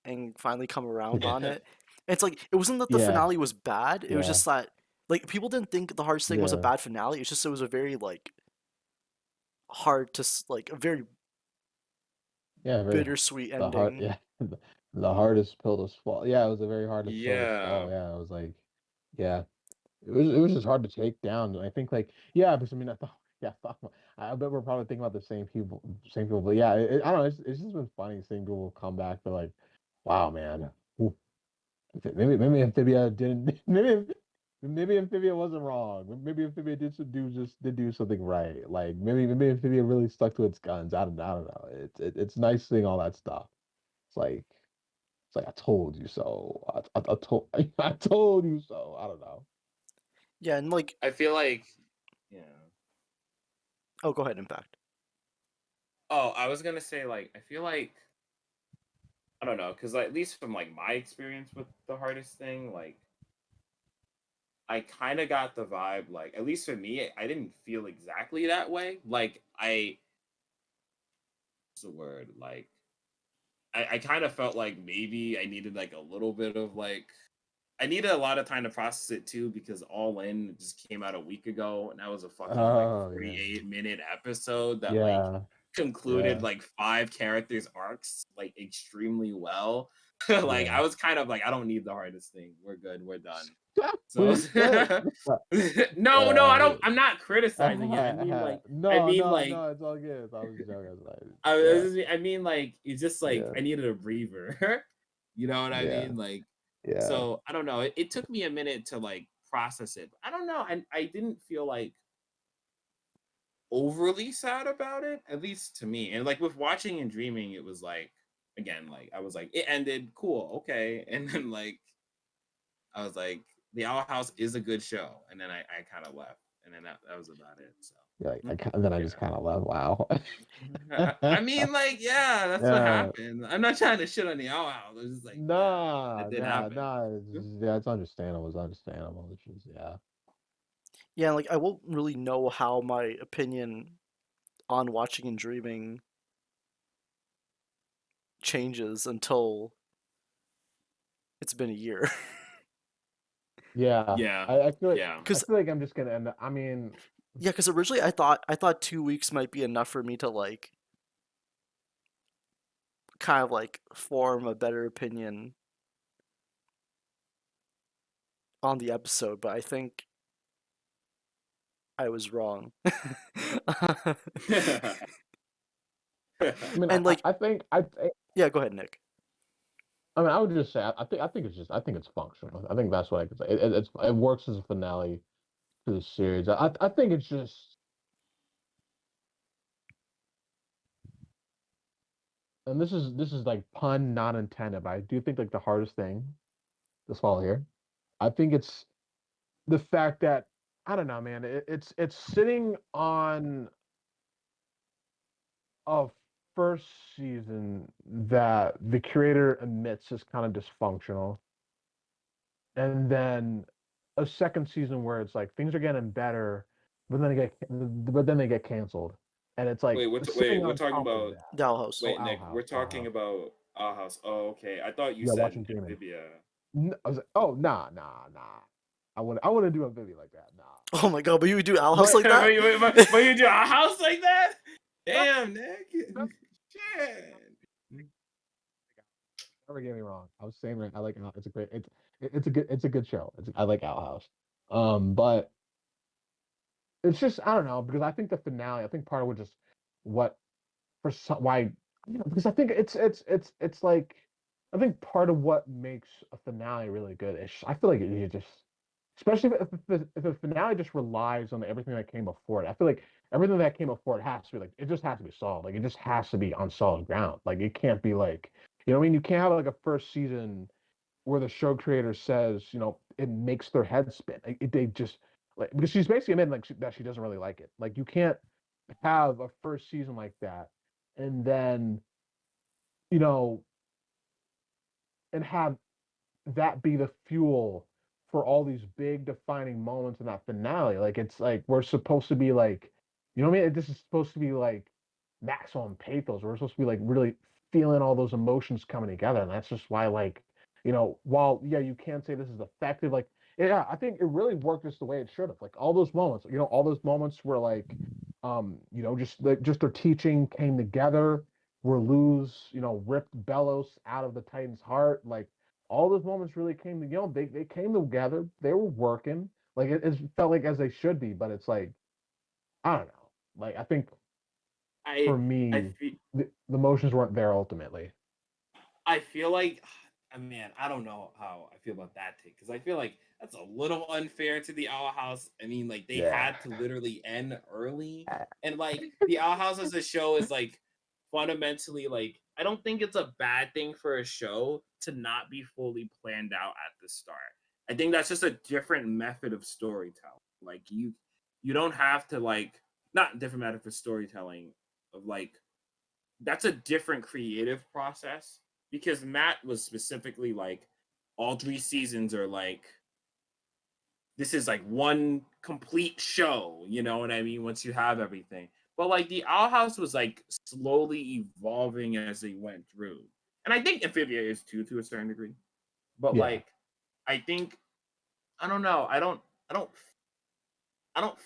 and finally come around on yeah, it. It's like it wasn't that the yeah, finale was bad; it was yeah, just that like people didn't think the hardest thing was a yeah, bad finale. It's just it was a very like hard to like a very yeah. Very bittersweet the hard, ending. yeah, the hardest pill to swallow. Yeah, it was a very hardest pill to yeah, swallow. Yeah, it was like, yeah, it was just hard to take down. And I think like yeah, because I mean I thought yeah, I bet we're probably thinking about the same people. But yeah, I don't know. It's just been funny seeing people come back. But like, wow, man. Maybe Amphibia didn't. Maybe Amphibia wasn't wrong. Maybe Amphibia did do something right. Like maybe Amphibia really stuck to its guns. I don't know. It's nice seeing all that stuff. It's like I told you so. I told I told you so. I don't know. Yeah, and like I feel like yeah. oh, go ahead, Impact. Oh, I was gonna say like I feel like I don't know because like, at least from like my experience with the hardest thing, like I kind of got the vibe like at least for me, I didn't feel exactly that way. Like what's the word like I kind of felt like maybe I needed like a little bit of like I needed a lot of time to process it too because All In just came out a week ago and that was a fucking like Oh yeah, 48-minute episode that like yeah, concluded yeah, like 5 characters arcs like extremely well. Like yeah. I was kind of like I don't need the hardest thing. We're good. We're done. So Please, no, I don't. I'm not criticizing it. I no, mean no, like no. It's all good. I was joking. I was like, yeah, I mean, like, it's just like yeah, I needed a breather. You know what I yeah, mean? Like, yeah. so I don't know. It took me a minute to like process it. I don't know. I didn't feel like overly sad about it, at least to me. And like with watching and dreaming, it was like again, like I was like, it ended, cool, okay. And then like I was like, the Owl House is a good show. And then I kind of left. And then that was about it. So Yeah, like, Mhm. and then I yeah. just kind of left. Wow. I mean, like, yeah, that's what Yeah. happened. I'm not trying to shit on the Owl House. It's just like, yeah, Nah, that did nah, happen. nah. Yeah, it's understandable. It's understandable. It's just, yeah. Yeah, like I won't really know how my opinion on watching and dreaming changes until it's been a year. Yeah. Yeah, I feel like yeah, I Because feel like I'm just gonna end up. I mean, yeah, because originally I thought 2 weeks might be enough for me to like kind of like form a better opinion on the episode, but I think I was wrong. I mean, And like, I think yeah, go ahead, Nick. I mean, I would just say I think it's just I think it's functional. I think that's what I could say. It works as a finale to the series. I think it's just, and this is like pun not intended, but I do think like the hardest thing to swallow here. I think it's the fact that I don't know, man. It's sitting on a first season that the creator admits is kind of dysfunctional, and then a second season where it's like things are getting better, but then they get canceled, and it's like Wait, sitting we're on talking top of about. that. Doll House. Oh, Wait, Owl Nick, we're House, Owl talking House. about Our House. Oh, okay. I thought you Yeah, said watching Demon. Amphibia. I was like, oh, nah. I wouldn't do a Vivi like that, nah. Oh my god, but you would do Owl House But like that? But you do Our House like that? Damn, Nick. Shit. never get me wrong. I was saying right. I like it's a great it's a good show. I like Owl House. But it's just I don't know because I think the finale. I think part of what just what for some why because I think it's like I think part of what makes a finale really good is I feel like you just especially if the finale just relies on everything that came before it. I feel like everything that came before it has to be like it just has to be solid. Like it just has to be on solid ground. Like it can't be like you know what I mean. You can't have like a first season where the show creator says it makes their head spin. They just like because she's basically admitting like that she doesn't really like it. Like you can't have a first season like that and then you know and have that be the fuel for all these big defining moments in that finale. Like it's like we're supposed to be like, you know what I mean? This is supposed to be like maximum pathos. We're supposed to be like really feeling all those emotions coming together, and that's just why like while yeah you can say this is effective, like yeah I think it really worked just the way it should have. Like all those moments, all those moments where like just their teaching came together. Where Luz, ripped Bellos out of the Titan's heart, like all those moments really came to they came together. They were working like it felt like as they should be, but it's like I don't know. Like I think I for I me, feel the emotions weren't there ultimately. I feel like, man, I don't know how I feel about that take because I feel like that's a little unfair to the Owl House. I mean, like they Yeah. had to literally end early, and like the Owl House as a show is like fundamentally like I don't think it's a bad thing for a show to not be fully planned out at the start. I think that's just a different method of storytelling. Like you don't have to like not different method for storytelling of like that's a different creative process because Matt was specifically like all 3 seasons are like this is like one complete show, you know what I mean? Once you have everything. But like the Owl House was like slowly evolving as they went through. And I think Amphibia is too to a certain degree. But Yeah. like I think I don't know. I don't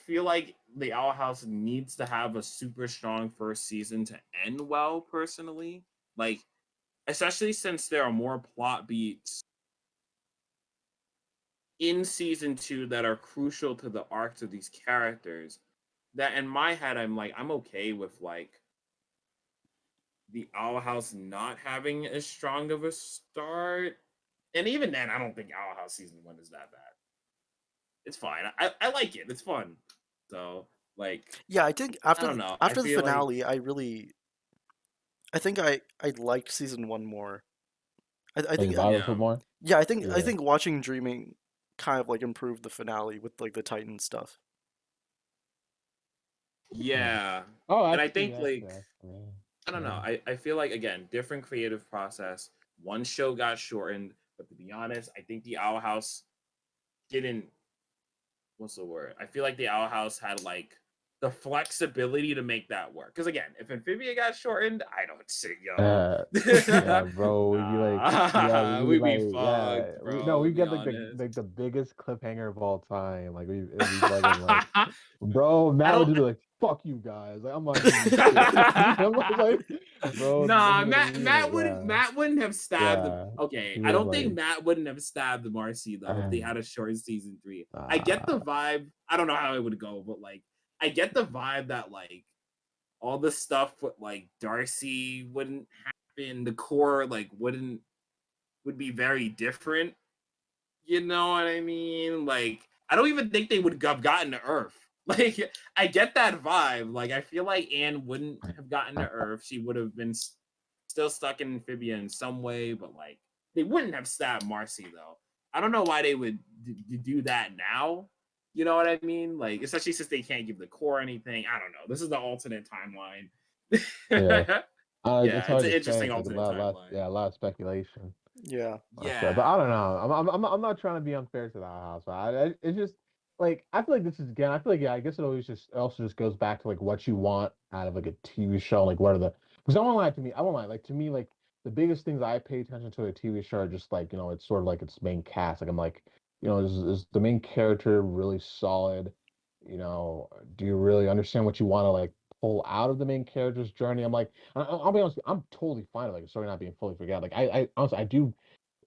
feel like the Owl House needs to have a super strong first season to end well personally. Like especially since there are more plot beats in season 2 that are crucial to the arcs of these characters that in my head I'm like I'm okay with like the Owl House not having as strong of a start. And even then I don't think Owl House season 1 is that bad. It's fine. I like it. It's fun. So like Yeah, I think I don't know. I after the feel like finale, I think I liked season one more. I Like think vibe a yeah. little more. yeah, I Yeah. think watching Dreaming kind of like improved the finale with like the Titan stuff. Hmm. Yeah. Oh, And I that's think yeah. like Yeah. I don't know. Yeah. I feel like again, different creative process. One show got shortened, but to be honest, I think the Owl House didn't what's the word? I feel like the Owl House had like the flexibility to make that work. Because again, if Amphibia got shortened, I don't see yo. Yeah, bro. We'd be like, yeah, we'd Nah, be we'd be like, yeah, fucked, no, bro, to we be get honest. like the biggest cliffhanger of all time. Like it'd be fucking like, bro, I Matt would don't just be like, fuck you guys. Like, I'm not giving you shit. I'm like, bro, Nah, nigga, yeah, Matt wouldn't have stabbed the. yeah. Okay, He I would have don't think like, Matt wouldn't have stabbed Marcy though if they had a short season 3. I get uh, the vibe. I don't know how it would go, but like, I get the vibe that like all the stuff with like Darcy wouldn't happen. The core like would be very different. You know what I mean? Like, I don't even think they would have gotten to Earth. Like, I get that vibe. Like, I feel like Anne wouldn't have gotten to Earth. She would have been still stuck in Amphibia in some way, but like, they wouldn't have stabbed Marcy though. I don't know why they would do that now. You know what I mean? Like, especially since they can't give the core anything. I don't know. This is the alternate timeline. yeah. It's Yeah, it's hard an to say. interesting It's like alternate timeline. a lot of speculation. Yeah. But Yeah. I don't know. I'm not trying to be unfair to the house. It's just like I feel like this is again. I feel like yeah. I guess it also just goes back to like what you want out of like a TV show. Like what are the because I won't lie to me. I won't lie. Like to me, like the biggest things I pay attention to a TV show are just like it's sort of like its main cast. Like I'm like is the main character really solid? Do you really understand what you want to like pull out of the main character's journey? I'm like, I'll be honest, I'm totally fine with like a story not being fully figured out. Like I honestly I do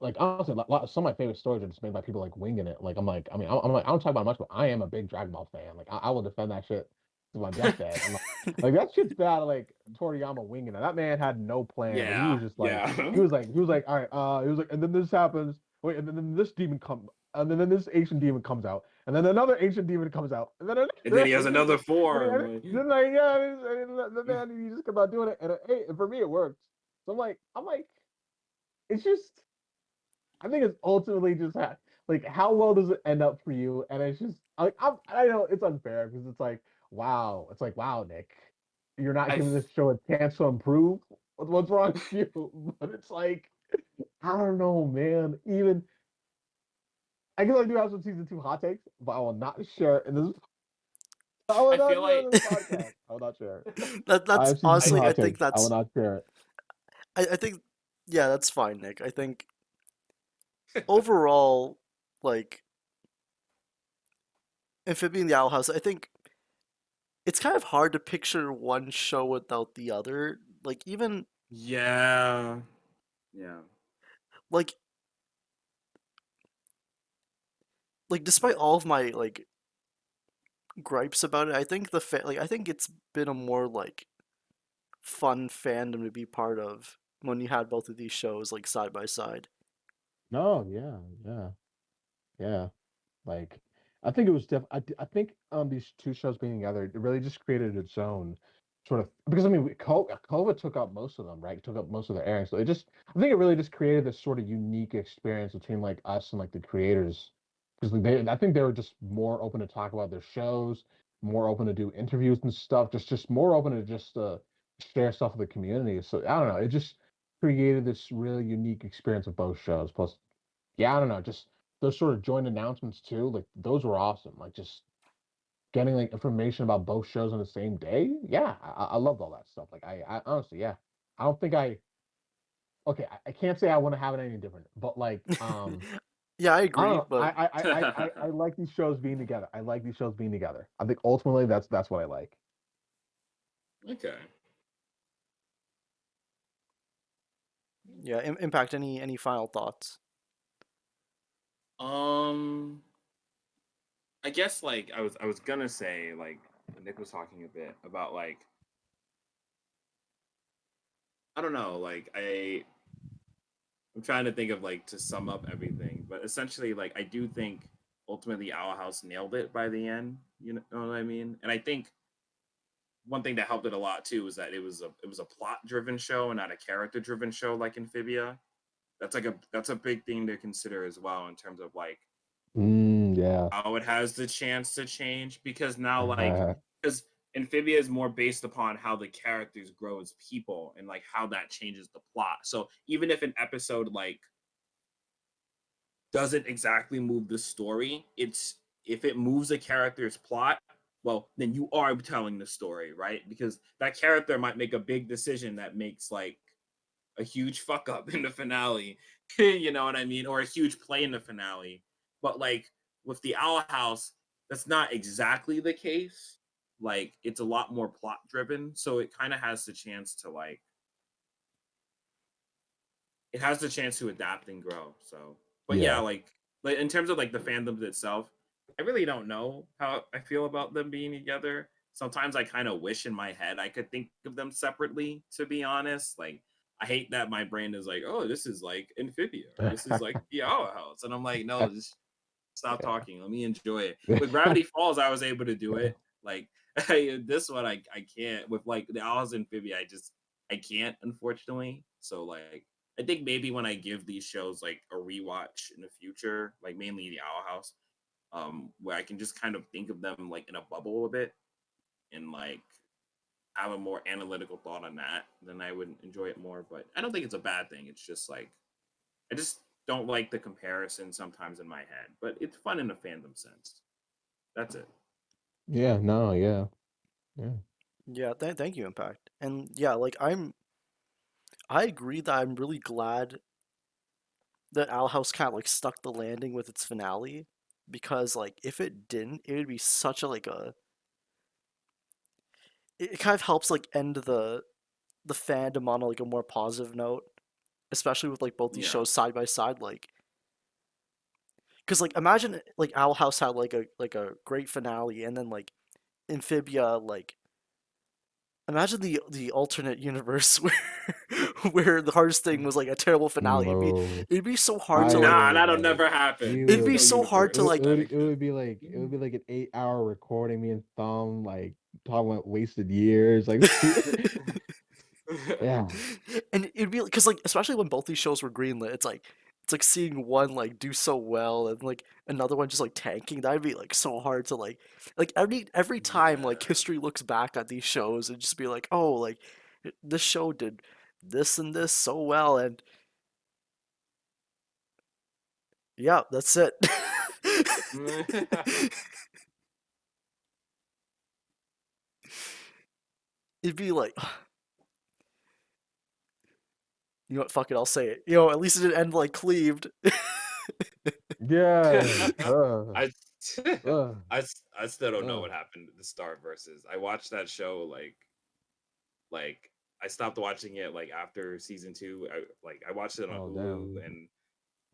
like honestly, some of my favorite stories are just made by people like winging it. Like I'm like, I mean, I'm like, I don't talk about it much, but I am a big Dragon Ball fan. Like I will defend that shit to my deathbed. I'm like that shit's bad. Like Toriyama winging it. That man had no plan. Like he Yeah. was just like, Yeah. he was like, all right, he was like, and then this happens. Wait, and then this demon comes, and then this ancient demon comes out, and then another ancient demon comes out, and then And then he has another and form. then like yeah, and the man he just kept on doing it, and hey, for me it worked. So I'm like, it's just. I think it's ultimately just like how well does it end up for you? And it's just like I know it's unfair because it's like wow, Nick, you're not I giving this show a chance to improve. What's wrong with you? But it's like I don't know, man. Even I guess I do have some season 2 hot takes, but I will not share it in this. I will I not feel share it like in this podcast. I will not share it. I That's have season 2 honestly, I hot think takes. I will that's, not share it. I think, yeah, that's fine, Nick. I think overall, like, Amphibia and the Owl House, I think it's kind of hard to picture one show without the other. Like, even, yeah. Yeah. like, despite all of my, like, gripes about it, I think I think it's been a more, like, fun fandom to be part of when you had both of these shows, like, side by side. No, yeah. Yeah. Like, I think it was I think these two shows being together, it really just created its own sort of because I mean, COVID took up most of them, right? Took up most of their airing, so I think it really just created this sort of unique experience between like us and like the creators, because like, I think they were just more open to talk about their shows, more open to do interviews and stuff, just more open to just share stuff with the community. So I don't know, it just created this really unique experience of both shows. Plus, yeah, I don't know, just those sort of joint announcements too, like those were awesome. Like just getting like information about both shows on the same day. Yeah, I loved all that stuff. Like I honestly, yeah, I don't think okay, I can't say I want to have it any different, but like, Yeah, I I don't agree, know. but I like these shows being together. I like these shows being together. I think ultimately that's what I like. Okay. yeah, Impact, any final thoughts? Um, I guess like I was gonna say like Nick was talking a bit about like I don't know like I'm trying to think of like to sum up everything, but essentially like I do think ultimately Owl House nailed it by the end. You know what I mean? And I think one thing that helped it a lot too was that it was a plot driven show and not a character driven show like Amphibia. That's a big thing to consider as well in terms of like Yeah. how it has the chance to change because now like because Amphibia is more based upon how the characters grow as people and like how that changes the plot. So even if an episode like doesn't exactly move the story, it's if it moves a character's plot, well, then you are telling the story, right? Because that character might make a big decision that makes like a huge fuck up in the finale. You know what I mean? Or a huge play in the finale. But like with the Owl House, that's not exactly the case. like it's a lot more plot driven, so it kind of has the chance to like it has the chance to adapt and grow. So, but yeah, Yeah. like in terms of like the fandoms itself, I really don't know how I feel about them being together. Sometimes I kind of wish in my head I could think of them separately, to be honest. Like I hate that my brain is like, oh, this is like Amphibia, or this is like the Owl House. And I'm like, no, just stop Yeah. talking. Let me enjoy it. With Gravity Falls, I was able to do it. Like this one, I can't. With like the Owls and Amphibia, I can't, unfortunately. So like I think maybe when I give these shows like a rewatch in the future, like mainly the Owl House, where I can just kind of think of them like in a bubble a bit and like have a more analytical thought on that, then I would enjoy it more. But I don't think it's a bad thing. It's just like I just don't like the comparison sometimes in my head. But it's fun in a fandom sense. That's it. Yeah. No. Yeah. Yeah. Yeah, thank you, Impact. And yeah, like I agree that I'm really glad that Owl House kind of like stuck the landing with its finale, because like if it didn't, it would be such a like a it kind of helps like end the fandom on like a more positive note, especially with like both these Yeah. shows side by side. Like, because like imagine like Owl House had like a great finale, and then like Amphibia, like imagine the alternate universe where the hardest thing was like a terrible finale. No. It'd be so hard to I like Nah, would that'll like. never happen. We it'd There's be would. no so hard universe to like It would be like an 8 hour recording. Me and Thumb like talking about wasted years. Like. Yeah. and it'd be because like especially when both these shows were greenlit, it's like seeing one like do so well and like another one just like tanking. That'd be like so hard to like every time like Yeah. history looks back at these shows and just be like, oh, like this show did this and this so well, and yeah, that's it. It'd be like, you know what, fuck it, I'll say it. You know, at least it didn't end like cleaved. Yeah. I, Uh, I still don't know uh. what happened to the Star versus. I watched that show like I stopped watching it like after season two. I watched it on Oh Hulu damn. and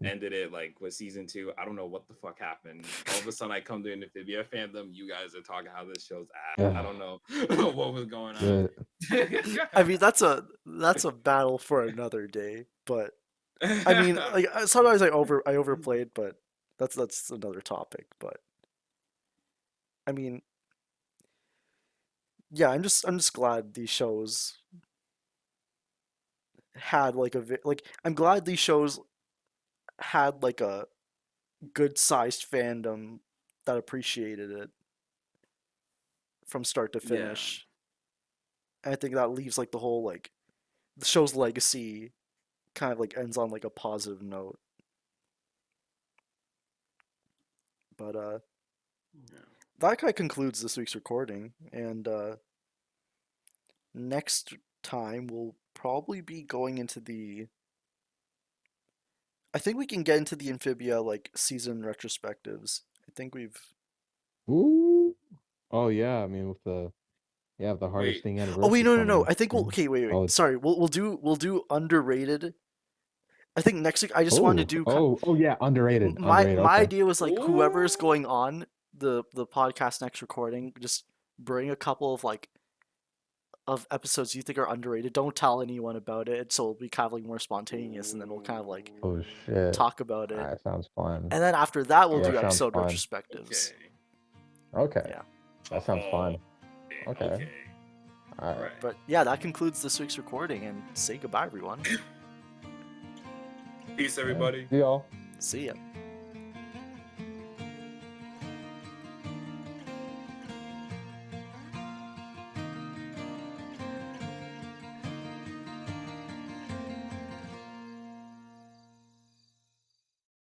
ended it like with season two. I don't know what the fuck happened. All of a sudden, I come to an Amphibia fandom. You guys are talking how this show's ass. I Yeah. don't know what was going on. Yeah. I mean, that's a battle for another day. But I mean, like sometimes I overplayed, but that's another topic. But I mean, yeah, I'm just glad these shows had like like I'm glad these shows had like a good sized fandom that appreciated it from start to Yeah, finish. And I think that leaves like the whole like the show's legacy kind of like ends on like a positive note. But yeah, that kind of concludes this week's recording, and next time we'll probably be going into the. I think we can get into the Amphibia like season retrospectives. I think we've. Ooh. Oh yeah. I mean, with the hardest wait. thing Oh wait, anniversary no. coming. I think we'll. Yeah. Okay, wait. Oh. Sorry, we'll do underrated. I think next week I just wanted to do. Oh yeah. Underrated. Underrated. My Okay. idea was like whoever's Ooh. going on the podcast next recording, just bring a couple of like of episodes you think are underrated. Don't tell anyone about it, so it'll be kind of like more spontaneous, and then we'll kind of like Oh shit. talk about it. That sounds fun. And then after that, we'll Yeah, do sounds episode fun. retrospectives. Okay. Yeah. That sounds fun. Okay. Okay. All right. But yeah, that concludes this week's recording, and say goodbye, everyone. Peace, everybody. See y'all. See ya.